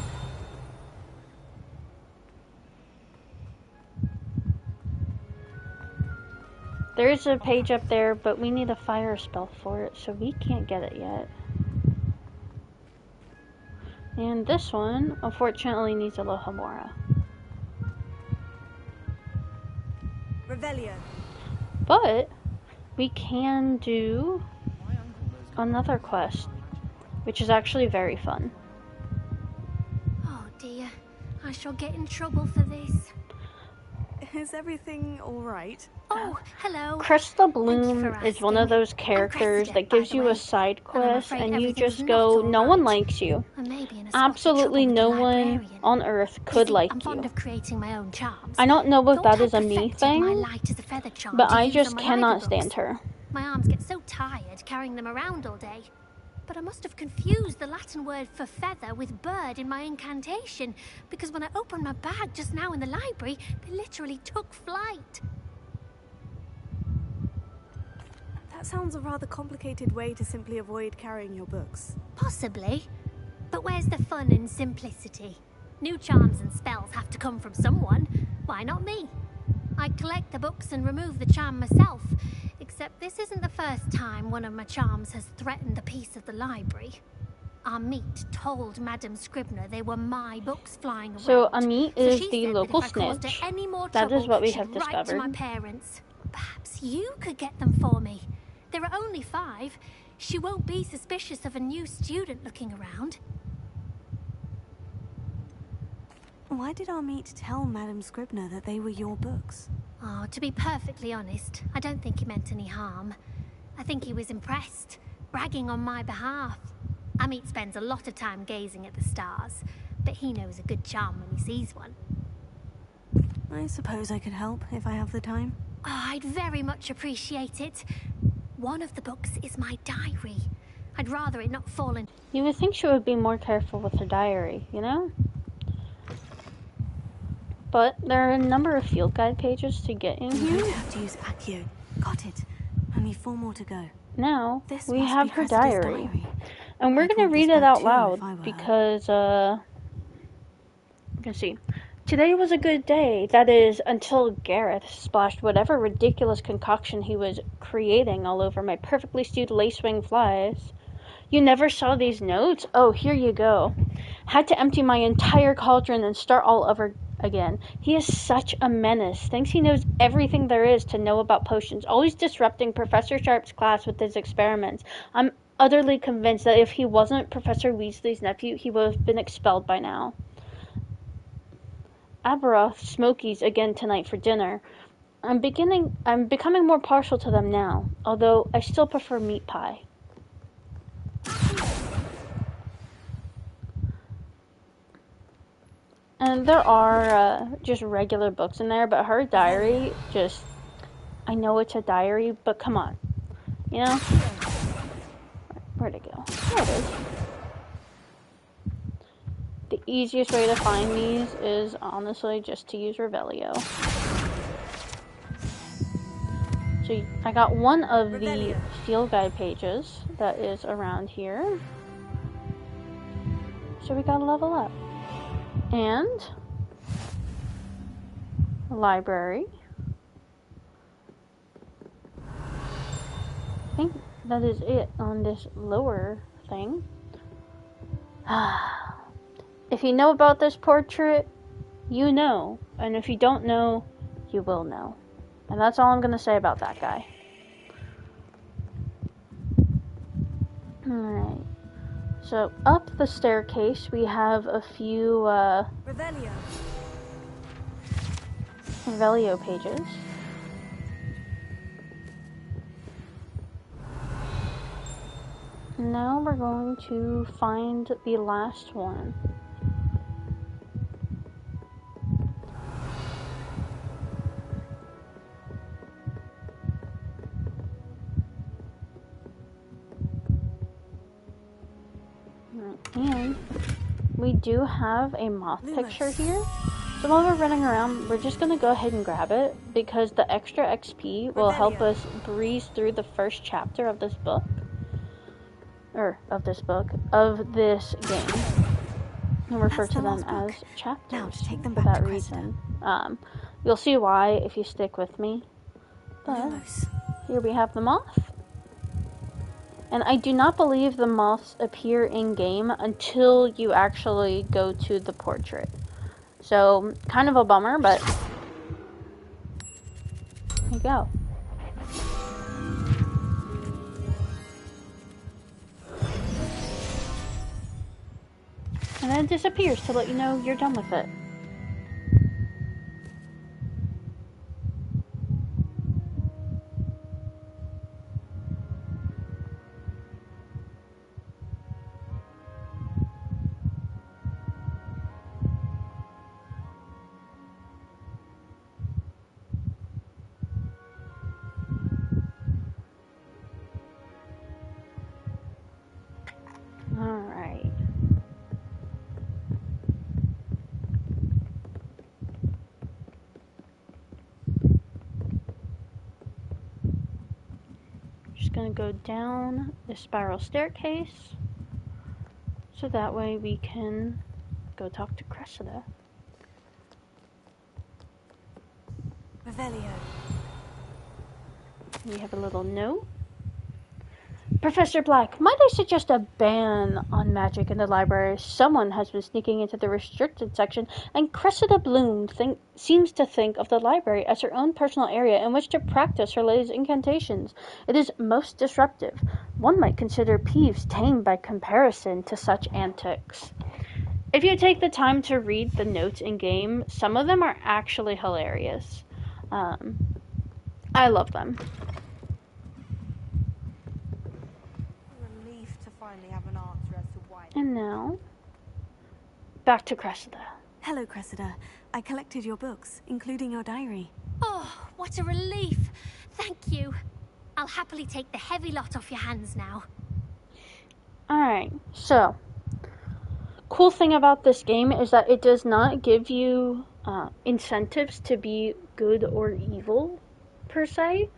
There is a page up there, but we need a fire spell for it, so we can't get it yet. And this one, unfortunately, needs a Lohamora. Revelio. But we can do another quest, which is actually very fun. Oh dear, I shall get in trouble for this. Is everything all right? Oh, hello. Crystal Bloom is one of those characters that gives you a side quest and you just go, no one likes you. Absolutely no one on Earth could like I'm fond you. of creating my own charms. I don't know if that is a Thought I me perfected my thing, light as a feather charm but to I use just on my cannot library stand books. her. My arms get so tired carrying them around all day. But I must have confused the Latin word for feather with bird in my incantation, because when I opened my bag just now in the library, they literally took flight. That sounds a rather complicated way to simply avoid carrying your books. Possibly. But where's the fun in simplicity? New charms and spells have to come from someone. Why not me? I collect the books and remove the charm myself. Except this isn't the first time one of my charms has threatened a piece of the library. Amit told Madame Scribner they were my books flying around. So Amit is she the said local that if I caused her snitch. any more That trouble, is what we she'd have write to discovered. my parents. Perhaps you could get them for me. There are only 5. She won't be suspicious of a new student looking around. Why did Amit tell Madame Scribner that they were your books? Oh, to be perfectly honest, I don't think he meant any harm. I think he was impressed, bragging on my behalf. Amit spends a lot of time gazing at the stars, but he knows a good charm when he sees one. I suppose I could help if I have the time. Oh, I'd very much appreciate it. One of the books is my diary. I'd rather it not fall in. You would think she would be more careful with her diary, you know? But there are a number of field guide pages to get in You here. have to use Accio. Got it. Only 4 more to go. Now, This we must have be her Cressida's diary. And we're I'd going to want read this it back out too if I loud were her. because, you can see. Today was a good day. That is, until Gareth splashed whatever ridiculous concoction he was creating all over my perfectly stewed lacewing flies. You never saw these notes? Oh, here you go. Had to empty my entire cauldron and start all over again. He is such a menace. Thinks he knows everything there is to know about potions, always disrupting Professor Sharp's class with his experiments. I'm utterly convinced that if he wasn't Professor Weasley's nephew, he would have been expelled by now. Aberoth Smokies again tonight for dinner. I'm becoming more partial to them now, although I still prefer meat pie. And there are just regular books in there, but her diary just, I know it's a diary, but come on, you know? Where'd it go? There it is. The easiest way to find these is honestly just to use Revelio. So I got one of the field guide pages that is around here. So we gotta level up. And library. I think that is it on this lower thing. If you know about this portrait, you know. And if you don't know, you will know. And that's all I'm going to say about that guy. Alright. So, up the staircase, we have a few, Revelio pages. Now we're going to find the last one. And we do have a moth picture here. So while we're running around, we're just going to go ahead and grab it because the extra XP will help us breeze through the first chapter of this book. Of this game. And refer to them as chapters for that reason. You'll see why if you stick with me. But here we have the moth. And I do not believe the moths appear in-game until you actually go to the portrait. So, kind of a bummer, but there you go. And then it disappears to let you know you're done with it. Alright. Just gonna go down the spiral staircase so that way we can go talk to Cressida. Revelio. We have a little note. Professor Black, might I suggest a ban on magic in the library? Someone has been sneaking into the restricted section, and Cressida Bloom seems to think of the library as her own personal area in which to practice her latest incantations. It is most disruptive. One might consider Peeves tame by comparison to such antics. If you take the time to read the notes in-game, some of them are actually hilarious. I love them. And now, back to Cressida. Hello, Cressida. I collected your books, including your diary. Oh, what a relief. Thank you. I'll happily take the heavy lot off your hands now. Alright, so, cool thing about this game is that it does not give you incentives to be good or evil, per se.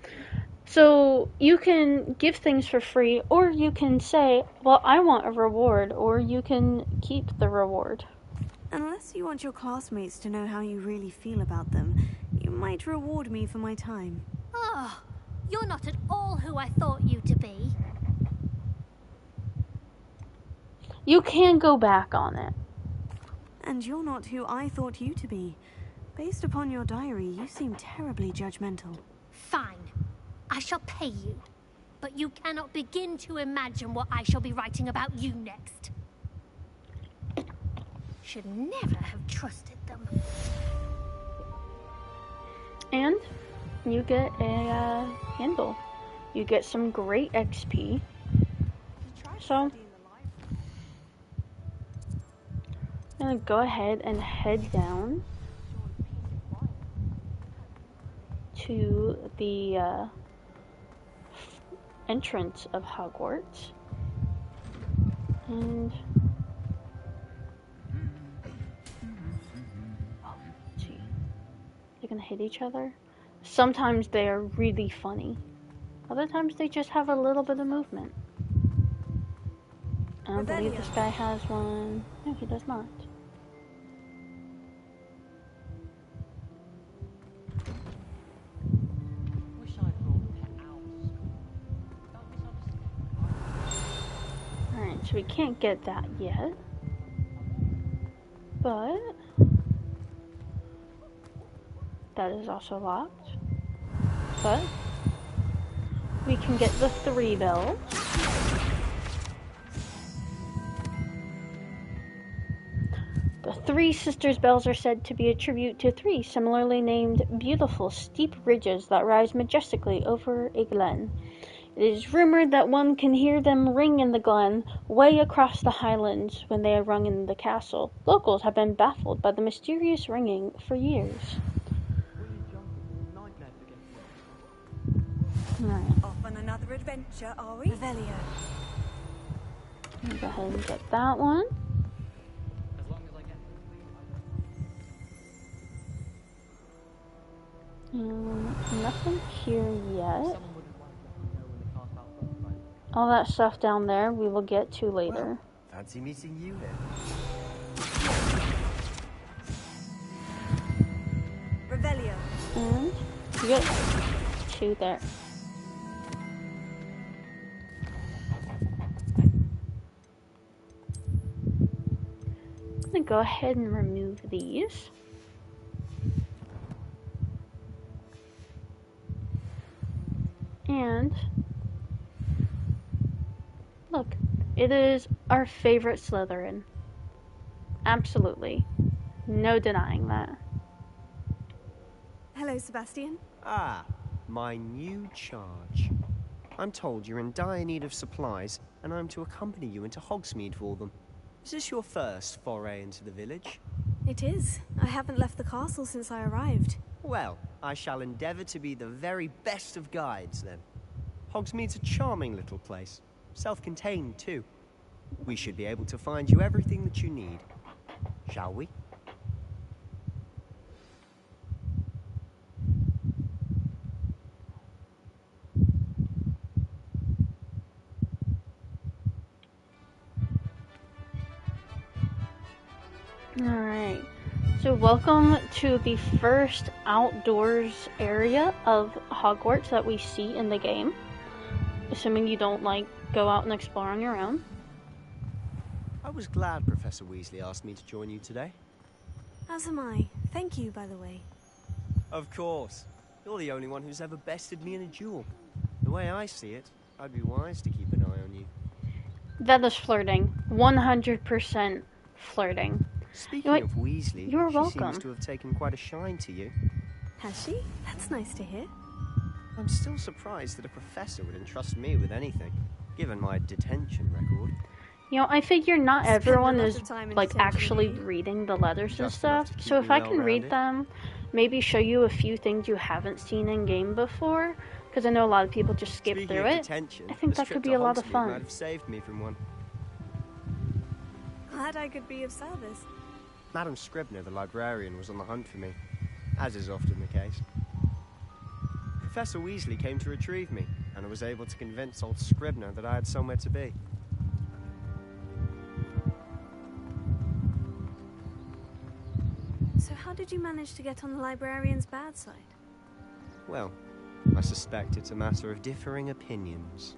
So you can give things for free, or you can say, well, I want a reward, or you can keep the reward. Unless you want your classmates to know how you really feel about them, you might reward me for my time. Oh, you're not at all who I thought you to be. You can go back on it. And you're not who I thought you to be. Based upon your diary, you seem terribly judgmental. Fine. I shall pay you. But you cannot begin to imagine what I shall be writing about you next. Should never have trusted them. And you get a handle. You get some great XP. So I'm gonna go ahead and head down to the entrance of Hogwarts. And gee, they're gonna hit each other. Sometimes they are really funny. Other times they just have a little bit of movement. I don't believe this guy has one. No, he does not. Alright, so we can't get that yet. But that is also locked. But we can get the 3 bells. The 3 sisters' bells are said to be a tribute to 3 similarly named beautiful steep ridges that rise majestically over a glen. It is rumored that one can hear them ring in the glen way across the highlands when they are rung in the castle. Locals have been baffled by the mysterious ringing for years. Right. Off on another adventure, are we? Revelio. Go ahead and get that one. Nothing here yet. All that stuff down there we will get to later. Well, fancy meeting you then. Revelio. And you get 2 there. I'm gonna go ahead and remove these. And look, it is our favorite Slytherin. Absolutely. No denying that. Hello, Sebastian. Ah, my new charge. I'm told you're in dire need of supplies, and I'm to accompany you into Hogsmeade for them. Is this your first foray into the village? It is. I haven't left the castle since I arrived. Well, I shall endeavour to be the very best of guides, then. Hogsmeade's a charming little place. Self-contained, too. We should be able to find you everything that you need. Shall we? Alright, so welcome to the first outdoors area of Hogwarts that we see in the game. Assuming you don't, go out and explore on your own. I was glad Professor Weasley asked me to join you today. As am I. Thank you, by the way. Of course. You're the only one who's ever bested me in a duel. The way I see it, I'd be wise to keep an eye on you. That is flirting. 100% flirting. Speaking of Weasley, you're she welcome. seems to have taken quite a shine to you. Has she? That's nice to hear. I'm still surprised that a professor would entrust me with anything, given my detention record. You know, I figure not everyone is, actually detention. reading the letters and Just enough stuff. to keep So me if I can read well-rounded. them, maybe show you a few things you haven't seen in-game before, because I know a lot of people just skip Speaking through of it. detention, I think this that trip could be to a lot of Hogsmeade fun. might have saved me from one. Glad I could be of service. Madam Scribner, the librarian, was on the hunt for me, as is often the case. Professor Weasley came to retrieve me, and I was able to convince old Scribner that I had somewhere to be. So how did you manage to get on the librarian's bad side? Well, I suspect it's a matter of differing opinions.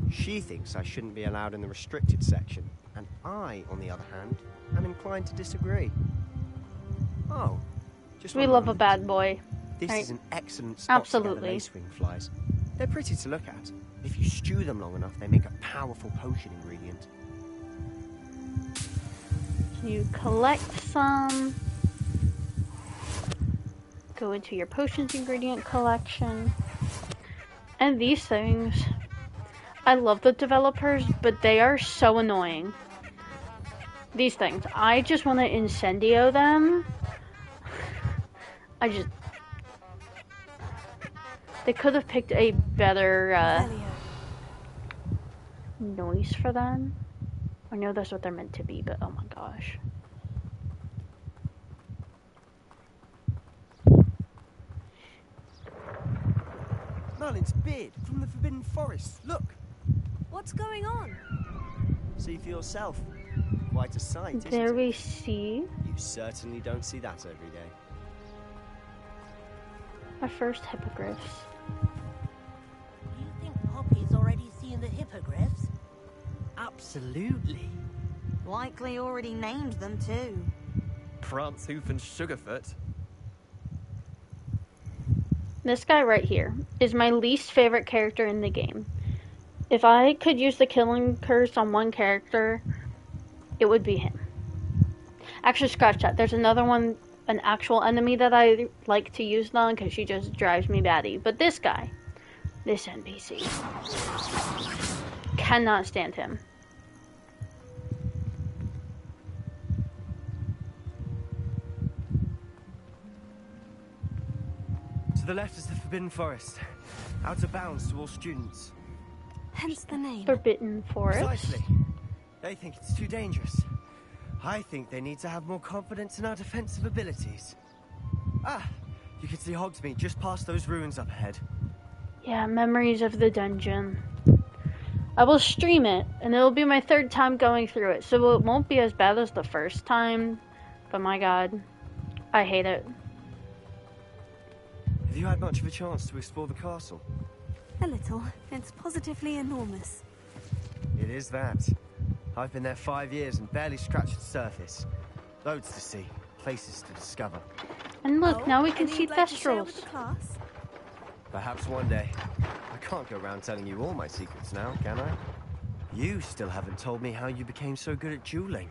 She thinks I shouldn't be allowed in the restricted section, and I, on the other hand, am inclined to disagree. Oh, just We one love a moment. bad boy. This Right? is an excellent spot to get the Absolutely. lacewing flies. They're pretty to look at. If you stew them long enough, they make a powerful potion ingredient. You collect some. Go into your potions ingredient collection. And these things, I love the developers, but they are so annoying. These things, I just want to incendio them. They could have picked a better noise for them. I know that's what they're meant to be, but oh my gosh. Merlin's beard from the Forbidden Forest. Look. What's going on? See for yourself. Quite a sight, isn't There it? we see You certainly don't see that every day. our first hippogriffs. You think Poppy's already seen the hippogriffs? Absolutely. Likely already named them too. Prance, Hoof, and Sugarfoot. This guy right here is my least favorite character in the game. If I could use the killing curse on one character, it would be him. Actually, scratch that. There's another one, an actual enemy that I like to use it on because she just drives me batty. But this guy, this NPC, cannot stand him. To the left is the Forbidden Forest. Out of bounds to all students. Hence the name. Forbidden Forest. Precisely. They think it's too dangerous. I think they need to have more confidence in our defensive abilities. Ah, you can see Hogsmeade just past those ruins up ahead. Yeah, memories of the dungeon. I will stream it, and it'll be my third time going through it, so it won't be as bad as the first time. But my god, I hate it. Have you had much of a chance to explore the castle? A little. It's positively enormous. It is that. I've been there 5 years and barely scratched the surface. Loads to see, places to discover. And look, now we can Maybe see you'd like to share Thestrals. with the class? Perhaps one day. I can't go around telling you all my secrets now, can I? You still haven't told me how you became so good at dueling.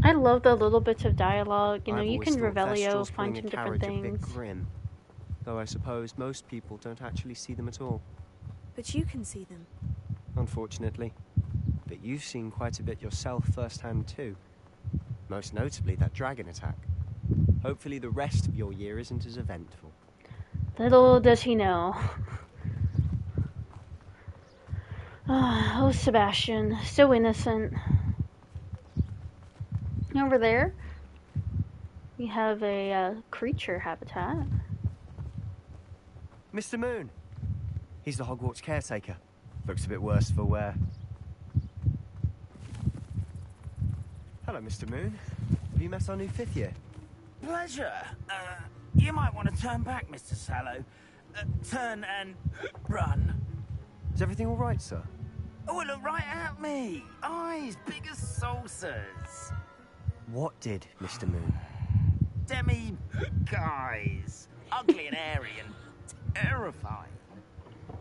I love the little bits of dialogue. You know, I've you always can thought Revelio, Thestrals find bring some a different carriage a bit things. grim. Though I suppose most people don't actually see them at all. But you can see them. Unfortunately. But you've seen quite a bit yourself firsthand too. Most notably that dragon attack. Hopefully the rest of your year isn't as eventful. Little does he know. Oh, Sebastian, so innocent. Over there, we have a creature habitat. Mr. Moon. He's the Hogwarts caretaker. Looks a bit worse for wear. Hello, Mr. Moon. Have you met our new 5th year? Pleasure. You might want to turn back, Mr. Sallow. Turn and run. Is everything all right, sir? Oh, look right at me. Eyes big as saucers. What did, Mr. Moon? Demi guys. Ugly and airy and terrifying.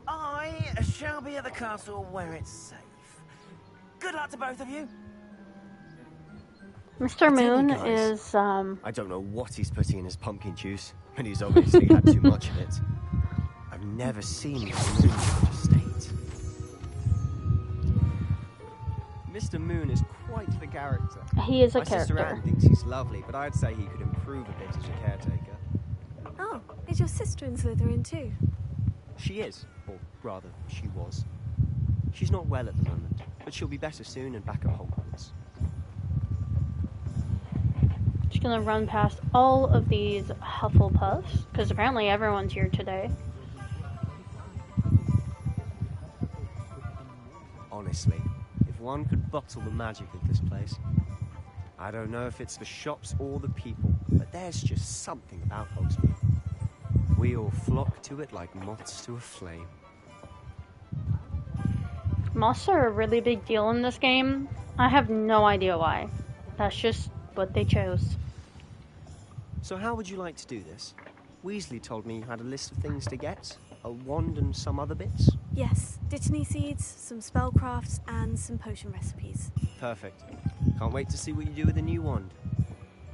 I shall be at the castle where it's safe. Good luck to both of you. Mr. Moon guys. is, I don't know what he's putting in his pumpkin juice, but he's obviously had too much of it. I've never seen Mr. Moon in such a state. Mr. Moon is quite the character. He is a My sister character. Anne thinks he's lovely, but I'd say he could improve a bit as a caretaker. Oh, is your sister in Slytherin too? She is, or rather, she was. She's not well at the moment, but she'll be better soon and back at Hogwarts. Just gonna run past all of these Hufflepuffs, because apparently everyone's here today. Honestly, if one could bottle the magic of this place. I don't know if it's the shops or the people, but there's just something about Hogsmeade. We all flock to it like moths to a flame. Moths are a really big deal in this game. I have no idea why. That's just what they chose. So how would you like to do this? Weasley told me you had a list of things to get. A wand and some other bits? Yes, Dittany seeds, some spellcrafts, and some potion recipes. Perfect. Can't wait to see what you do with the new wand.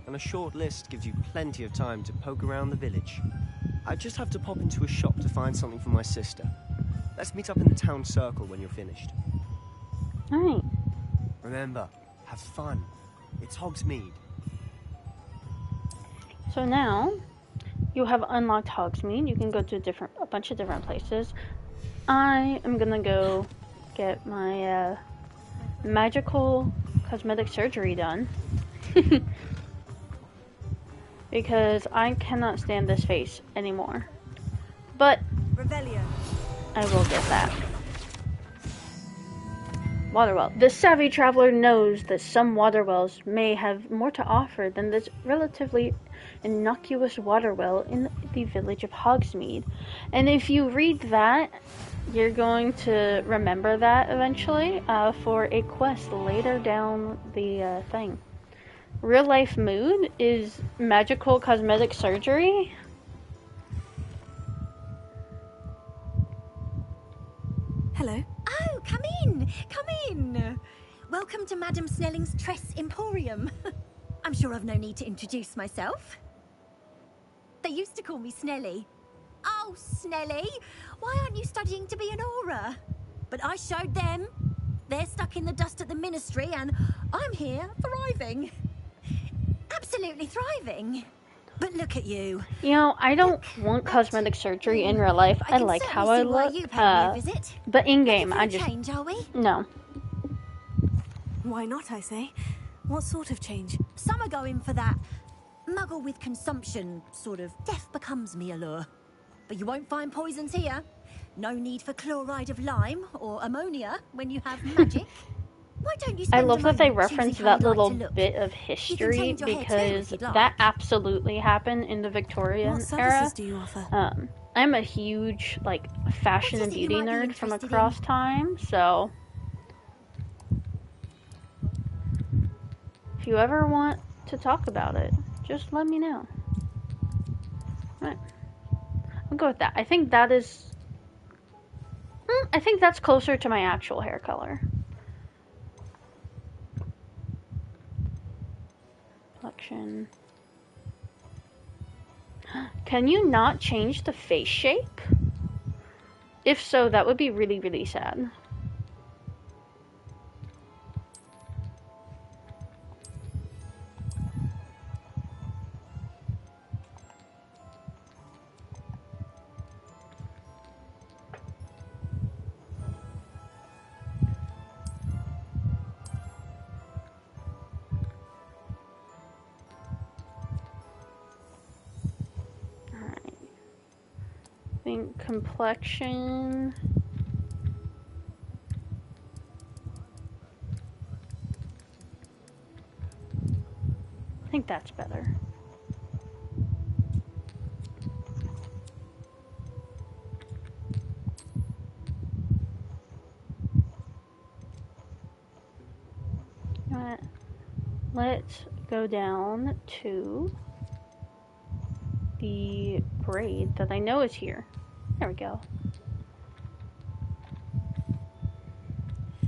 And a short list gives you plenty of time to poke around the village. I just have to pop into a shop to find something for my sister. Let's meet up in the town circle when you're finished. Alright. Remember, have fun. It's Hogsmeade. So now, you have unlocked Hogsmeade. You can go to a bunch of different places. I am gonna go get my magical cosmetic surgery done. Because I cannot stand this face anymore. But Revelio. I will get that. Waterwell. The savvy traveler knows that some waterwells may have more to offer than this relatively innocuous waterwell in the village of Hogsmeade. And if you read that, you're going to remember that eventually for a quest later down the thing. Real life mood is magical cosmetic surgery. Hello. Oh, come in! Come in! Welcome to Madame Snelling's Tress Emporium. I'm sure I've no need to introduce myself. They used to call me Snelly. Oh, Snelly! Why aren't you studying to be an aura? But I showed them. They're stuck in the dust at the ministry, and I'm here thriving. Absolutely thriving. But look at you. You know, I don't want cosmetic surgery in real life. I like how I look. But in game, I just change, are we? no. Why not, I say? What sort of change? Some are going for that muggle with consumption, sort of death becomes me allure. But you won't find poisons here. No need for chloride of lime or ammonia when you have magic. Why don't you I love that they reference that little bit of history because that absolutely happened in the Victorian What era. services do you offer? I'm a huge fashion and beauty nerd from across time, so if you ever want to talk about it, just let me know. Right. I'll go with that. I think that is I think that's closer to my actual hair color. Collection. Can you not change the face shape? If so, that would be really, really sad. Complexion. I think that's better. Alright. Let's go down to the braid that I know is here. There we go.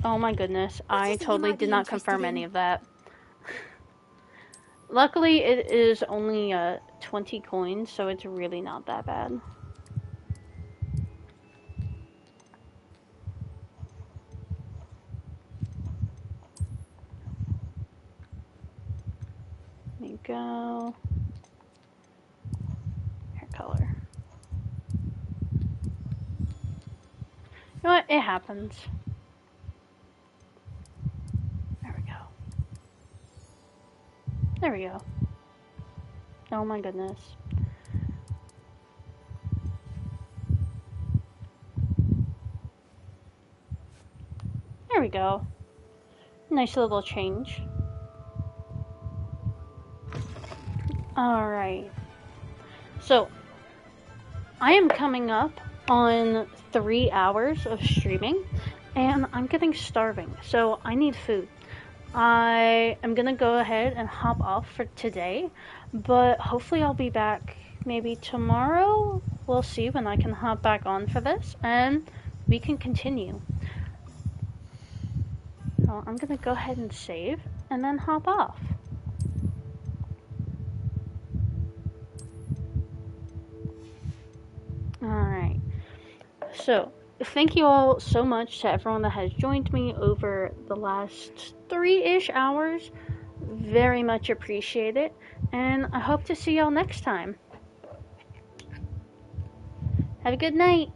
Oh my goodness, I totally did not confirm any of that. Luckily, it is only 20 coins, so it's really not that bad. There you go. Hair color. You know what? It happens. There we go. There we go. Oh my goodness. There we go. Nice little change. Alright. So, I am coming up on 3 hours of streaming, and I'm getting starving, so I need food. I am gonna go ahead and hop off for today, but hopefully I'll be back maybe tomorrow. We'll see when I can hop back on for this, and we can continue. So I'm gonna go ahead and save, and then hop off. Alright, so thank you all so much to everyone that has joined me over the last 3-ish hours. Very much appreciate it, and I hope to see y'all next time. Have a good night.